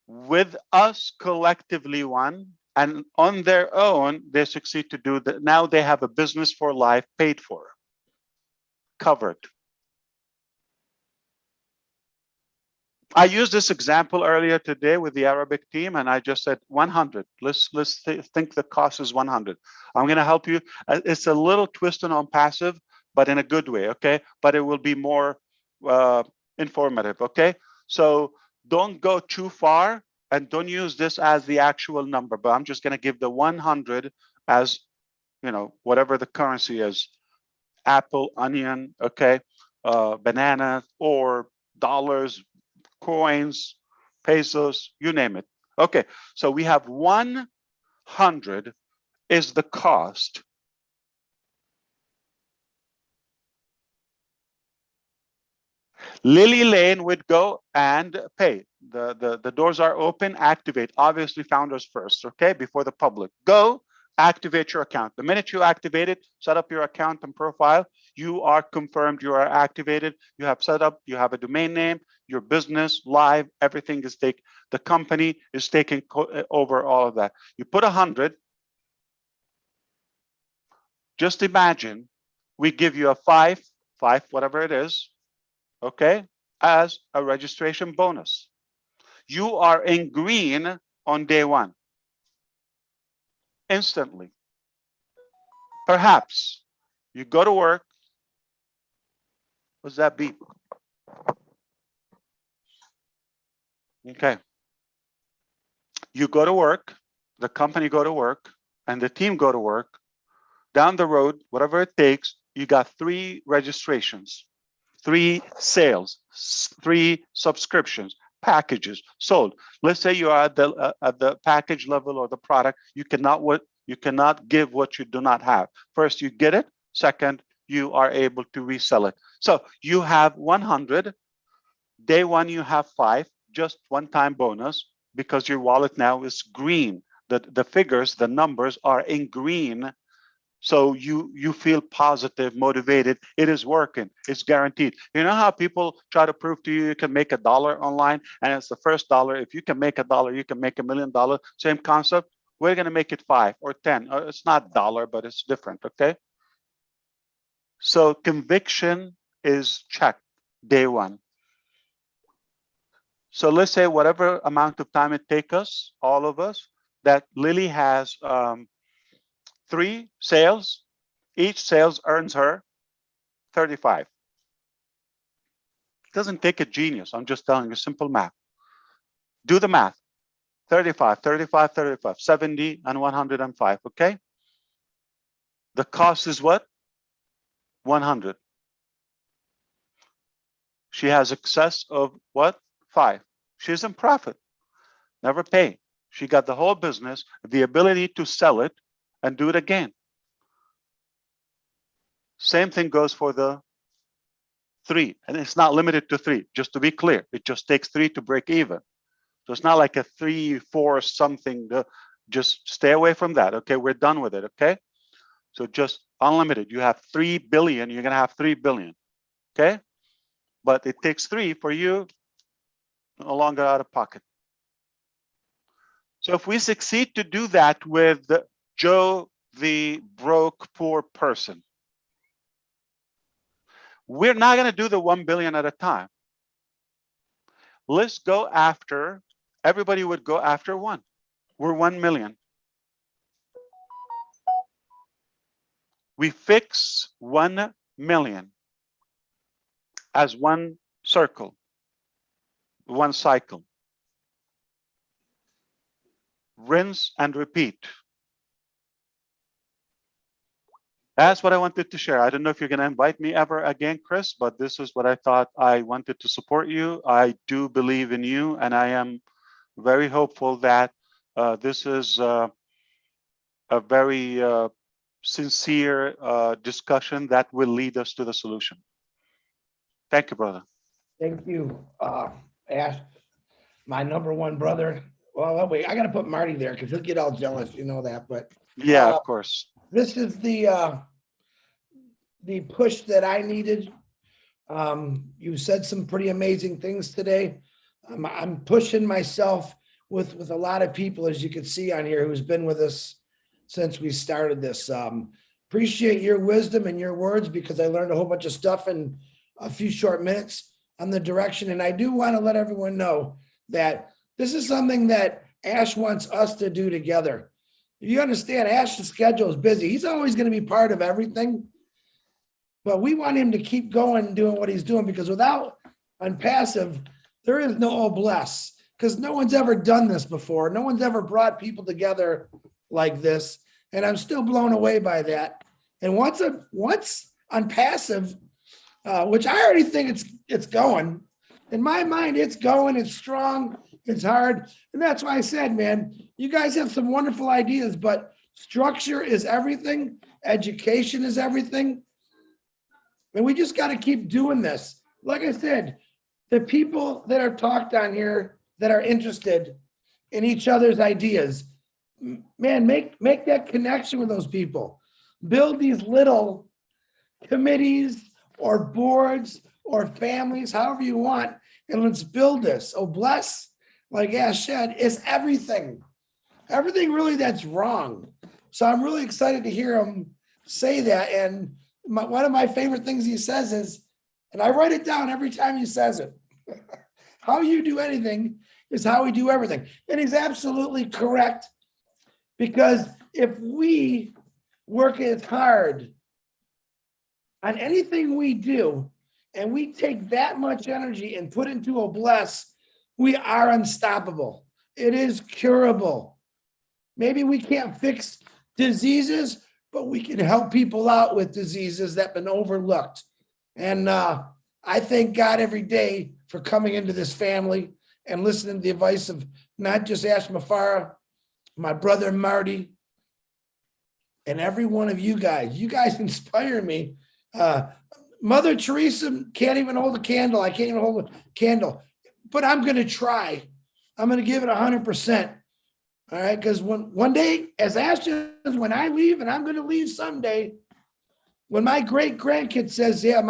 with us collectively one, and on their own, they succeed to do that. Now they have a business for life paid for, covered. I used this example earlier today with the Arabic team, and I just said 100. Let's think the cost is 100. I'm going to help you. It's a little twist on ONPASSIVE, but in a good way, okay? But it will be more informative, okay? So don't go too far and don't use this as the actual number, but I'm just going to give the 100 as, you know, whatever the currency is. Apple, onion, okay? Banana or dollars, coins, pesos, you name it. Okay, so we have 100 is the cost. Lily Lane would go and pay. The doors are open, activate. Obviously, founders first, okay, before the public. Go, activate your account. The minute you activate it, set up your account and profile, you are confirmed, you are activated, you have set up, you have a domain name, your business, live, everything is taken. The company is taking over all of that. You put 100. Just imagine we give you a five, whatever it is, okay, as a registration bonus. You are in green on day one, instantly. Perhaps you go to work. What's that beep? Okay. You go to work the company go to work, and the team go to work. Down the road, whatever it takes, you got 3 registrations, 3 sales, 3 subscriptions, packages sold. Let's say you are at the package level or the product. You cannot give what you do not have. First, you get it. Second, you are able to resell it. So you have 100. Day 1, you have 5, just one-time bonus, because your wallet now is green. The figures, the numbers are in green. So you feel positive, motivated. It is working. It's guaranteed. You know how people try to prove to you can make $1 online, and it's the first dollar. If you can make $1, you can make $1 million. Same concept. We're going to make it 5 or 10. It's not dollar, but it's different. Okay. So conviction is checked day 1. So let's say whatever amount of time it takes us, all of us, that Lily has 3 sales. Each sales earns her 35. It doesn't take a genius. I'm just telling you simple math. Do the math. 35, 35, 35, 70, and 105, okay? The cost is what? 100. She has excess of what? 5. She's in profit. Never pay. She got the whole business, the ability to sell it and do it again. Same thing goes for the 3, and it's not limited to 3. Just to be clear, it just takes 3 to break even. So it's not like a 3, 4 something. Just stay away from that. Okay, we're done with it. Okay, so just unlimited. You have 3 billion. You're gonna have 3 billion. Okay, but it takes 3 for you. No longer out of pocket. So if we succeed to do that with Joe, the broke poor person, we're not going to do the 1 billion at a time. Let's go after, everybody would go after 1. We're 1 million. We fix 1 million as one circle, one cycle. Rinse and repeat. That's what I wanted to share. I don't know if you're going to invite me ever again, Chris, but this is what I thought. I wanted to support you. I do believe in you, and I am very hopeful that this is a very sincere discussion that will lead us to the solution. Thank you, brother. Thank you, Ash, my #1 brother. Well, wait, I got to put Marty there because he'll get all jealous, you know that. But yeah, of course. This is the push that I needed. You said some pretty amazing things today. I'm pushing myself with a lot of people, as you can see on here, who's been with us since we started this. Appreciate your wisdom and your words, because I learned a whole bunch of stuff in a few short minutes on the direction. And I do want to let everyone know that this is something that Ash wants us to do together. You understand, Ash's schedule is busy. He's always going to be part of everything, but we want him to keep going and doing what he's doing, because without ONPASSIVE, there is no OBLESS, because no one's ever done this before. No one's ever brought people together like this, and I'm still blown away by that. And once ONPASSIVE, which I already think it's going. In my mind, it's going, it's strong, it's hard. And that's why I said, man, you guys have some wonderful ideas, but structure is everything. Education is everything. And we just got to keep doing this. Like I said, the people that are talked on here that are interested in each other's ideas, man, make that connection with those people. Build these little committees or boards or families, however you want, and let's build this. OBLESS, like Ash said, is everything. Everything really that's wrong. So I'm really excited to hear him say that. And one of my favorite things he says is, and I write it down every time he says it, how you do anything is how we do everything. And he's absolutely correct, because if we work as hard on anything we do, and we take that much energy and put into OBLESS, we are unstoppable. It is curable. Maybe we can't fix diseases, but we can help people out with diseases that have been overlooked. And I thank God every day for coming into this family and listening to the advice of not just Ash Mafara, my brother Marty, and every one of you guys. You guys inspire me. Mother Teresa can't even hold a candle. I can't even hold a candle, but I'm going to try. I'm going to give it 100%. All right. Because one day, as Ash says, when I leave, and I'm going to leave someday, when my great grandkid says, yeah,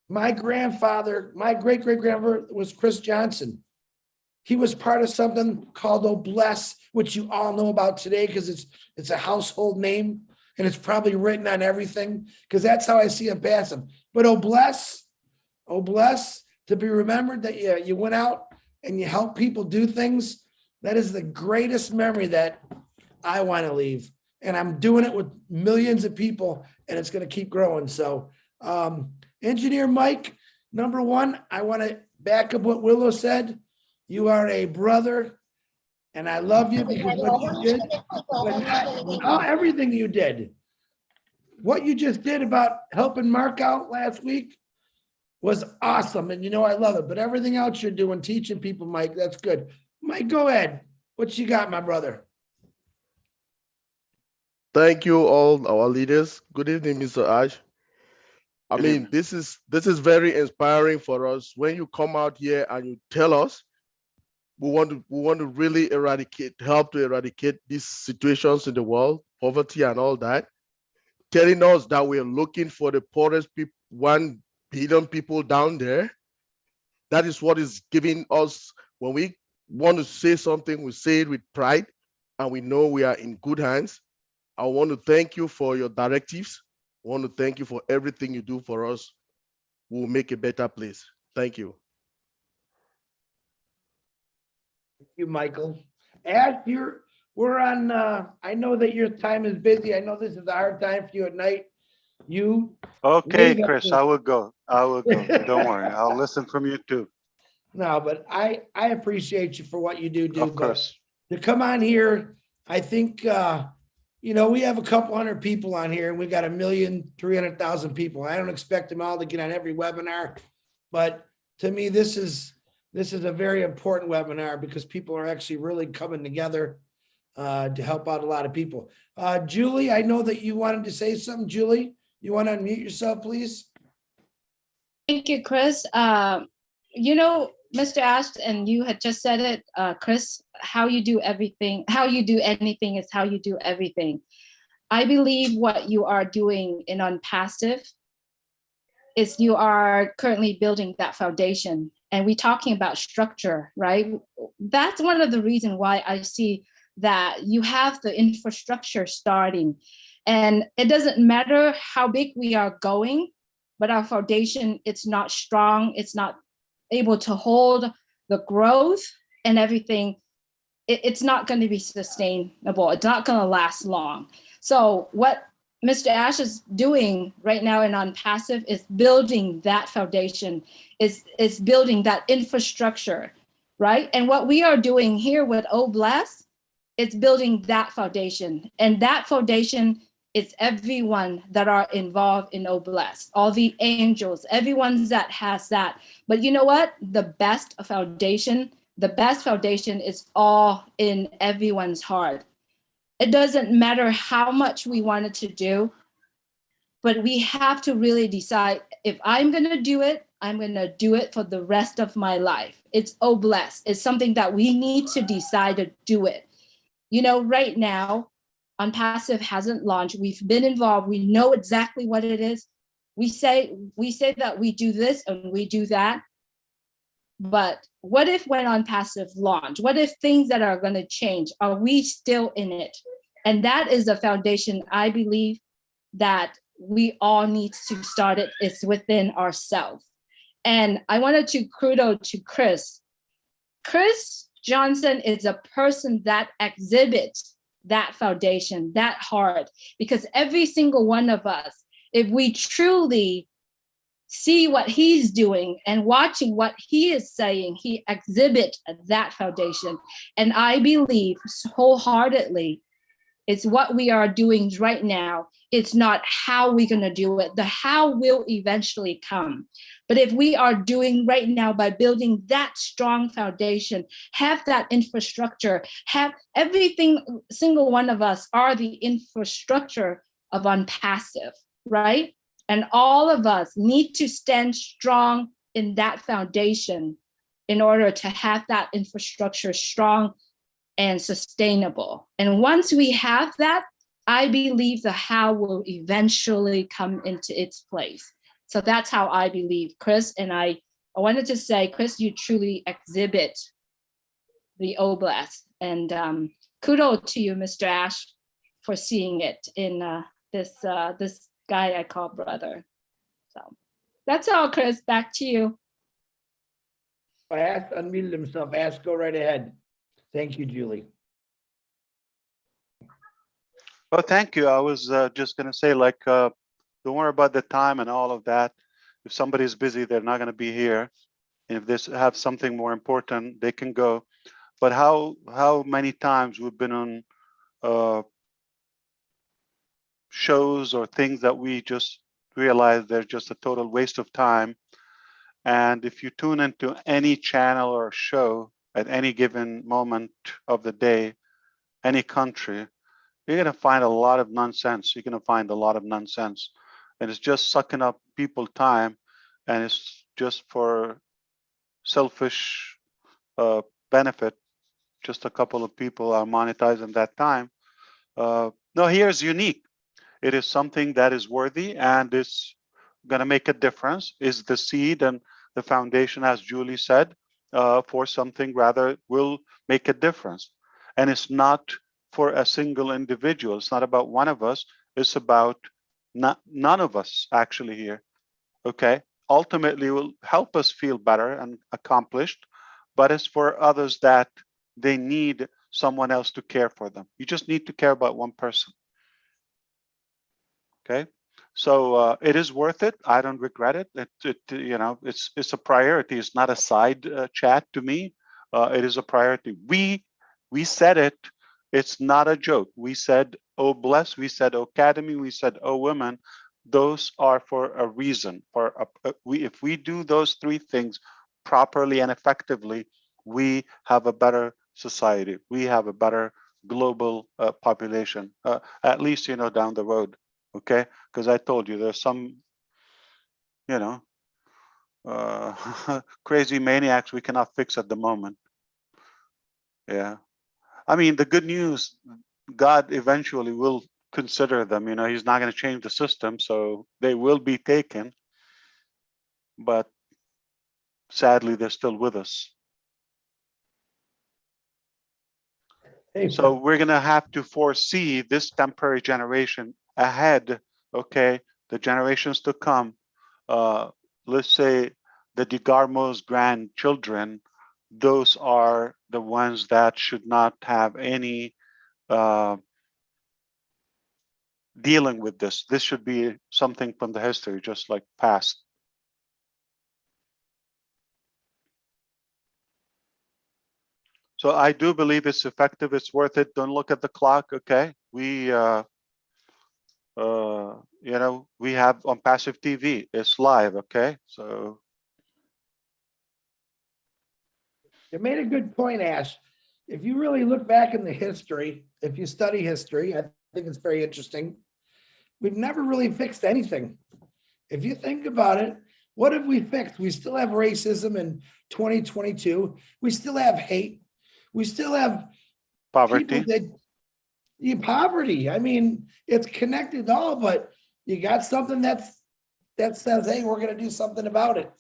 my grandfather, my great grandfather was Chris Johnson. He was part of something called Obless, which you all know about today because it's a household name and it's probably written on everything because that's how I see a passive. But Obless, to be remembered that you went out and you helped people do things. That is the greatest memory that I want to leave. And I'm doing it with millions of people and it's going to keep growing. So Engineer Mike, number one, I want to back up what Willow said. You are a brother, and I love you because what you did, everything you did, what you just did about helping Mark out last week was awesome. And you know, I love it, but everything else you're doing, teaching people, Mike, that's good. Mike, go ahead. What you got, my brother? Thank you all our leaders. Good evening, Mr. Ash. I mean, this is very inspiring for us. When you come out here and you tell us, we want to really help to eradicate these situations in the world, poverty and all that, telling us that we're looking for the poorest people, 1 billion people down there. That is what is giving us, when we want to say something, we say it with pride, and we know we are in good hands. I want to thank you for your directives. I want to thank you for everything you do for us. We'll make a better place. Thank you. Thank you, Michael. Ash, we're on, I know that your time is busy. I know this is a hard time for you at night. Okay, Chris, I will go. Don't worry. I'll listen from you too. No, but I appreciate you for what you do. Of course. To come on here, I think, we have a couple hundred people on here and we got 1,300,000 people. I don't expect them all to get on every webinar, but to me, this is a very important webinar because people are actually really coming together to help out a lot of people. Julie, I know that you wanted to say something. Julie, you want to unmute yourself, please? Thank you, Chris. Mr. Ash, and you had just said it, Chris, how you do anything is how you do everything. I believe what you are doing in ONPASSIVE is you are currently building that foundation. And we're talking about structure, right? That's one of the reasons why I see that you have the infrastructure starting. And it doesn't matter how big we are going, but our foundation, it's not strong, it's not able to hold the growth and everything. It's not going to be sustainable. It's not going to last long. So what Mr. Ash is doing right now in ONPASSIVE is building that foundation, is building that infrastructure, right? And what we are doing here with Obless, it's building that foundation. And that foundation is everyone that are involved in Obless, all the angels, everyone that has that. But you know what? The best foundation is all in everyone's heart. It doesn't matter how much we wanted to do, but we have to really decide, if I'm going to do it, I'm going to do it for the rest of my life. It's Obless. It's something that we need to decide to do it. Right now, ONPASSIVE hasn't launched. We've been involved. We know exactly what it is. We say that we do this and we do that. But what if when ONPASSIVE launch? What if things that are going to change? Are we still in it? And that is the foundation I believe that we all need to start it. It's within ourselves. And I wanted to kudos to Chris. Chris Johnson is a person that exhibits that foundation, that heart, because every single one of us, if we truly see what he's doing and watching what he is saying, he exhibit that foundation. And I believe wholeheartedly it's what we are doing right now. It's not how we're going to do it. The how will eventually come. But if we are doing right now by building that strong foundation, have that infrastructure, have everything, single one of us are the infrastructure of ONPASSIVE, right? And all of us need to stand strong in that foundation in order to have that infrastructure strong and sustainable. And once we have that, I believe the how will eventually come into its place. So that's how I believe, Chris. And I wanted to say, Chris, you truly exhibit the oblast. And kudos to you, Mr. Ash, for seeing it in this guy I call brother. So that's all, Chris. Back to you. Ash unmuted himself. Ash, go right ahead. Thank you, Julie. Well, thank you. I was just going to say, like, don't worry about the time and all of that. If somebody's busy, they're not going to be here. And if they have something more important, they can go. But how many times we've been on shows or things that we just realize they're just a total waste of time. And if you tune into any channel or show at any given moment of the day, any country, you're going to find a lot of nonsense. You're going to find a lot of nonsense. And it's just sucking up people's time. And it's just for selfish benefit. Just a couple of people are monetizing that time. No, here's unique. It is something that is worthy and is going to make a difference, is the seed and the foundation, as Julie said, for something rather will make a difference. And it's not for a single individual. It's not about one of us. It's about none of us actually here. Okay. Ultimately, it will help us feel better and accomplished, but it's for others that they need someone else to care for them. You just need to care about one person. Okay. So it is worth it. I don't regret it. You know, it's a priority. It's not a side chat to me. It is a priority. We said it. It's not a joke. We said, oh, bless. We said, oh, academy. We said, oh, women. Those are for a reason. If we do those three things properly and effectively, we have a better society. We have a better global population, at least, you know, down the road. Okay, because I told you there's some, you know, crazy maniacs we cannot fix at the moment. Yeah, I mean, the good news, God eventually will consider them. You know, he's not going to change the system, so they will be taken. But sadly, they're still with us. So we're going to have to foresee this temporary generation ahead. Okay, the generations to come. Let's say the DeGarmo's grandchildren, those are the ones that should not have any dealing with this. This should be something from the history, just like past. So I do believe it's effective. It's worth it. Don't look at the clock. Okay, we you know, we have ONPASSIVE TV. It's live. Okay, so You made a good point, Ash. If you really look back in the history, if you study history, I think it's very interesting. We've never really fixed anything. If you think about it, what have we fixed? We still have racism in 2022. We still have hate. We still have poverty. Poverty. I mean, it's connected all, but you got something that says, hey, we're going to do something about it.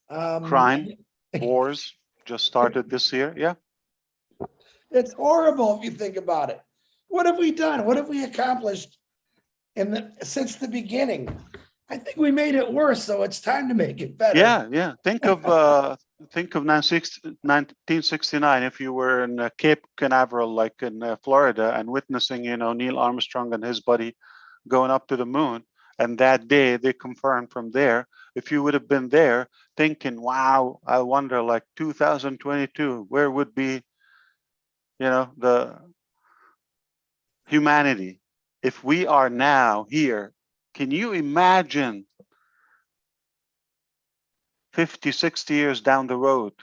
Crime, wars just started this year. Yeah. It's horrible if you think about it. What have we done? What have we accomplished since the beginning? I think we made it worse, so it's time to make it better. Yeah. Think of 1969. If you were in Cape Canaveral, like in Florida, and witnessing, you know, Neil Armstrong and his buddy going up to the moon, and that day they confirmed from there if you would have been there thinking, wow, I wonder like 2022, where would be, the humanity if we are now here? Can you imagine 50, 60 years down the road?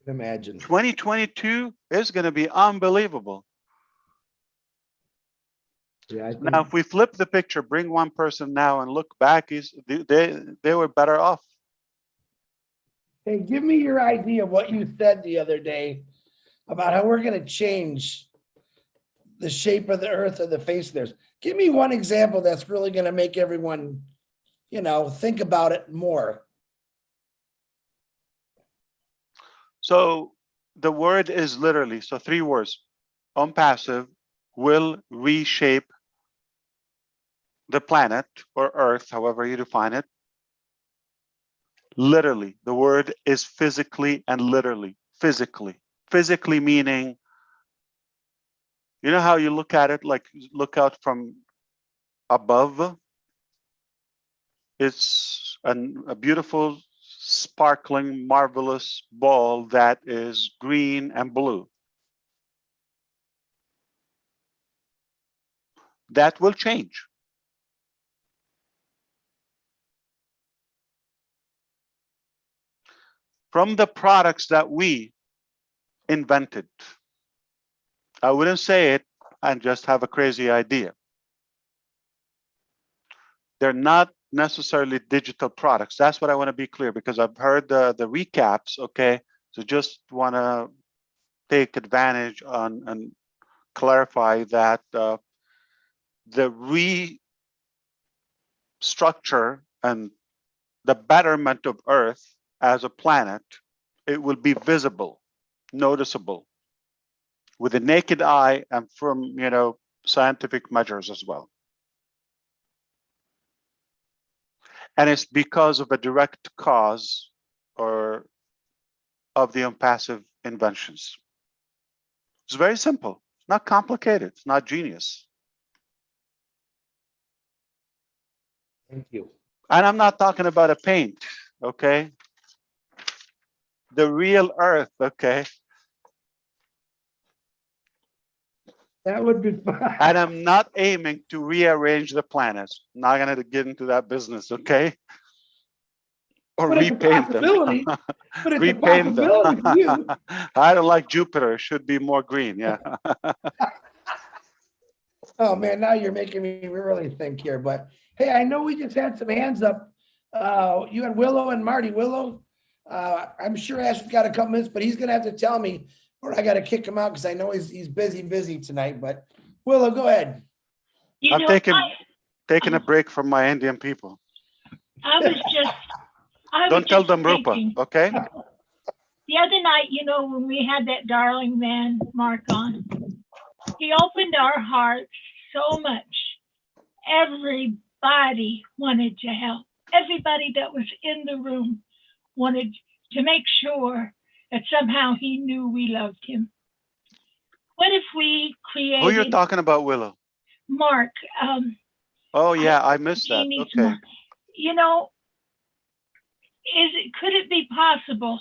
Imagine. 2022 is going to be unbelievable. Yeah, now, if we flip the picture, bring one person now and look back, they were better off. Hey, give me your idea of what you said the other day about how we're going to change the shape of the earth or the face of theirs. Give me one example that's really going to make everyone, think about it more. So the word is literally, so 3 words. ONPASSIVE will reshape the planet or earth, however you define it. Literally, the word is physically and literally. Physically. Physically meaning, you know how you look at it, like look out from above? It's a beautiful, sparkling, marvelous ball that is green and blue. That will change. From the products that we invented. I wouldn't say it and just have a crazy idea. They're not necessarily digital products. That's what I want to be clear, because I've heard the recaps, okay? So just want to take advantage on and clarify that the restructure and the betterment of Earth as a planet, it will be visible, noticeable, with the naked eye and from, scientific measures as well. And it's because of a direct cause or of the ONPASSIVE inventions. It's very simple, it's not complicated, it's not genius. Thank you. And I'm not talking about a paint, okay? The real Earth, okay? That would be fun. And I'm not aiming to rearrange the planets. I'm not going to get into that business, okay? Or but repaint them. But it's repaint a possibility them. for you. I don't like Jupiter. It should be more green, yeah. Oh man, now you're making me really think here. But hey, I know we just had some hands up. You had Willow and Marty. Willow, I'm sure Ash's got a couple minutes, but he's gonna have to tell me, or I got to kick him out because I know he's busy tonight. But Willow, go ahead. I'm taking a break from my Indian people. Don't tell them Rupa, okay? The other night, when we had that darling man, Mark, on, he opened our hearts so much. Everybody wanted to help. Everybody that was in the room wanted to make sure that somehow he knew we loved him. What if we created... Who you're talking about, Willow? Mark. Oh, yeah, I missed that. Okay. Could it be possible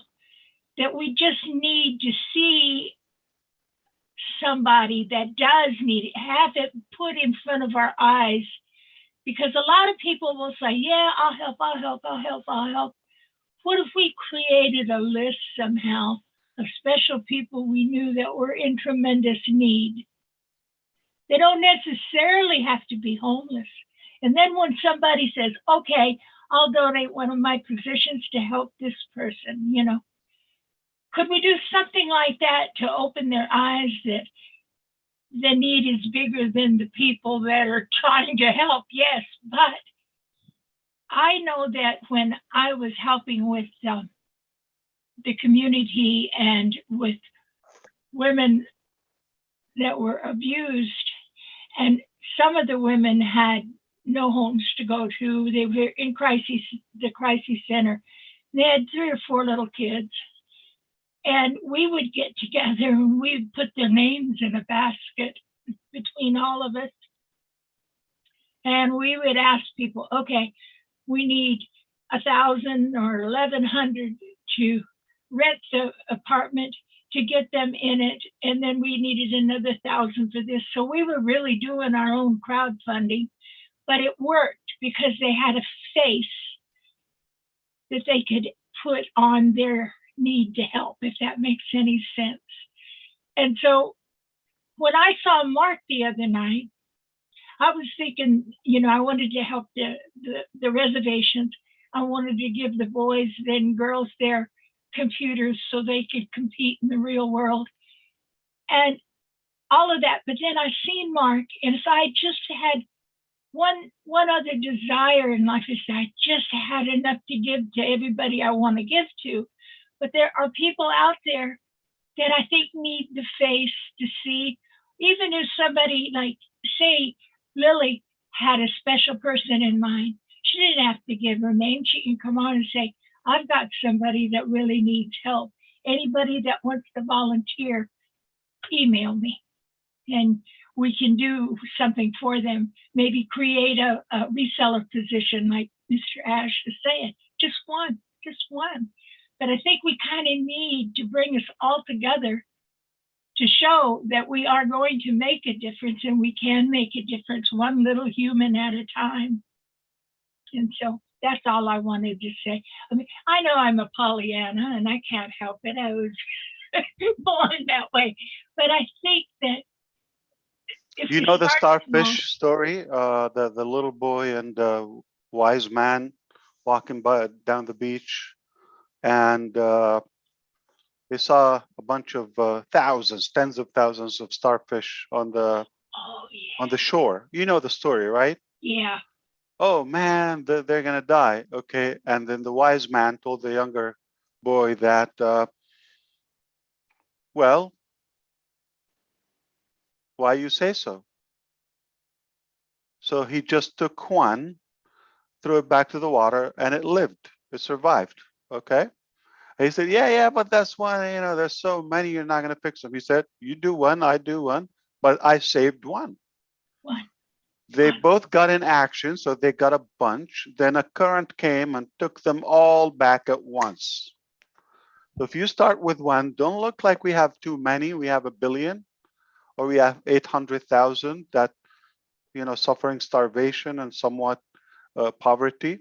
that we just need to see somebody that does need it, have it put in front of our eyes? Because a lot of people will say, yeah, I'll help. What if we created a list somehow of special people we knew that were in tremendous need? They don't necessarily have to be homeless. And then when somebody says, okay, I'll donate one of my positions to help this person, could we do something like that to open their eyes that the need is bigger than the people that are trying to help? Yes, but I know that when I was helping with the community and with women that were abused, and some of the women had no homes to go to, they were in the crisis center. They had 3 or 4 little kids. And we would get together and we'd put their names in a basket between all of us. And we would ask people, okay, we need 1,000 or 1,100 to rent the apartment to get them in it, and then we needed another 1,000 for this. So we were really doing our own crowdfunding, but it worked because they had a face that they could put on their need to help, if that makes any sense. And so when I saw Mark the other night, I was thinking, I wanted to help the reservations. I wanted to give the boys and girls their computers so they could compete in the real world and all of that. But then I seen Mark, and so I just had one other desire in life, is that I just had enough to give to everybody I want to give to. But there are people out there that I think need the face to see, even if somebody like, say, Lily had a special person in mind. She didn't have to give her name. She can come on and say, I've got somebody that really needs help. Anybody that wants to volunteer, email me and we can do something for them. Maybe create a reseller position like Mr. Ash is saying, just one. But I think we kind of need to bring us all together to show that we are going to make a difference, and we can make a difference one little human at a time. And so that's all I wanted to say. I mean, I know I'm a Pollyanna and I can't help it. I was born that way. But I think that you know the starfish story, the little boy and wise man walking down the beach, and they saw a bunch of tens of thousands of starfish on the shore. You know the story, right? Yeah. Oh man, they're gonna die. Okay, and then the wise man told the younger boy that, well, why you say so? So he just took one, threw it back to the water, and it lived. It survived. Okay. And he said, yeah, but that's one. There's so many, you're not gonna fix them. He said, you do one, I do one, but I saved one. One. They both got in action, so they got a bunch. Then a current came and took them all back at once. So if you start with one, don't look like we have too many. We have 1 billion, or we have 800,000 that, suffering starvation and somewhat poverty.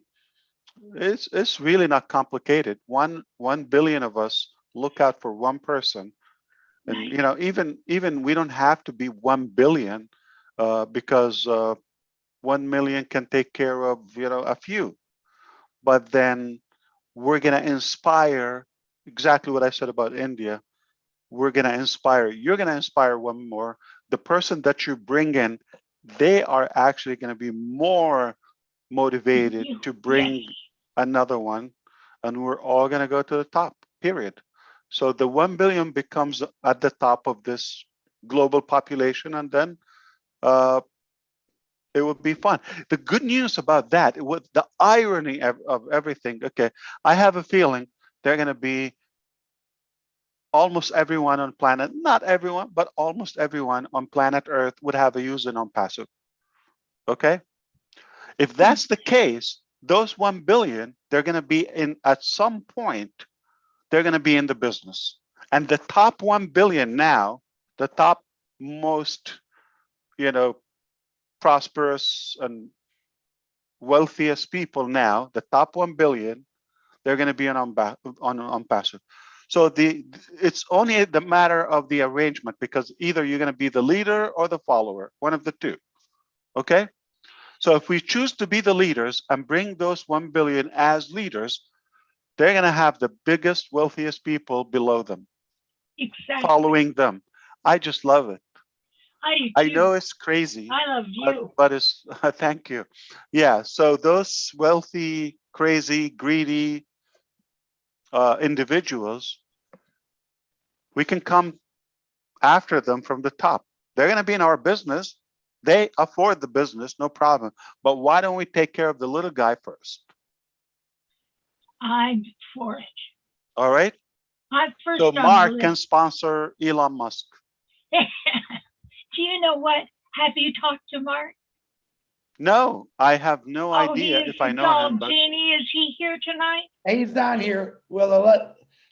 It's really not complicated. 1 billion of us look out for one person, and even we don't have to be 1 billion because 1 million can take care of a few. But then we're gonna inspire exactly what I said about India. We're gonna inspire. You're gonna inspire one more. The person that you bring in, they are actually gonna be more motivated to bring another one, and we're all gonna go to the top. Period. So the 1 billion becomes at the top of this global population, and then it would be fun. The good news about that, with the irony of everything, okay, I have a feeling they're going to be almost everyone on planet, not everyone, but almost everyone on planet Earth would have a user ONPASSIVE. Okay? If that's the case, those 1 billion, they're going to be at some point, they're going to be in the business. And the top 1 billion now, the top most, prosperous and wealthiest people now, the top 1 billion, they're going to be on ONPASSIVE. So it's only the matter of the arrangement, because either you're going to be the leader or the follower, one of the two. Okay? So if we choose to be the leaders and bring those 1 billion as leaders, they're going to have the biggest, wealthiest people below them, exactly, following them. I just love it. I do know it's crazy. I love you. But it's, thank you. Yeah, so those wealthy, crazy, greedy individuals, we can come after them from the top. They're going to be in our business. They afford the business, no problem. But why don't we take care of the little guy first? I'm for it. All right? I'm first so on Mark the can list. sponsor Elon Musk. Do you know what? Have you talked to Mark? No, I have no Oh, idea he's if I know him, but Jeannie, is he here tonight? He's on here. Well,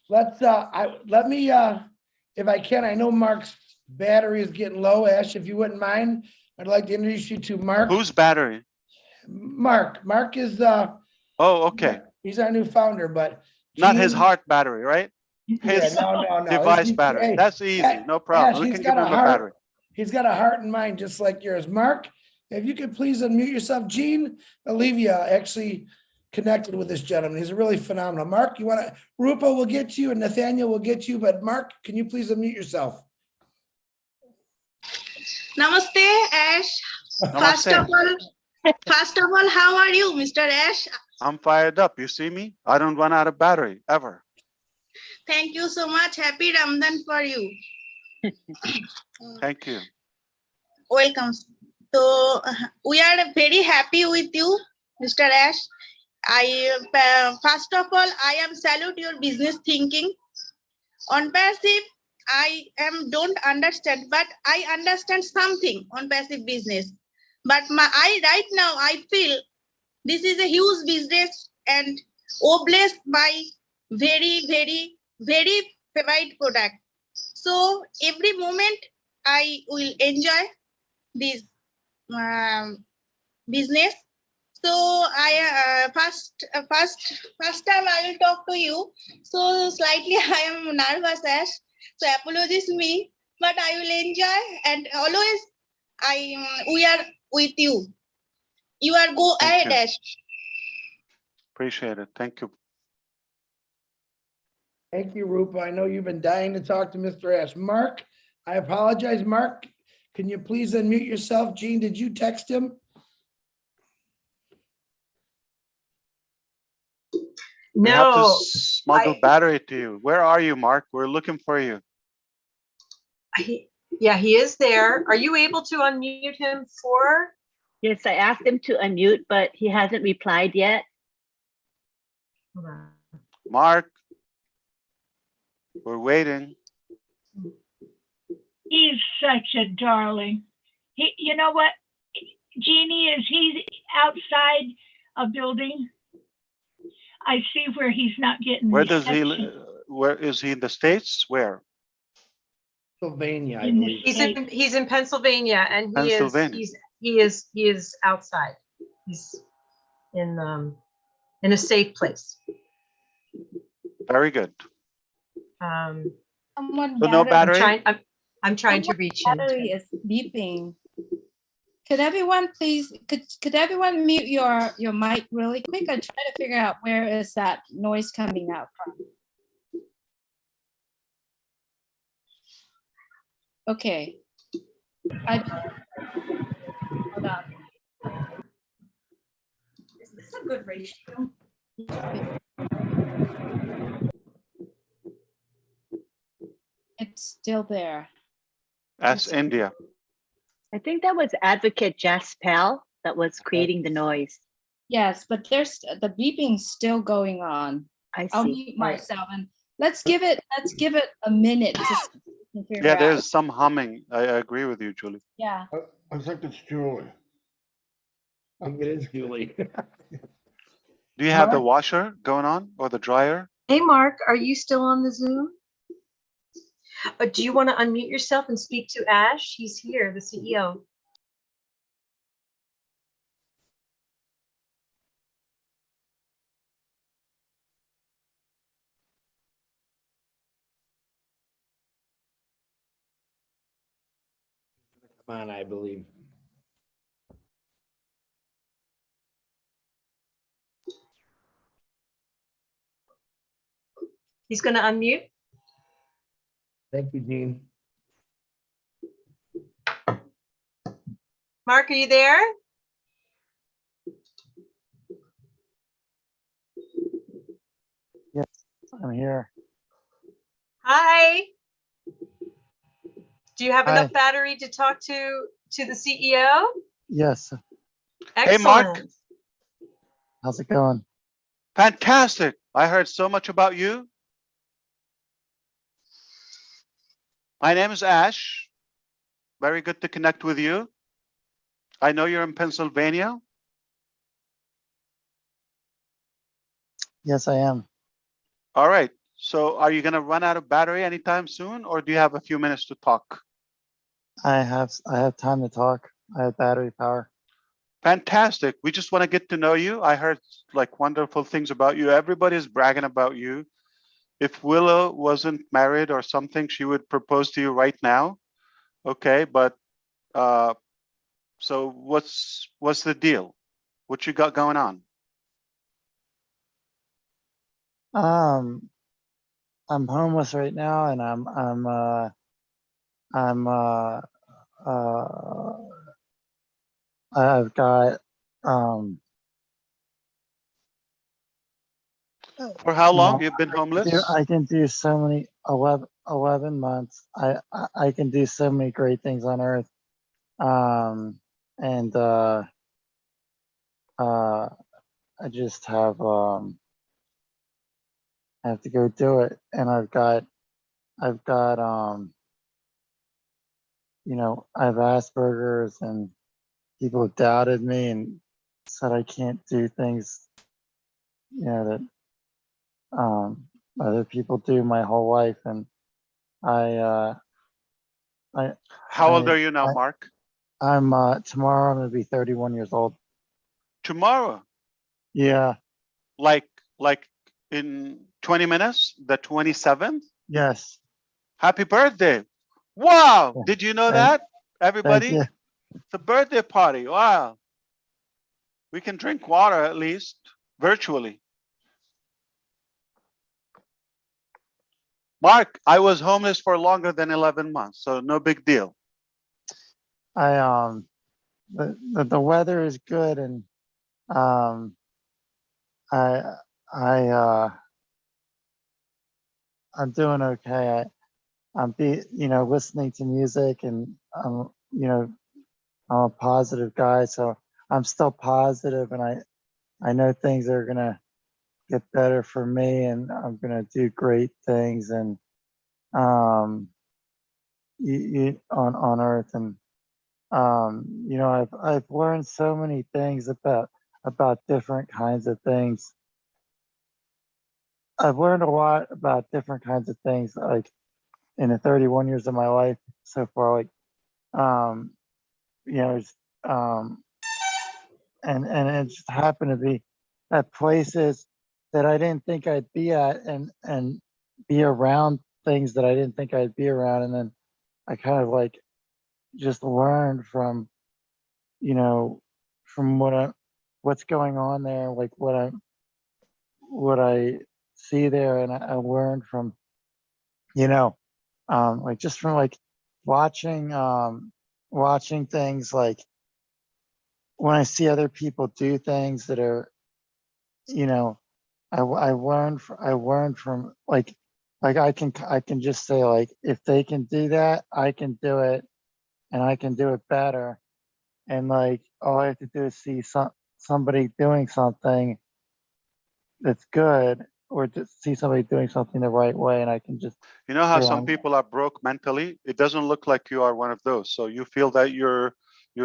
let me, if I can, I know Mark's battery is getting low. Ash, if you wouldn't mind, I'd like to introduce you to Mark. whose battery? Mark is, Oh, okay. he's our new founder, but. Not his Gene- heart battery, right? Yeah, His no. device Hey, battery. That's easy. No Ash, problem. We he's can got give a him a heart. battery. He's got a heart and mind just like yours. Mark, if you could please unmute yourself. Gene Olivia actually connected with this gentleman. He's really phenomenal. Mark, you want to, Rupa will get you and Nathaniel will get you, but Mark, can you please unmute yourself? Namaste, Ash. First of all, how are you, Mr. Ash? I'm fired up. You see me? I don't run out of battery ever. Thank you so much. Happy Ramadan for you. Thank you. Welcome. So we are very happy with you, Mr. Ash. First of all, I am salute your business thinking. On passive, don't understand, but I understand something on passive business. But right now I feel this is a huge business and blessed by very, very, very favorite product. So every moment I will enjoy this business. So I first time I will talk to you. So slightly I am nervous, Ash. So apologies me, but I will enjoy and always we are with you. You are go ahead, Ash. Appreciate it. Thank you. Thank you, Rupa. I know you've been dying to talk to Mr. Ash. Mark, I apologize. Mark, can you please unmute yourself? Gene, did you text him? We have to smuggle battery to you. Where are you, Mark? We're looking for you. Yeah, he is there. Are you able to unmute him for? Yes, I asked him to unmute, but he hasn't replied yet. Mark, we're waiting. He's such a darling. You know what, Jeannie, is he outside a building? I see where he's not getting. Where does he live? Where is he in the States? Where? Pennsylvania, I believe. He's in Pennsylvania, and he is outside. He's in a safe place. Very good. Someone So no battery? I'm trying to reach him. Battery is beeping. Could everyone please, could everyone mute your mic really quick? I'm trying to figure out where is that noise coming out from. Okay. Hold on. Is this a good ratio? It's still there. That's India. I think that was Advocate Jaspel that was creating the noise. Yes, but there's the beeping still going on. I'll mute myself and let's give it a minute to figure Yeah, out. there's some humming. I agree with you, Julie. Yeah. I think it's Julie. I think it is Julie. Do you have the washer going on or the dryer? Hey, Mark, are you still on the Zoom? Do you want to unmute yourself and speak to Ash? He's here, the CEO. Come on, I believe. He's going to unmute. Thank you, Gene. Mark, are you there? Yes, I'm here. Hi. Do you have Hi. enough battery to talk to the CEO? Yes. Excellent. Hey, Mark. How's it going? Fantastic. I heard so much about you. My name is Ash. Very good to connect with you. I know you're in Pennsylvania. Yes, I am. All right. So are you going to run out of battery anytime soon, or do you have a few minutes to talk? I have time to talk. I have battery power. Fantastic. We just want to get to know you. I heard like wonderful things about you. Everybody's bragging about you. If Willow wasn't married or something, she would propose to you right now. Okay, but so what's the deal? What you got going on? I'm homeless right now, and I've got For how long well, you've been homeless? I can do so many 11 months. I can do so many great things on earth. And I just have to go do it. And I've got you know, I have Asperger's, and people have doubted me and said I can't do things, you know, that other people do my whole life. And I How old are you now, Mark? I'm tomorrow I'm gonna be 31 years old. Tomorrow? Yeah. Like in 20 minutes, the 27th? Yes. Happy birthday. Wow. Did you know that? Everybody? Thank you. It's a birthday party. Wow. We can drink water at least virtually. Mark, I was homeless for longer than 11 months, so no big deal. The weather is good, and I I'm doing okay. I'm listening to music, and I'm a positive guy, so I'm still positive, and I know things are gonna get better for me, and I'm gonna do great things, and on earth. And I've learned so many things about different kinds of things. I've learned a lot about different kinds of things, like in the 31 years of my life so far. Like, um, it's, and it just happened to be at places that I didn't think I'd be at, and be around things that I didn't think I'd be around, and then I kind of like just learned from from what's going on there, like what I see there, and I learned from like just from like watching things, like when I see other people do things that are, I learned from like I can just say, like, if they can do that, I can do it, and I can do it better. And like all I have to do is see somebody doing something that's good, or just see somebody doing something the right way, and I can just You know how say, some people are broke mentally? It doesn't look like you are one of those. So you feel that you're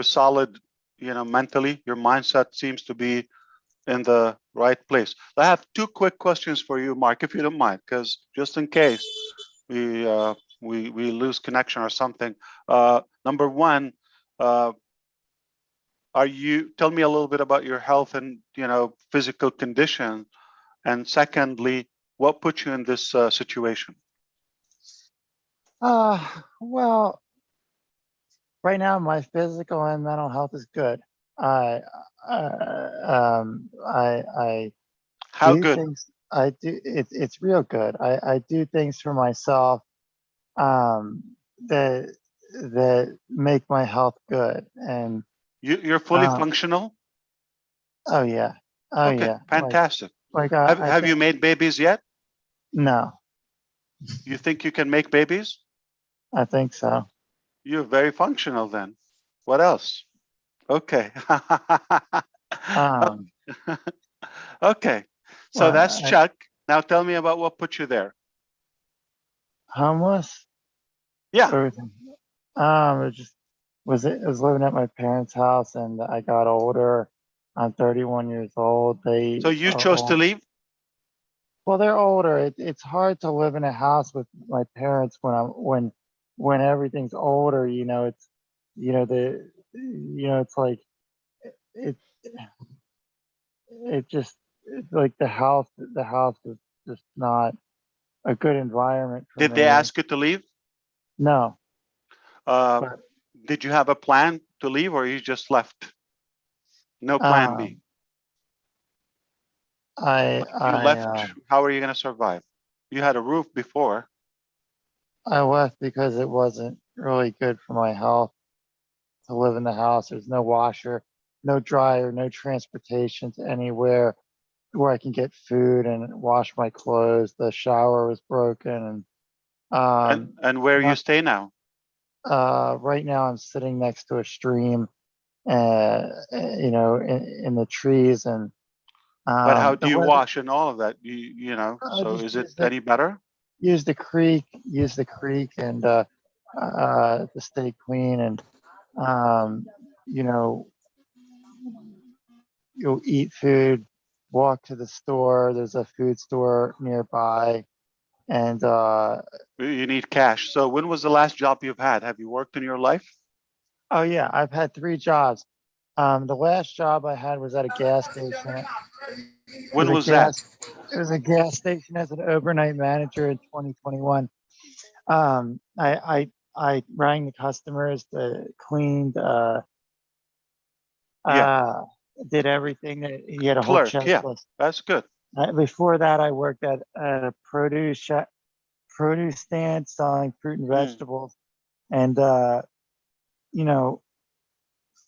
solid, mentally. Your mindset seems to be in the right place. I have two quick questions for you, Mark, if you don't mind, because just in case we lose connection or something. Number one, tell me a little bit about your health and physical condition, and secondly, what put you in this situation? well, right now my physical and mental health is good. I How do good? things. I do. It's real good. I do things for myself that make my health good. And you're fully functional? Oh yeah. Oh okay, yeah. fantastic. Like have you made babies yet? No. You think you can make babies? I think so. You're very functional then. What else? Okay. Okay. So that's Chuck. Now tell me about what put you there. Homeless? Yeah. Everything. It's just was living at my parents' house, and I got older. I'm 31 years old. They So you are chose to old. leave? Well, they're older. It's hard to live in a house with my parents when everything's older. It's it's like it it's like the house is just not a good environment for Did they me. ask you to leave? No. But did you have a plan to leave, or you just left? No plan B. You left. How are you going to survive? You had a roof before. I left because it wasn't really good for my health to live in the house. There's no washer, no dryer, no transportation to anywhere where I can get food and wash my clothes. The shower was broken, And where you stay now? Right now I'm sitting next to a stream, in the trees, and But how do the you weather. wash and all of that? So Just is it any better? use the creek, and to stay clean, and you know, you'll eat food, walk to the store. There's a food store nearby, and You need cash. So when was the last job you've had? Have you worked in your life? oh yeah, I've had 3 jobs. The last job I had was at a gas station. When was that? It was a gas station as an overnight manager in 2021. I rang the customers, cleaned, did everything that he had a whole Clerk, yeah, checklist. that's good. Before that, I worked at a produce stand selling fruit and vegetables, and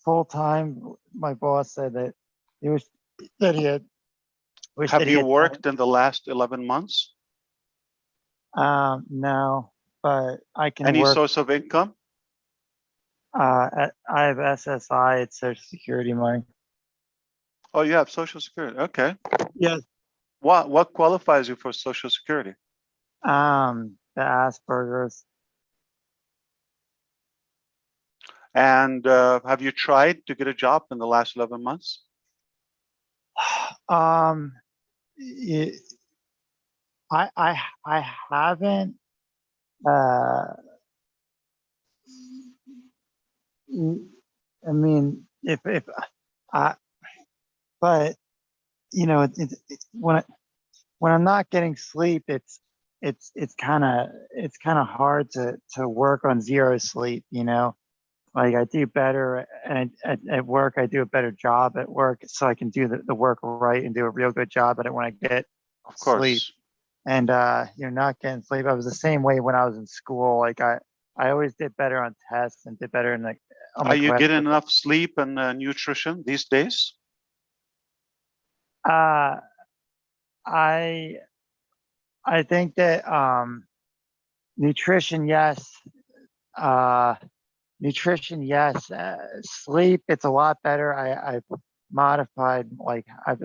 full time. My boss said that he was that he had wished Have that he you had worked in the last 11 months? no, but I can Any work. source of income? I have SSI. It's Social Security money. Oh, you have Social Security. Okay. Yes. What qualifies you for Social Security? The Asperger's. And have you tried to get a job in the last 11 months? I haven't. I mean, if I, but when I'm not getting sleep, it's kind of hard to work on zero sleep. Like I do better at work. I do a better job at work, so I can do the work right and do a real good job at it when I get Of sleep. course. And not getting sleep. I was the same way when I was in school. Like I always did better on tests and did better in on my Are you class. getting enough sleep and nutrition these days? I think that nutrition, yes. Nutrition, yes. Sleep, it's a lot better. I've modified, like I've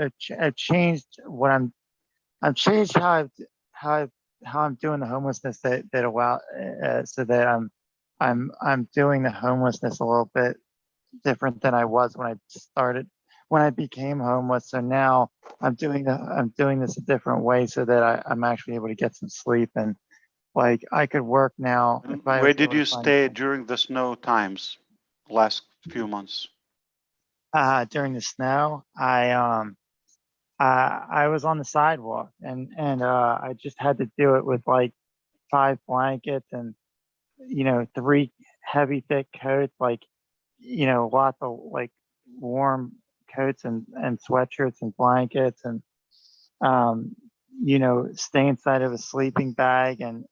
changed I've changed how I'm doing the homelessness that allow so that I'm doing the homelessness a little bit different than I was when I became homeless. So now I'm doing this a different way so that I'm actually able to get some sleep, and like I could work now if I Where was did able you to find stay during the snow times last few months? during the snow. I was on the sidewalk, and I just had to do it with like 5 blankets and 3 heavy thick coats, like lots of like warm coats and sweatshirts and blankets, and stay inside of a sleeping bag, and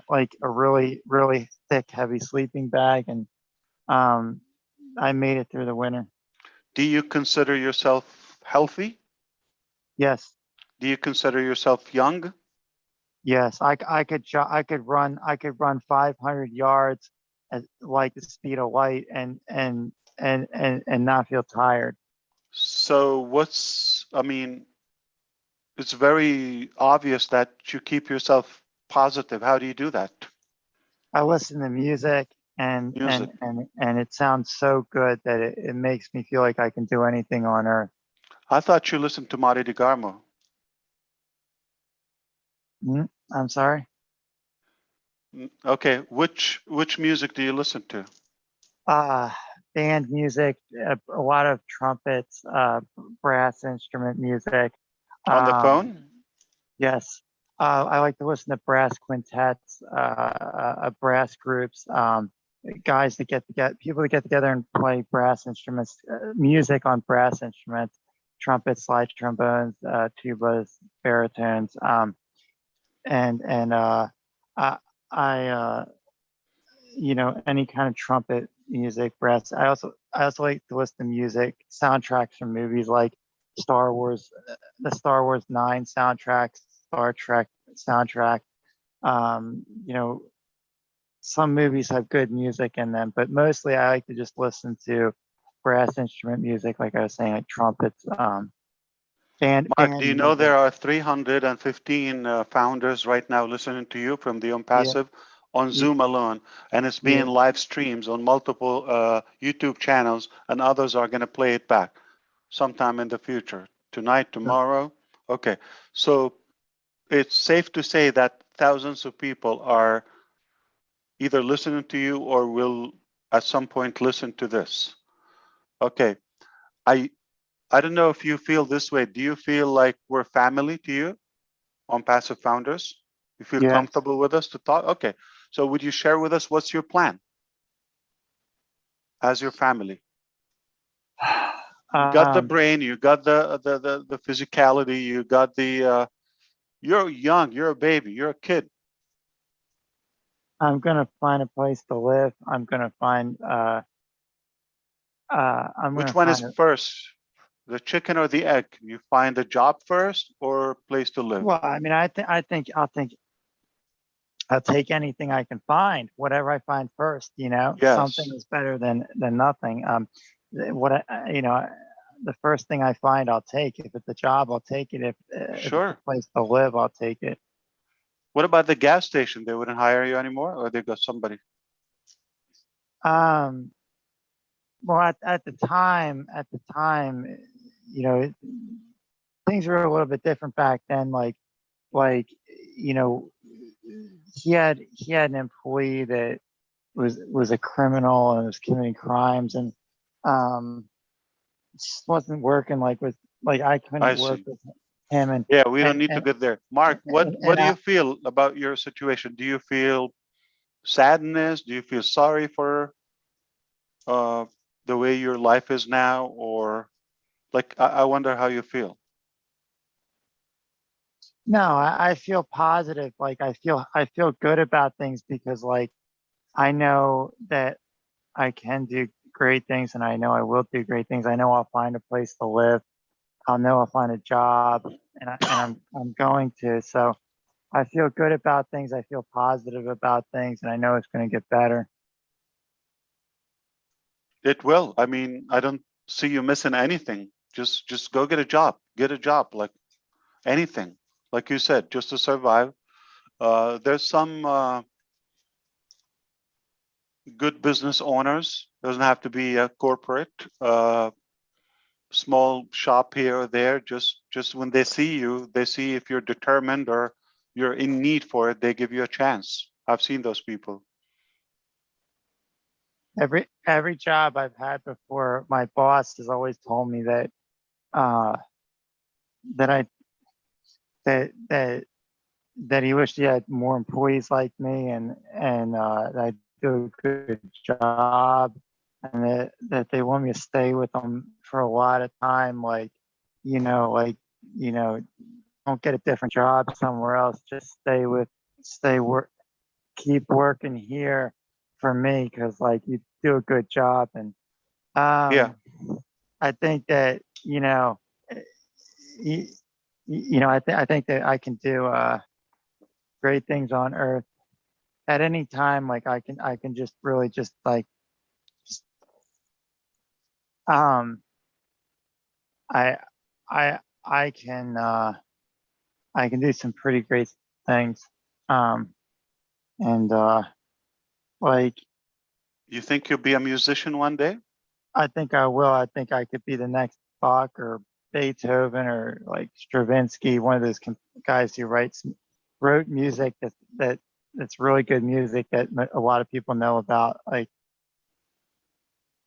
like a really thick heavy sleeping bag, and I made it through the winter. Do you consider yourself healthy? Yes. Do you consider yourself young? Yes, I could run 500 yards at like the speed of light, and not feel tired. So it's very obvious that you keep yourself positive. How do you do that? I listen to music, and Music. and it sounds so good that it makes me feel like I can do anything on earth. I thought you listened to Marty DeGarmo. I'm sorry. Okay, which music do you listen to? Band music, a lot of trumpets, brass instrument music. On the phone? Yes. I like to listen to brass quintets, brass groups, guys that people that get together and play brass instruments, music on brass instruments, trumpets, slide trombones, tubas, baritones, and I any kind of trumpet music, brass. I also like to listen to music soundtracks from movies like Star Wars, the Star Wars 9 soundtracks, Star Trek soundtrack. Some movies have good music in them, but mostly I like to just listen to brass instrument music, like I was saying, like trumpets. Mark, do you know there are 315 founders right now listening to you from the ONPASSIVE on Zoom alone, and it's being live streams on multiple YouTube channels, and others are going to play it back sometime in the future, tonight, tomorrow. Okay, so it's safe to say that thousands of people are either listening to you or will at some point listen to this. Okay, I don't know if you feel this way. Do you feel like we're family to you ONPASSIVE founders? You feel comfortable with us to talk? Okay. So would you share with us what's your plan as your family? You got the brain, you got the physicality, you got the you're young, you're a baby, you're a kid. I'm gonna find a place to live. I'm gonna find Which one is first? The chicken or the egg? You find a job first or a place to live? Well, I mean, I think I'll take anything I can find, whatever I find first. Something is better than nothing. The first thing I find, I'll take. If it's a job, I'll take it. If it's a place to live, I'll take it. What about the gas station? They wouldn't hire you anymore, or they got somebody? Well, at the time, things were a little bit different back then. He had an employee that was a criminal and was committing crimes, and just wasn't working I couldn't work with him. And yeah, we don't need to get there. Mark, what do you feel about your situation? Do you feel sadness? Do you feel sorry for the way your life is now, or I wonder how you feel. No, I feel positive. I feel good about things because I know that I can do great things, and I know I will do great things. I know I'll find a place to live. I'll find a job, and I'm going to. So I feel good about things. I feel positive about things, and I know it's going to get better. It will. I mean, I don't see you missing anything. Just go get a job. Get a job, like anything. Like you said, just to survive. There's some good business owners. Doesn't have to be a corporate. Small shop here or there. Just when they see you, they see if you're determined or you're in need for it. They give you a chance. I've seen those people. Every job I've had before, my boss has always told me that that he wished he had more employees like me, and that I do a good job, and that they want me to stay with them for a lot of time. Don't get a different job somewhere else. Just keep working here for me, because you do a good job. And I think that I think that I can do great things on earth at any time. I can just really just I I can do some pretty great things. And You think you'll be a musician one day? I think I will. I think I could be the next Bach or Beethoven or like Stravinsky, one of those guys who wrote music that's really good music that a lot of people know about. Like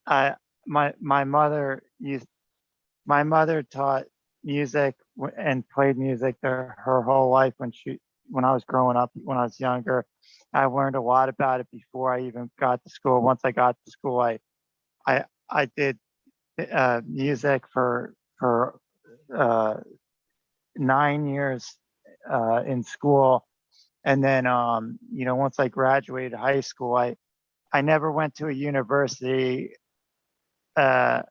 my mother taught music and played music her whole life when I was growing up, when I was younger. I learned a lot about it before I even got to school. Once I got to school, I did music for 9 years in school, and then once I graduated high school, I never went to a university because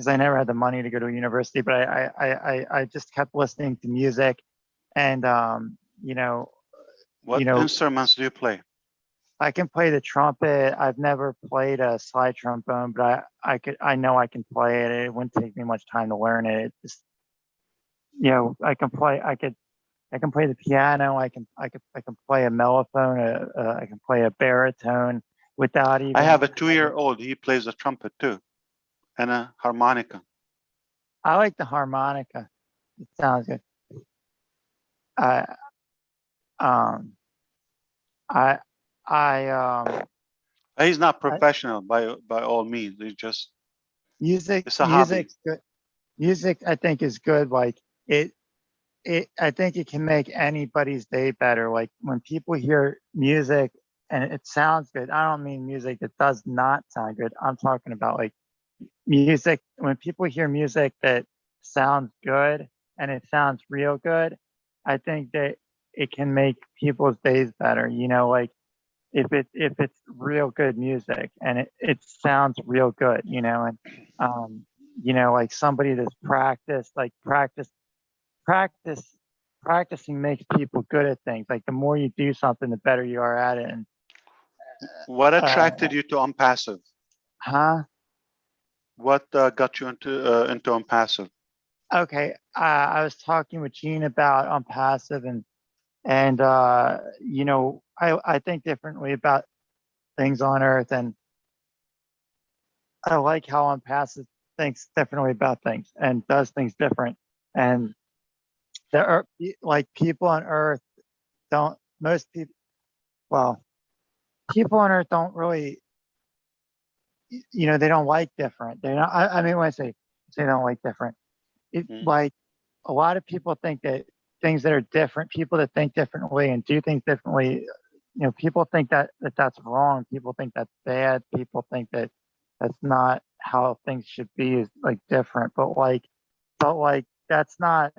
I never had the money to go to a university, but I just kept listening to music, and what instruments do you play? I can play the trumpet. I've never played a slide trombone, but I know I can play it. It wouldn't take me much time to learn it. It just, I can play the piano. I can play a mellophone. I can play a baritone without even. I have a 2-year-old. He plays a trumpet too, and a harmonica. I like the harmonica. It sounds good. He's not professional by all means. He's just music. It's a hobby. Good. Music, I think, is good. Like I think it can make anybody's day better. Like when people hear music and it sounds good. I don't mean music that does not sound good. I'm talking about like music. When people hear music that sounds good and it sounds real good, I think that it can make people's days better. Like if it's real good music and it sounds real good, and like somebody that's practicing makes people good at things. Like the more you do something, the better you are at it. And what attracted you to ONPASSIVE? What got you into ONPASSIVE? Okay, I was talking with Gene about ONPASSIVE, and I think differently about things on Earth, and I like how ONPASSIVE thinks differently about things and does things different. And there are like people on Earth people on Earth don't really, they don't like different. They don't. I mean, when I say they don't like different, like a lot of people think that things that are different, people that think differently and do things differently, people think that's wrong. People think that's bad. People think that that's not how things should be, is like different. But that's not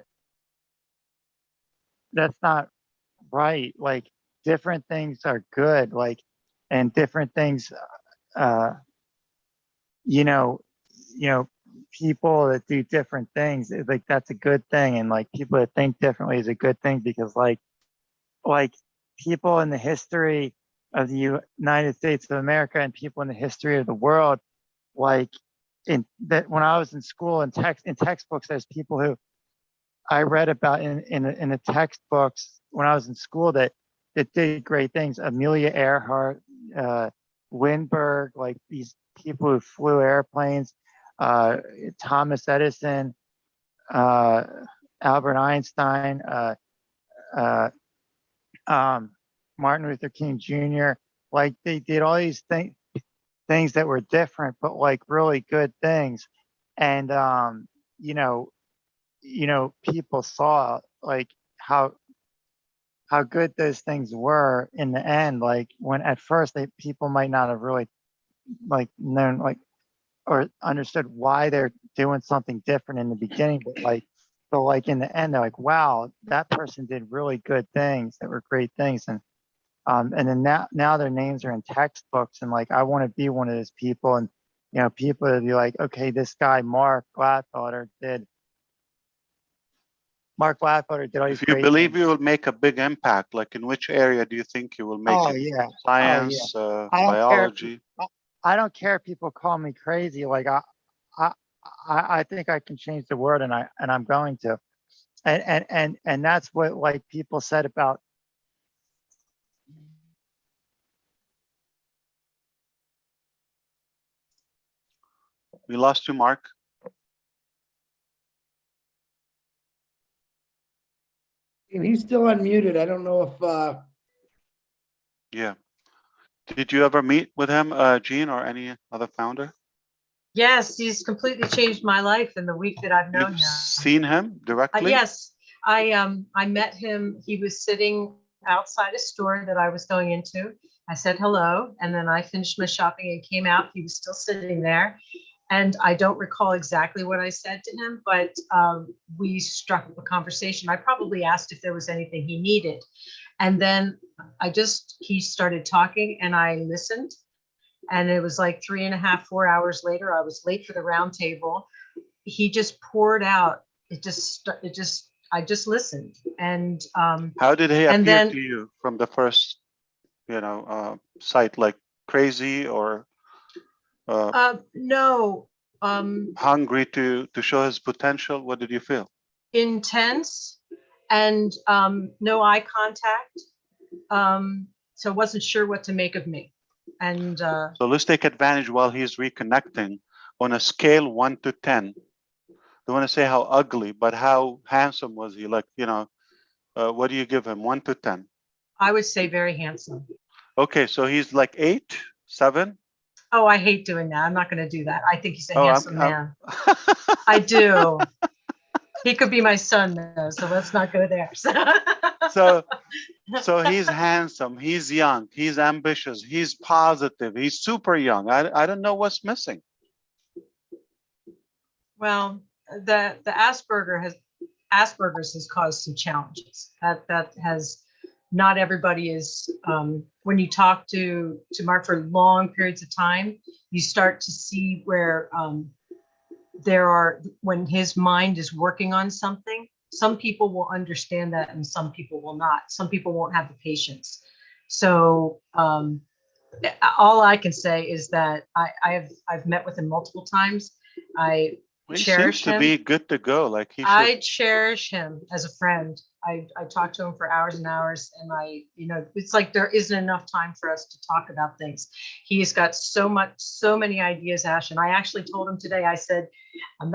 right. Like different things are good. Like, and different things, people that do different things, like that's a good thing. And like people that think differently is a good thing, because like people in the history of the United States of America and people in the history of the world, like when I was in school in textbooks, there's people who I read about in the textbooks when I was in school that did great things. Amelia Earhart, Lindbergh, like these people who flew airplanes, Thomas Edison, Albert Einstein, Martin Luther King Jr. Like they did all these things that were different, but like really good things. And people saw like how good those things were in the end. Like when at first people might not have really like known like or understood why they're doing something different in the beginning, but like in the end they're like, wow, that person did really good things that were great things. And then now their names are in textbooks, and like I want to be one of those people. And people would be like, okay, this guy Mark Gladfather did all these If you great believe things. you will make a big impact, like in which area do you think you will make it? Yeah. Science, I don't biology? I don't care if people call me crazy. Like I think I can change the world, and I'm going to. And that's what like people said about We lost you, Mark. And he's still unmuted. I don't know if Yeah. Did you ever meet with him, Gene, or any other founder? Yes, he's completely changed my life in the week that I've known You've him. seen him directly? Yes, I met him. He was sitting outside a store that I was going into. I said hello, and then I finished my shopping and came out. He was still sitting there, and I don't recall exactly what I said to him, but we struck up a conversation. I probably asked if there was anything he needed, and then he started talking, and I listened. And it was like 3.5, 4 hours later, I was late for the round table. He just poured out. I just listened. And how did he and appear then, to you from the first, sight? Like crazy or no, hungry to show his potential? What did you feel? intense and no eye contact. So I wasn't sure what to make of me. And so let's take advantage while he's reconnecting. On a scale 1 to 10, don't want to say how ugly, but how handsome was he? Like, what do you give him? 1 to 10? I would say very handsome. Okay, so he's like 8, 7. Oh, I hate doing that. I'm not going to do that. I think he's a Oh, handsome man. I do. He could be my son though, so let's not go there. So he's handsome, he's young, he's ambitious, he's positive, he's super young. I don't know what's missing. Well, the Asperger's has caused some challenges. That has, not everybody is, when you talk to Mark for long periods of time, you start to see where when his mind is working on something, some people will understand that and some people will not. Some people won't have the patience. So all I can say is that I've met with him multiple times. I cherish him. He seems to be good to go. Like I cherish him as a friend. I talk to him for hours and hours, and it's like there isn't enough time for us to talk about things. He's got so many ideas, Ash. And I actually told him today, I said,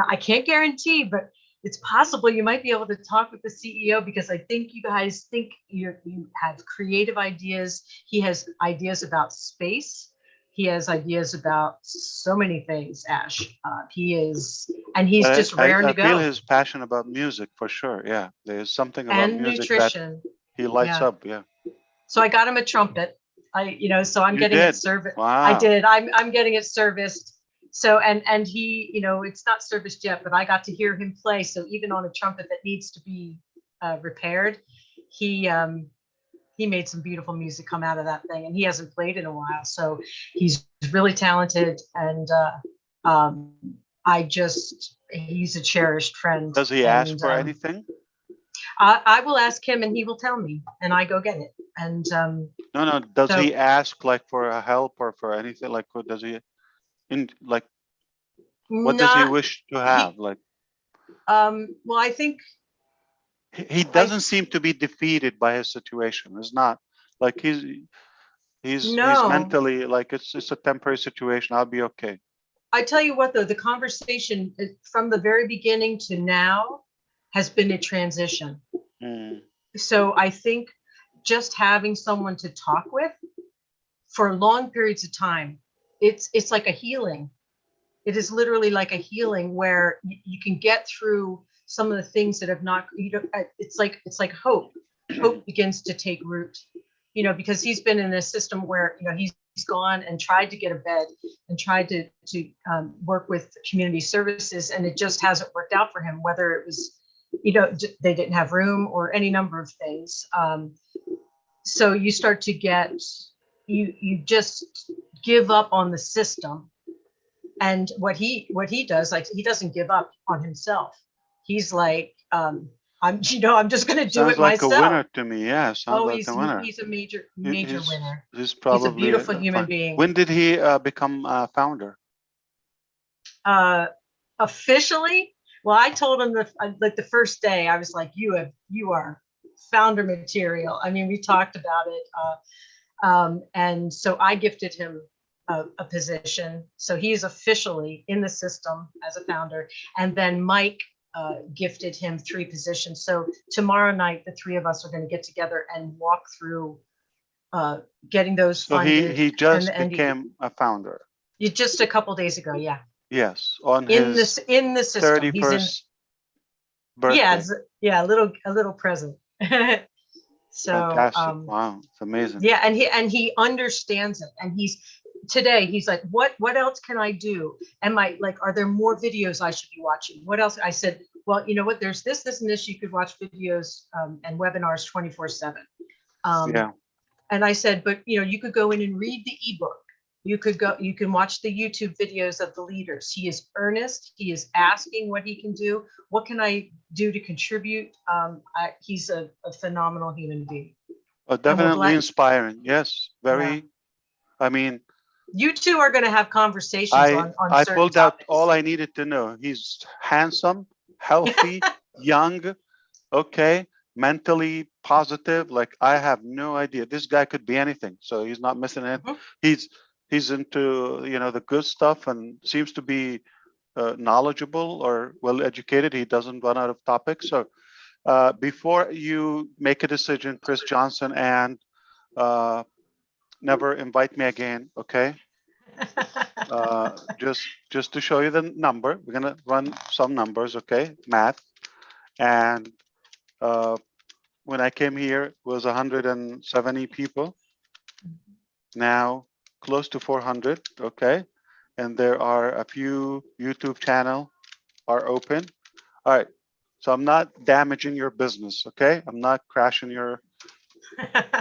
I can't guarantee, but it's possible you might be able to talk with the CEO because I think you guys think you have creative ideas. He has ideas about space. He has ideas about so many things, Ash. He's just raring to go. I feel his passion about music for sure. Yeah, there's something about music nutrition that he lights up. Yeah. So I got him a trumpet. So I'm getting it serviced. Wow. I did. I'm getting it serviced. So and he, it's not serviced yet, but I got to hear him play. So even on a trumpet that needs to be repaired, he made some beautiful music come out of that thing, and he hasn't played in a while. So he's really talented, and he's a cherished friend. Does he ask for anything? I will ask him, and he will tell me, and I go get it. And no. Does he ask like for a help or for anything? Like, what does he what does he wish to have? Well, I think he doesn't seem to be defeated by his situation. It's not like he's mentally like it's a temporary situation. I'll be okay. I tell you what, though, the conversation from the very beginning to now has been a transition. So I think just having someone to talk with for long periods of time, it's like a healing. It is literally like a healing where you can get through some of the things that have not, it's like hope. Hope begins to take root, because he's been in a system where, he's gone and tried to get a bed and tried to work with community services, and it just hasn't worked out for him, whether it was, they didn't have room or any number of things. So you start to get, you just give up on the system. And what he does, like, he doesn't give up on himself. He's like, I'm just going to do it like myself. A winner to me. Yeah. Sounds like a winner. He's a major winner. He's probably a beautiful human being. When did he become founder? Officially? Well, I told him the first day, I was like, you are founder material. I mean, we talked about it. And so I gifted him a position. So he's officially in the system as a founder. And then Mike gifted him 3 positions. So tomorrow night, the 3 of us are going to get together and walk through getting those So funded. he just and became a founder. just a couple days ago, yeah. Yes, on In his the system. He's in 31st birthday. yeah, a little present. So Fantastic. Wow, it's amazing. yeah, and he understands it. And he's like, what else can I do? Am I like, are there more videos I should be watching? What else? I said, well, you know what, there's this, and this. You could watch videos and webinars 24/7. Yeah. And I said, but you could go in and read the ebook. You can watch the YouTube videos of the leaders. He is earnest. He is asking what he can do. What can I do to contribute? He's a phenomenal human being. Oh, definitely inspiring. Yes, very. Yeah. I mean, you two are going to have conversations on I certain pulled topics. out all I needed to know. He's handsome, healthy, young, okay, mentally positive. Like, I have no idea. This guy could be anything. So he's not missing it. Mm-hmm. He's into the good stuff and seems to be knowledgeable or well educated. He doesn't run out of topics. So before you make a decision, Chris Johnson, and never invite me again, okay? Just to show you the number, we're gonna run some numbers, okay? Math. And when I came here, it was 170 people. Now close to 400, okay? And there are a few YouTube channel are open. All right, so I'm not damaging your business, okay? I'm not crashing your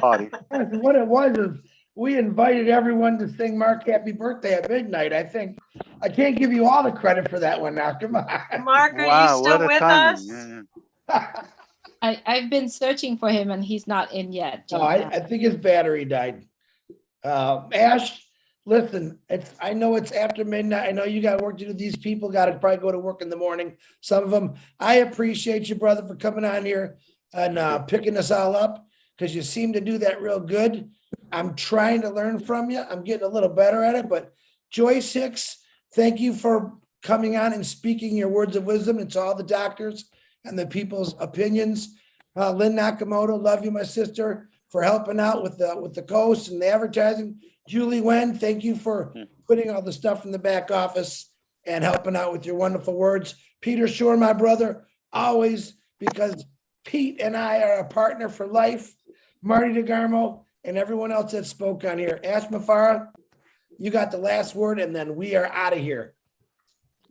party. What it was is we invited everyone to sing Mark happy birthday at midnight. I think I can't give you all the credit for that one now. Come on. Mark, are you still with us? Yeah. I've been searching for him and he's not in yet. No, I think his battery died. Ash, listen, I know it's after midnight. I know you got work to do. These people got to probably go to work in the morning. Some of them. I appreciate you, brother, for coming on here and picking us all up, because you seem to do that real good. I'm trying to learn from you. I'm getting a little better at it. But Joyce Hicks, thank you for coming on and speaking your words of wisdom. And to all the doctors and the people's opinions. Lynn Nakamoto, love you, my sister, for helping out with the coast and the advertising. Julie Wen, thank you for putting all the stuff in the back office and helping out with your wonderful words. Peter Shore, my brother, always, because Pete and I are a partner for life. Marty DeGarmo and everyone else that spoke on here. Ash Mafara, you got the last word, and then we are out of here.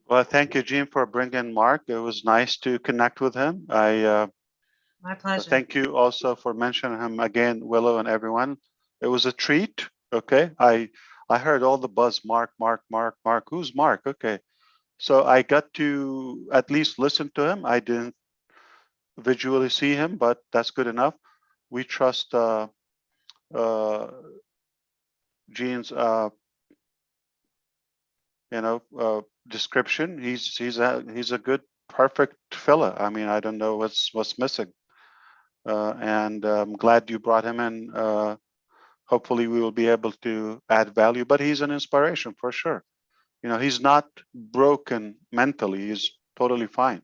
Well, thank you, Gene, for bringing Mark. It was nice to connect with him. My pleasure. Thank you also for mentioning him again, Willow and everyone. It was a treat. Okay, I heard all the buzz. Mark. Who's Mark? Okay, so I got to at least listen to him. I didn't visually see him, but that's good enough. We trust Gene's description. He's a good, perfect fella. I mean, I don't know what's missing. And I'm glad you brought him in. Hopefully we will be able to add value, but he's an inspiration for sure. He's not broken mentally. He's totally fine.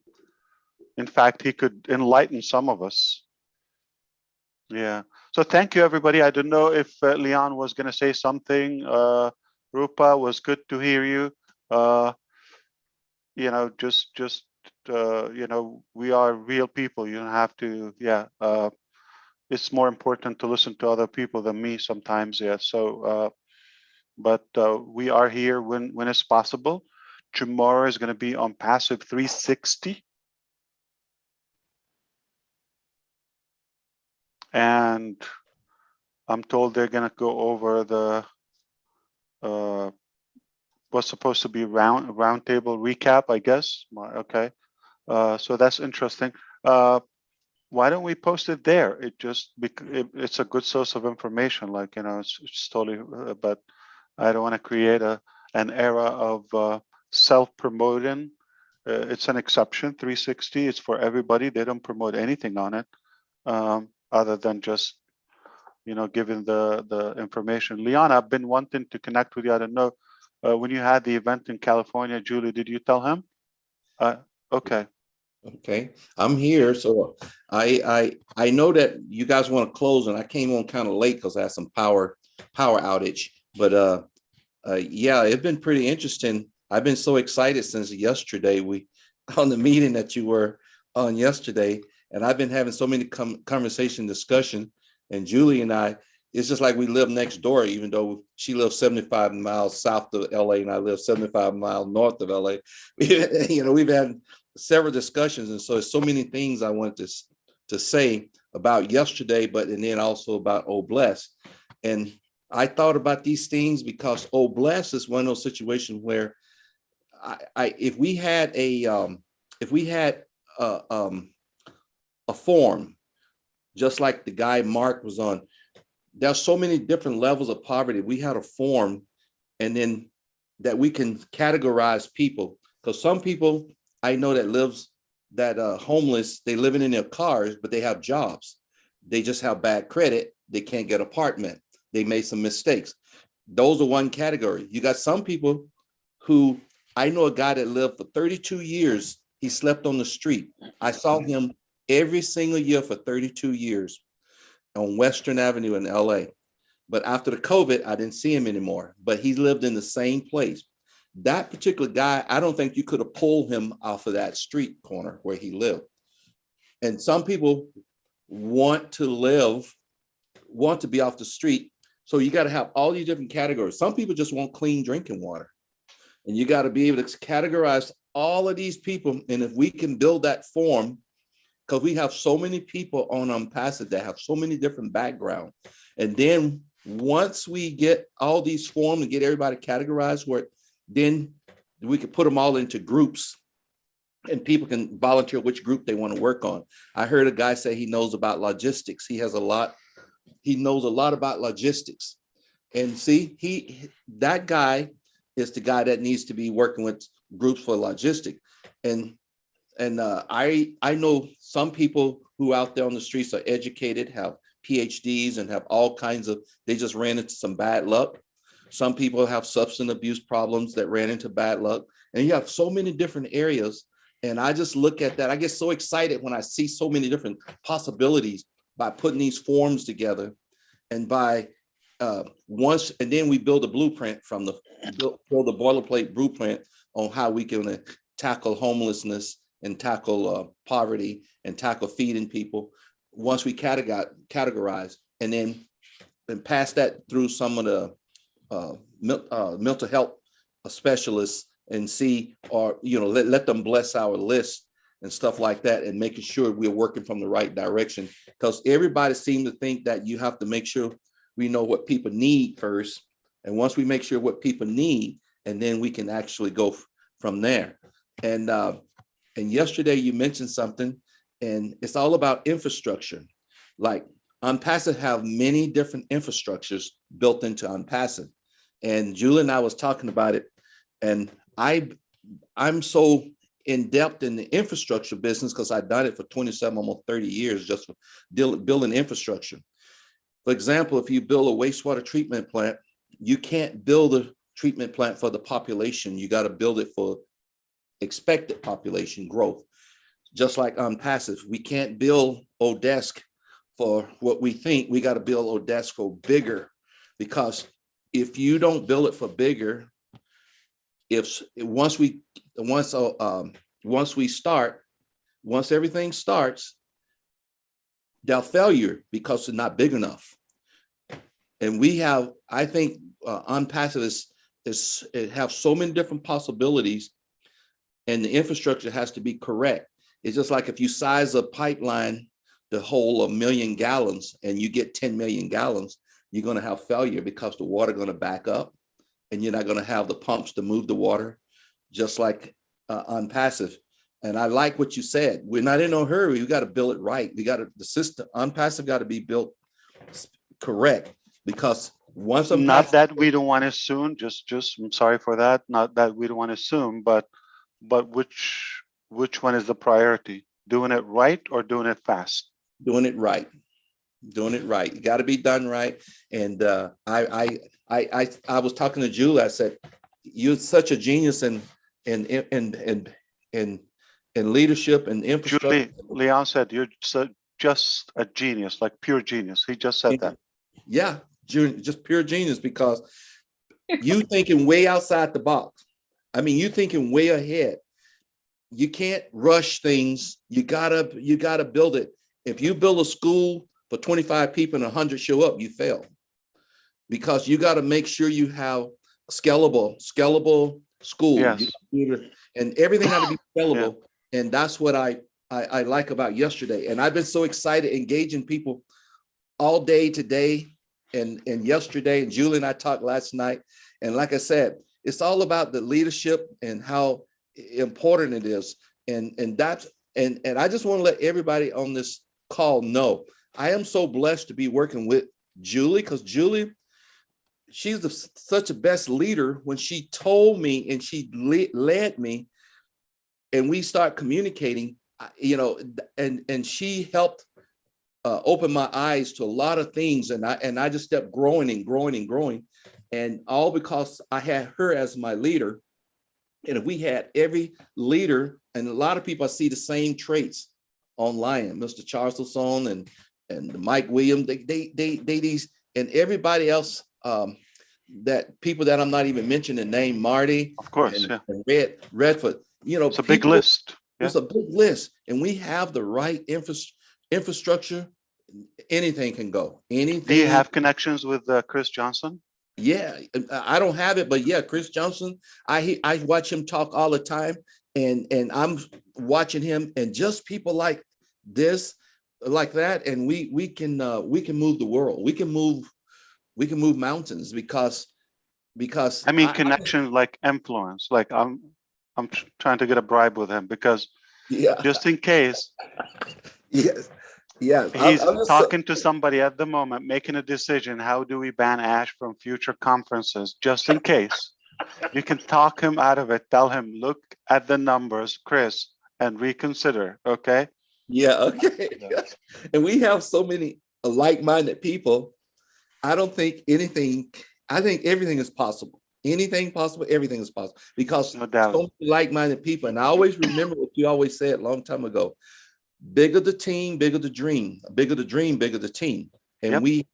In fact, he could enlighten some of us. Yeah. So thank you, everybody. I don't know if Leon was going to say something. Rupa, was good to hear you. We are real people. You don't have to, it's more important to listen to other people than me sometimes. Yeah. So, but we are here when it's possible. Tomorrow is going to be on Passive 360. And I'm told they're going to go over the what's supposed to be roundtable recap, I guess. Okay. So that's interesting. Why don't we post it there? It's a good source of information. Like, it's totally, but I don't want to create an era of self-promoting. It's an exception. 360, it's for everybody. They don't promote anything on it other than just given the information. Liana, I've been wanting to connect with you. I don't know, when you had the event in California, Julie, did you tell him? Okay. Okay, I'm here. So I know that you guys want to close, and I came on kind of late because I had some power outage. But yeah, it's been pretty interesting. I've been so excited since yesterday. We on the meeting that you were on yesterday, and I've been having so many conversation discussion. And Julie and I, it's just like we live next door, even though she lives 75 miles south of LA and I live 75 miles north of LA. We've had several discussions, and so there's so many things I wanted to say about yesterday, and then also about Oh Bless. And I thought about these things because Oh Bless is one of those situations where if we had a form, just like the guy Mark was on, there's so many different levels of poverty. We had a form, and then that we can categorize people, because some people I know that homeless, they living in their cars, but they have jobs. They just have bad credit. They can't get an apartment. They made some mistakes. Those are one category. You got some people who, I know a guy that lived for 32 years. He slept on the street. I saw him every single year for 32 years on Western Avenue in LA. But after the COVID, I didn't see him anymore, but he lived in the same place. That particular guy, I don't think you could have pulled him off of that street corner where he lived. And some people want to be off the street. So you got to have all these different categories. Some people just want clean drinking water. And you got to be able to categorize all of these people. And if we can build that form, because we have so many people on ONPASSIVE that have so many different backgrounds. And then once we get all these forms and get everybody categorized, then we can put them all into groups and people can volunteer which group they want to work on. I heard a guy say he knows about logistics. He knows a lot about logistics. And see, that guy is the guy that needs to be working with groups for logistics. And I know some people who out there on the streets are educated, have PhDs and have all kinds of, they just ran into some bad luck. Some people have substance abuse problems that ran into bad luck. And you have so many different areas. And I just look at that. I get so excited when I see so many different possibilities by putting these forms together. And by and then we build a blueprint build a boilerplate blueprint on how we can tackle homelessness and tackle poverty and tackle feeding people once we categorize, and then pass that through some of the mental health specialists and see, or let them bless our list and stuff like that, and making sure we're working from the right direction, because everybody seems to think that you have to make sure we know what people need first, and once we make sure what people need, and then we can actually go from there. And yesterday you mentioned something, and it's all about infrastructure. Like ONPASSIVE have many different infrastructures built into ONPASSIVE, and Julie and I was talking about it, and I'm so in depth in the infrastructure business because I've done it for 27, almost 30 years, just for building infrastructure. For example, if you build a wastewater treatment plant, you can't build a treatment plant for the population. You got to build it for expected population growth. Just like ONPASSIVE, we can't build Odesk for what we think. We got to build Odesk for bigger, because if you don't build it for bigger, once everything starts, they'll failure because it's not big enough. And I think ONPASSIVE it have so many different possibilities, and the infrastructure has to be correct. It's just like if you size a pipeline to hold 1 million gallons and you get 10 million gallons, you're going to have failure because the water going to back up, and you're not going to have the pumps to move the water, just like ONPASSIVE. And I like what you said. We're not in no hurry. We got to build it right. The system, ONPASSIVE got to be built correct, because once not that we don't want to assume, just I'm sorry for that. Not that we don't want to assume, but which one is the priority? Doing it right or doing it fast? Doing it right. doing it right. You got to be done right. And I was talking to Julie. I said, you're such a genius in leadership and infrastructure. Leon said you're just a genius, like pure genius. He just said that. Yeah, just pure genius, because you thinking way outside the box. I mean, you thinking way ahead. You can't rush things. You gotta build it. If you build a school for 25 people and 100 show up, you fail, because you got to make sure you have scalable school. Yes. And everything got to be scalable. Yeah. And that's what I like about yesterday. And I've been so excited engaging people all day today and yesterday. And Julie and I talked last night. And like I said, it's all about the leadership and how important it is. And I just want to let everybody on this call know, I am so blessed to be working with Julie, because Julie, she's such a best leader. When she told me and she led me and we start communicating, and she helped open my eyes to a lot of things. And I just kept growing and growing and growing. And all because I had her as my leader. And if we had every leader, and a lot of people, I see the same traits online, Mr. Charles Lasson and Mike Williams, they these, and everybody else, that people that I'm not even mentioning name, Marty, of course, and Redford, it's a big list. It's a big list, and we have the right infrastructure. Anything can go. Anything. Do you have connections with Chris Johnson? Yeah, I don't have it, but yeah, Chris Johnson, I watch him talk all the time, and I'm watching him, and just people like this, like that, and we can move the world. We can move mountains, because I mean, connections like influence. Like I'm trying to get a bribe with him, because just in case. Yes. Yeah, he's talking to somebody at the moment, making a decision. How do we ban Ash from future conferences? Just in case, you can talk him out of it. Tell him, look at the numbers, Chris, and reconsider. Okay. Yeah. Okay. And we have so many like-minded people. I don't think anything. I think everything is possible. Anything possible, everything is possible, because no doubt. So many like-minded people. And I always remember what you always said a long time ago. Bigger the team, bigger the dream. Bigger the dream, bigger the team. And we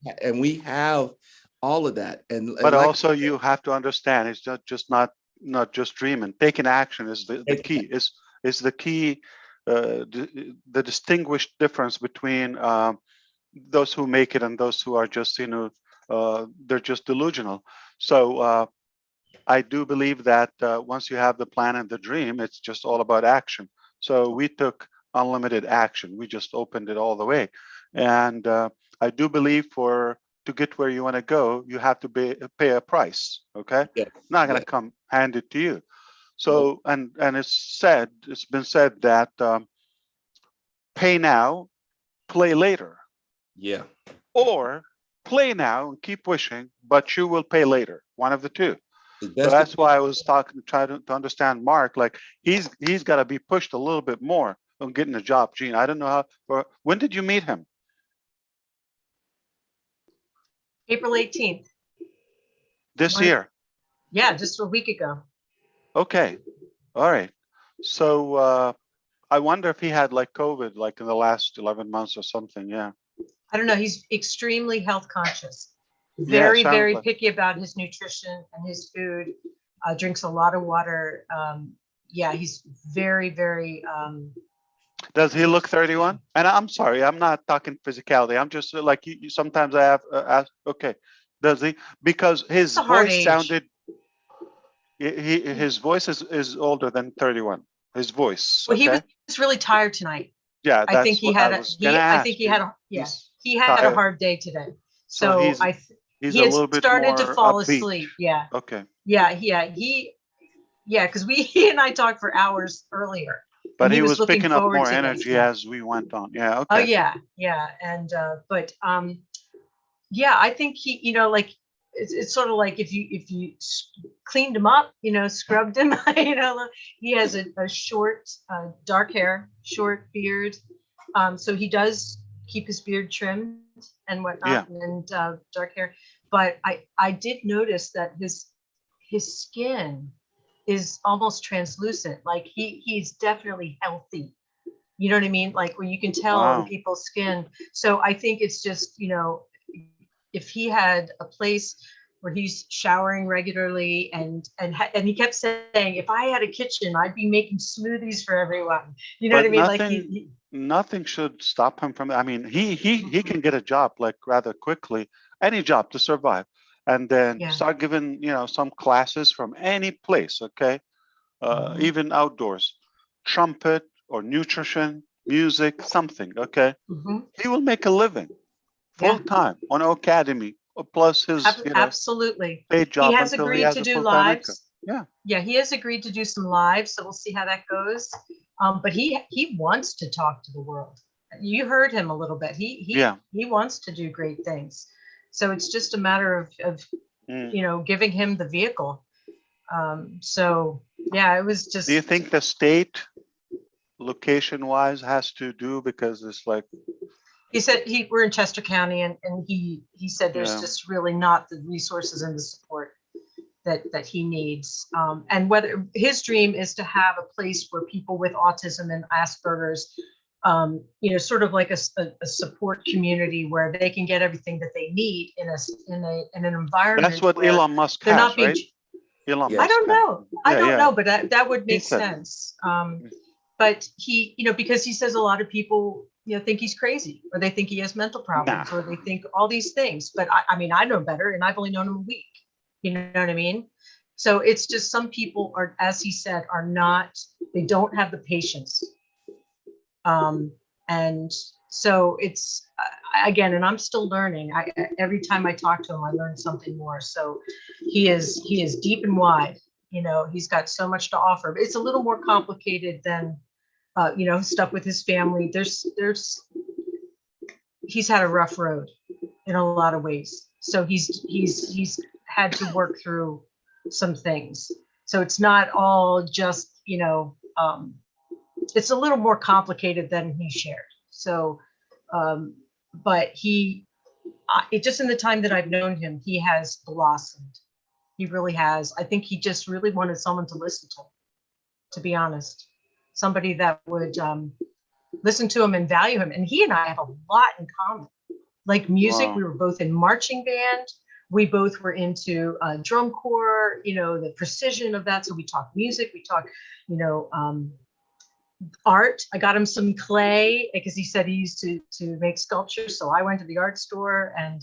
have all of that. But like, also you have to understand, it's not just dreaming. Taking action is the key. Is the key, the distinguished difference between those who make it and those who are just they're just delusional. So I do believe that once you have the plan and the dream, it's just all about action. So we took unlimited action. We just opened it all the way. And I do believe to get where you want to go, you have to pay a price. Okay. Yeah. Not going to come handed to you. So, and it's been said that pay now, play later. Yeah. Or play now and keep wishing, but you will pay later. One of the two. So that's why I was trying to understand Mark. Like he's got to be pushed a little bit more on getting a job. Gene, I don't know when did you meet him? April 18th. This year? Yeah, just a week ago. Okay. All right. So I wonder if he had like COVID like in the last 11 months or something. Yeah. I don't know. He's extremely health conscious. Very picky about his nutrition and his food. Drinks a lot of water. Yeah, he's very. Does he look 31? And I'm sorry, I'm not talking physicality. I'm just like you sometimes I have asked. Okay, does he? Because his voice sounded. His voice is older than 31. His voice. Well, he was really tired tonight. Yeah, I think he had he had a hard day today. So he's he a had little bit started more to fall upbeat. asleep. Yeah. Okay. Yeah, because he and I talked for hours earlier. But he was picking up more energy as we went on. Yeah. Okay. Oh yeah. And I think he, like it's sort of like if you cleaned him up, scrubbed him, he has a short, dark hair, short beard. So he does keep his beard trimmed. and whatnot, and dark hair. But I did notice that his skin is almost translucent. Like he's definitely healthy. You know what I mean? Like where you can tell on people's skin. So I think it's just, you know, if he had a place where he's showering regularly and he kept saying, if I had a kitchen, I'd be making smoothies for everyone. You know what I mean? Nothing, like nothing should stop him from. I mean, he can get a job like rather quickly, any job to survive, and then start giving some classes from any place. Okay, even outdoors, trumpet or nutrition, music, something. Okay, he will make a living full time on Academy plus his absolutely paid job he has until he agreed has to a do full-time income. lives. Yeah, he has agreed to do some lives, so we'll see how that goes. But he wants to talk to the world. You heard him a little bit. He wants to do great things. So it's just a matter of giving him the vehicle. So yeah, it was just. Do you think the state location wise has to do, because it's like he said we're in Chester County, and he said there's just really not the resources and the support that he needs. And whether his dream is to have a place where people with autism and Asperger's, sort of like a support community where they can get everything that they need in an environment. That's what Elon Musk has, right? Elon Musk. I don't know. I don't know, but that would make said sense. But he, because he says a lot of people, think he's crazy, or they think he has mental problems, or they think all these things. But I mean, I know better, and I've only known him a week. You know what I mean? So it's just some people are, as he said, they don't have the patience. And so it's again, and I'm still learning. Every time I talk to him, I learn something more. So he is deep and wide. He's got so much to offer. But it's a little more complicated than stuff with his family. He's had a rough road in a lot of ways. So he's had to work through some things. So it's not all just, it's a little more complicated than he shared. So, but just in the time that I've known him, he has blossomed. He really has. I think he just really wanted someone to listen to be honest. Somebody that would listen to him and value him. And he and I have a lot in common. Like music, we were both in marching band. We both were into drum corps, the precision of that. So we talk music, we talk, art. I got him some clay because he said he used to make sculptures. So I went to the art store and,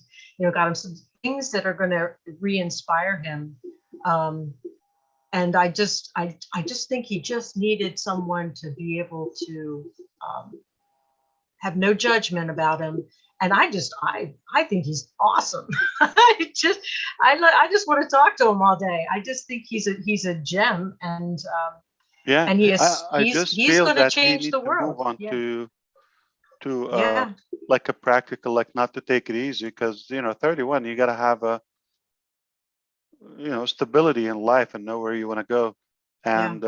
got him some things that are going to re-inspire him. And I just think he just needed someone to be able to have no judgment about him. And I think he's awesome. I just want to talk to him all day. I just think he's a gem, and and he's going to change the world. Move on to like a practical, like not to take it easy, because 31, you got to have a stability in life and know where you want to go, and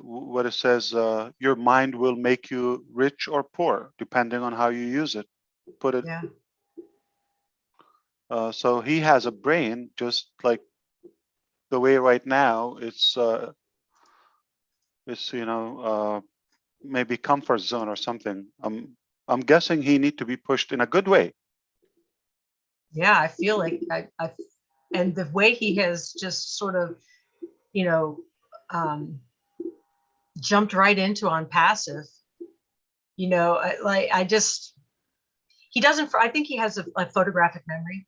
what it says, your mind will make you rich or poor depending on how you use it. Put it. So he has a brain, just like the way right now it's maybe comfort zone or something. I'm guessing he need to be pushed in a good way. Yeah, I feel like and the way he has just sort of, jumped right into ONPASSIVE, he doesn't, I think he has a photographic memory.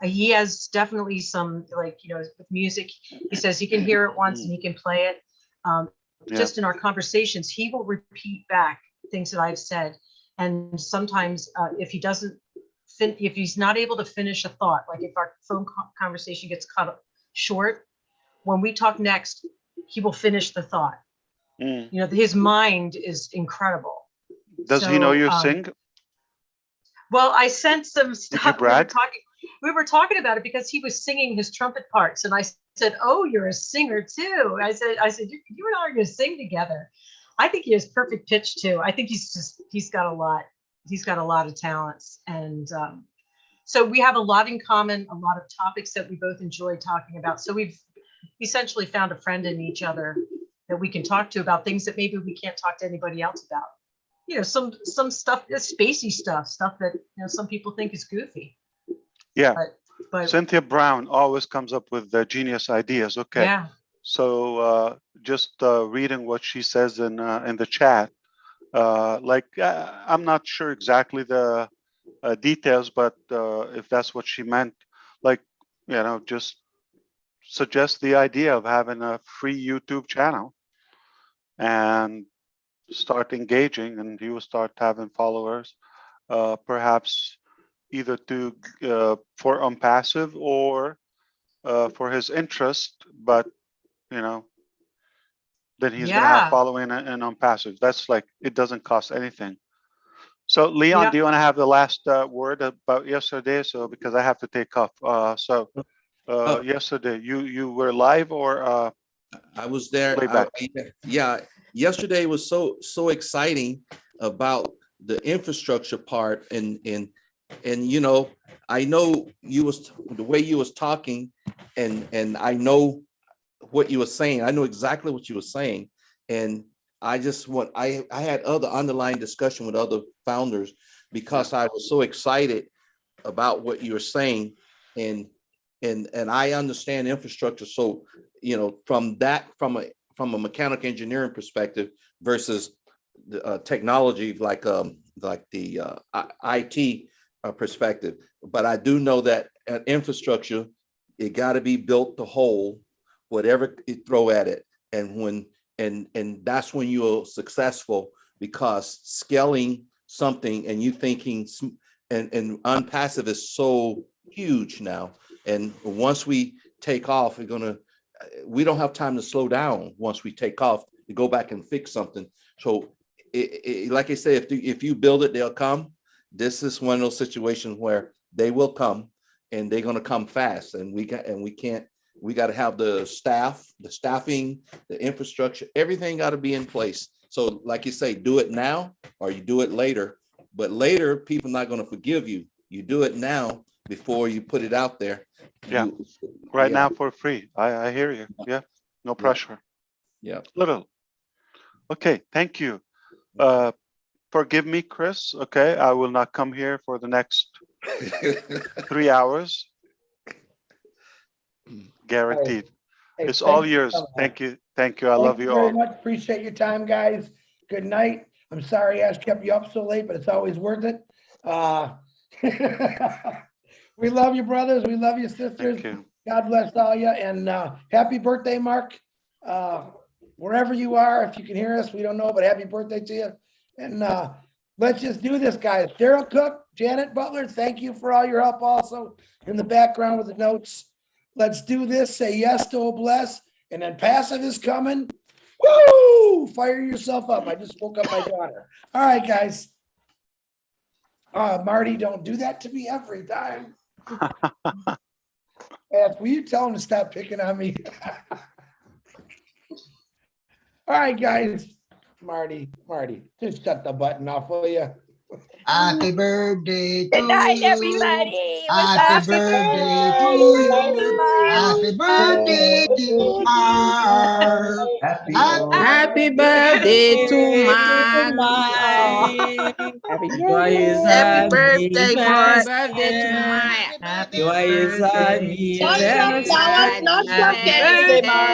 He has definitely some, with music, he says he can hear it once and he can play it. Just in our conversations, he will repeat back things that I've said. And sometimes if he's not able to finish a thought, like if our phone conversation gets cut short, when we talk next, he will finish the thought. His mind is incredible. Does he know you sing? Well, I sent some stuff. Did you brag? We were talking about it because he was singing his trumpet parts, and I said, "Oh, you're a singer too." I said, you and I are going to sing together. I think he has perfect pitch too. I think he's got a lot. he's got a lot of talents. And so we have a lot in common, a lot of topics that we both enjoy talking about. So we've essentially found a friend in each other that we can talk to about things that maybe we can't talk to anybody else about. You know, some stuff, spacey stuff that, you know, some people think is goofy. Yeah. But Cynthia Brown always comes up with genius ideas. Okay. Yeah. So just reading what she says in the chat, I'm not sure exactly the details, but if that's what she meant, like, you know, just suggest the idea of having a free YouTube channel and start engaging, and you will start having followers, perhaps either for ONPASSIVE or for his interest, but you know, then he's gonna have following in ONPASSIVE. That's like, it doesn't cost anything. So Leon, do you want to have the last word about yesterday? So because I have to take off. Yesterday you were live or I was there. Playback? Yeah, yesterday was so exciting about the infrastructure part, and you know, I know the way you was talking, and I know what you were saying. I know exactly what you were saying, and I had other underlying discussion with other founders because I was so excited about what you were saying, and I understand infrastructure. So, you know, from a mechanical engineering perspective versus the technology, like the IT perspective. But I do know that infrastructure, it got to be built to hold whatever you throw at it, and that's when you're successful, because scaling something and you thinking, and ONPASSIVE is so huge now. And once we take off, we don't have time to slow down. Once we take off, to go back and fix something. So like I say, if you build it, they'll come. This is one of those situations where they will come, and they're going to come fast. And we got to have the staffing, the infrastructure, everything got to be in place. So like you say, do it now or you do it later. But later, people are not going to forgive you. You do it now before you put it out there. Yeah. Now for free. I hear you. Yeah. No pressure. Yeah. Little. Okay. Thank you. Forgive me, Chris. Okay. I will not come here for the next 3 hours. Guaranteed. Hey, It's all thank you yours. so much. Thank you. Thank you. I love you all. Very much. Appreciate your time, guys. Good night. I'm sorry Ash kept you up so late, but it's always worth it. We love you, brothers. We love you, sisters. Thank you. God bless all you. And happy birthday, Mark. Wherever you are, if you can hear us, we don't know, but happy birthday to you. And let's just do this, guys. Daryl Cook, Janet Butler, thank you for all your help also in the background with the notes. Let's do this. Say yes to a bless. And then ONPASSIVE is coming. Woo! Fire yourself up. I just woke up my daughter. All right, guys. Marty, don't do that to me every time. Will you tell him to stop picking on me? All right, guys. Marty, just shut the button off, will you? Happy birthday to Good night, you. everybody. Happy birthday to you. Happy birthday, dear Mark. Happy birthday to Mike. Happy birthday to Maya. Happy birthday. Not stop Birthday, Mark.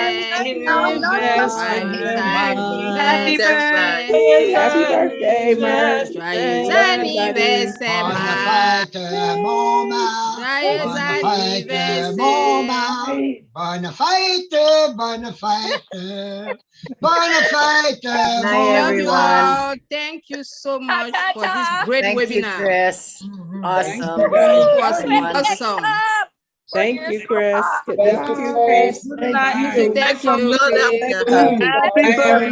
Happy birthday. Happy birthday, Mark. Joyeux anniversaire, Bonne fête, mon Marc. Bonne fête, mon Marc. Bonne fête, bonne fête. Bonne fête, love you mon all. Marc. Thank you so much for this great Thank you, webinar. Chris. Awesome. It was awesome. Thank you, Chris. Good Bye. night, Chris. Thank you. Thank you, Chris. Happy birthday.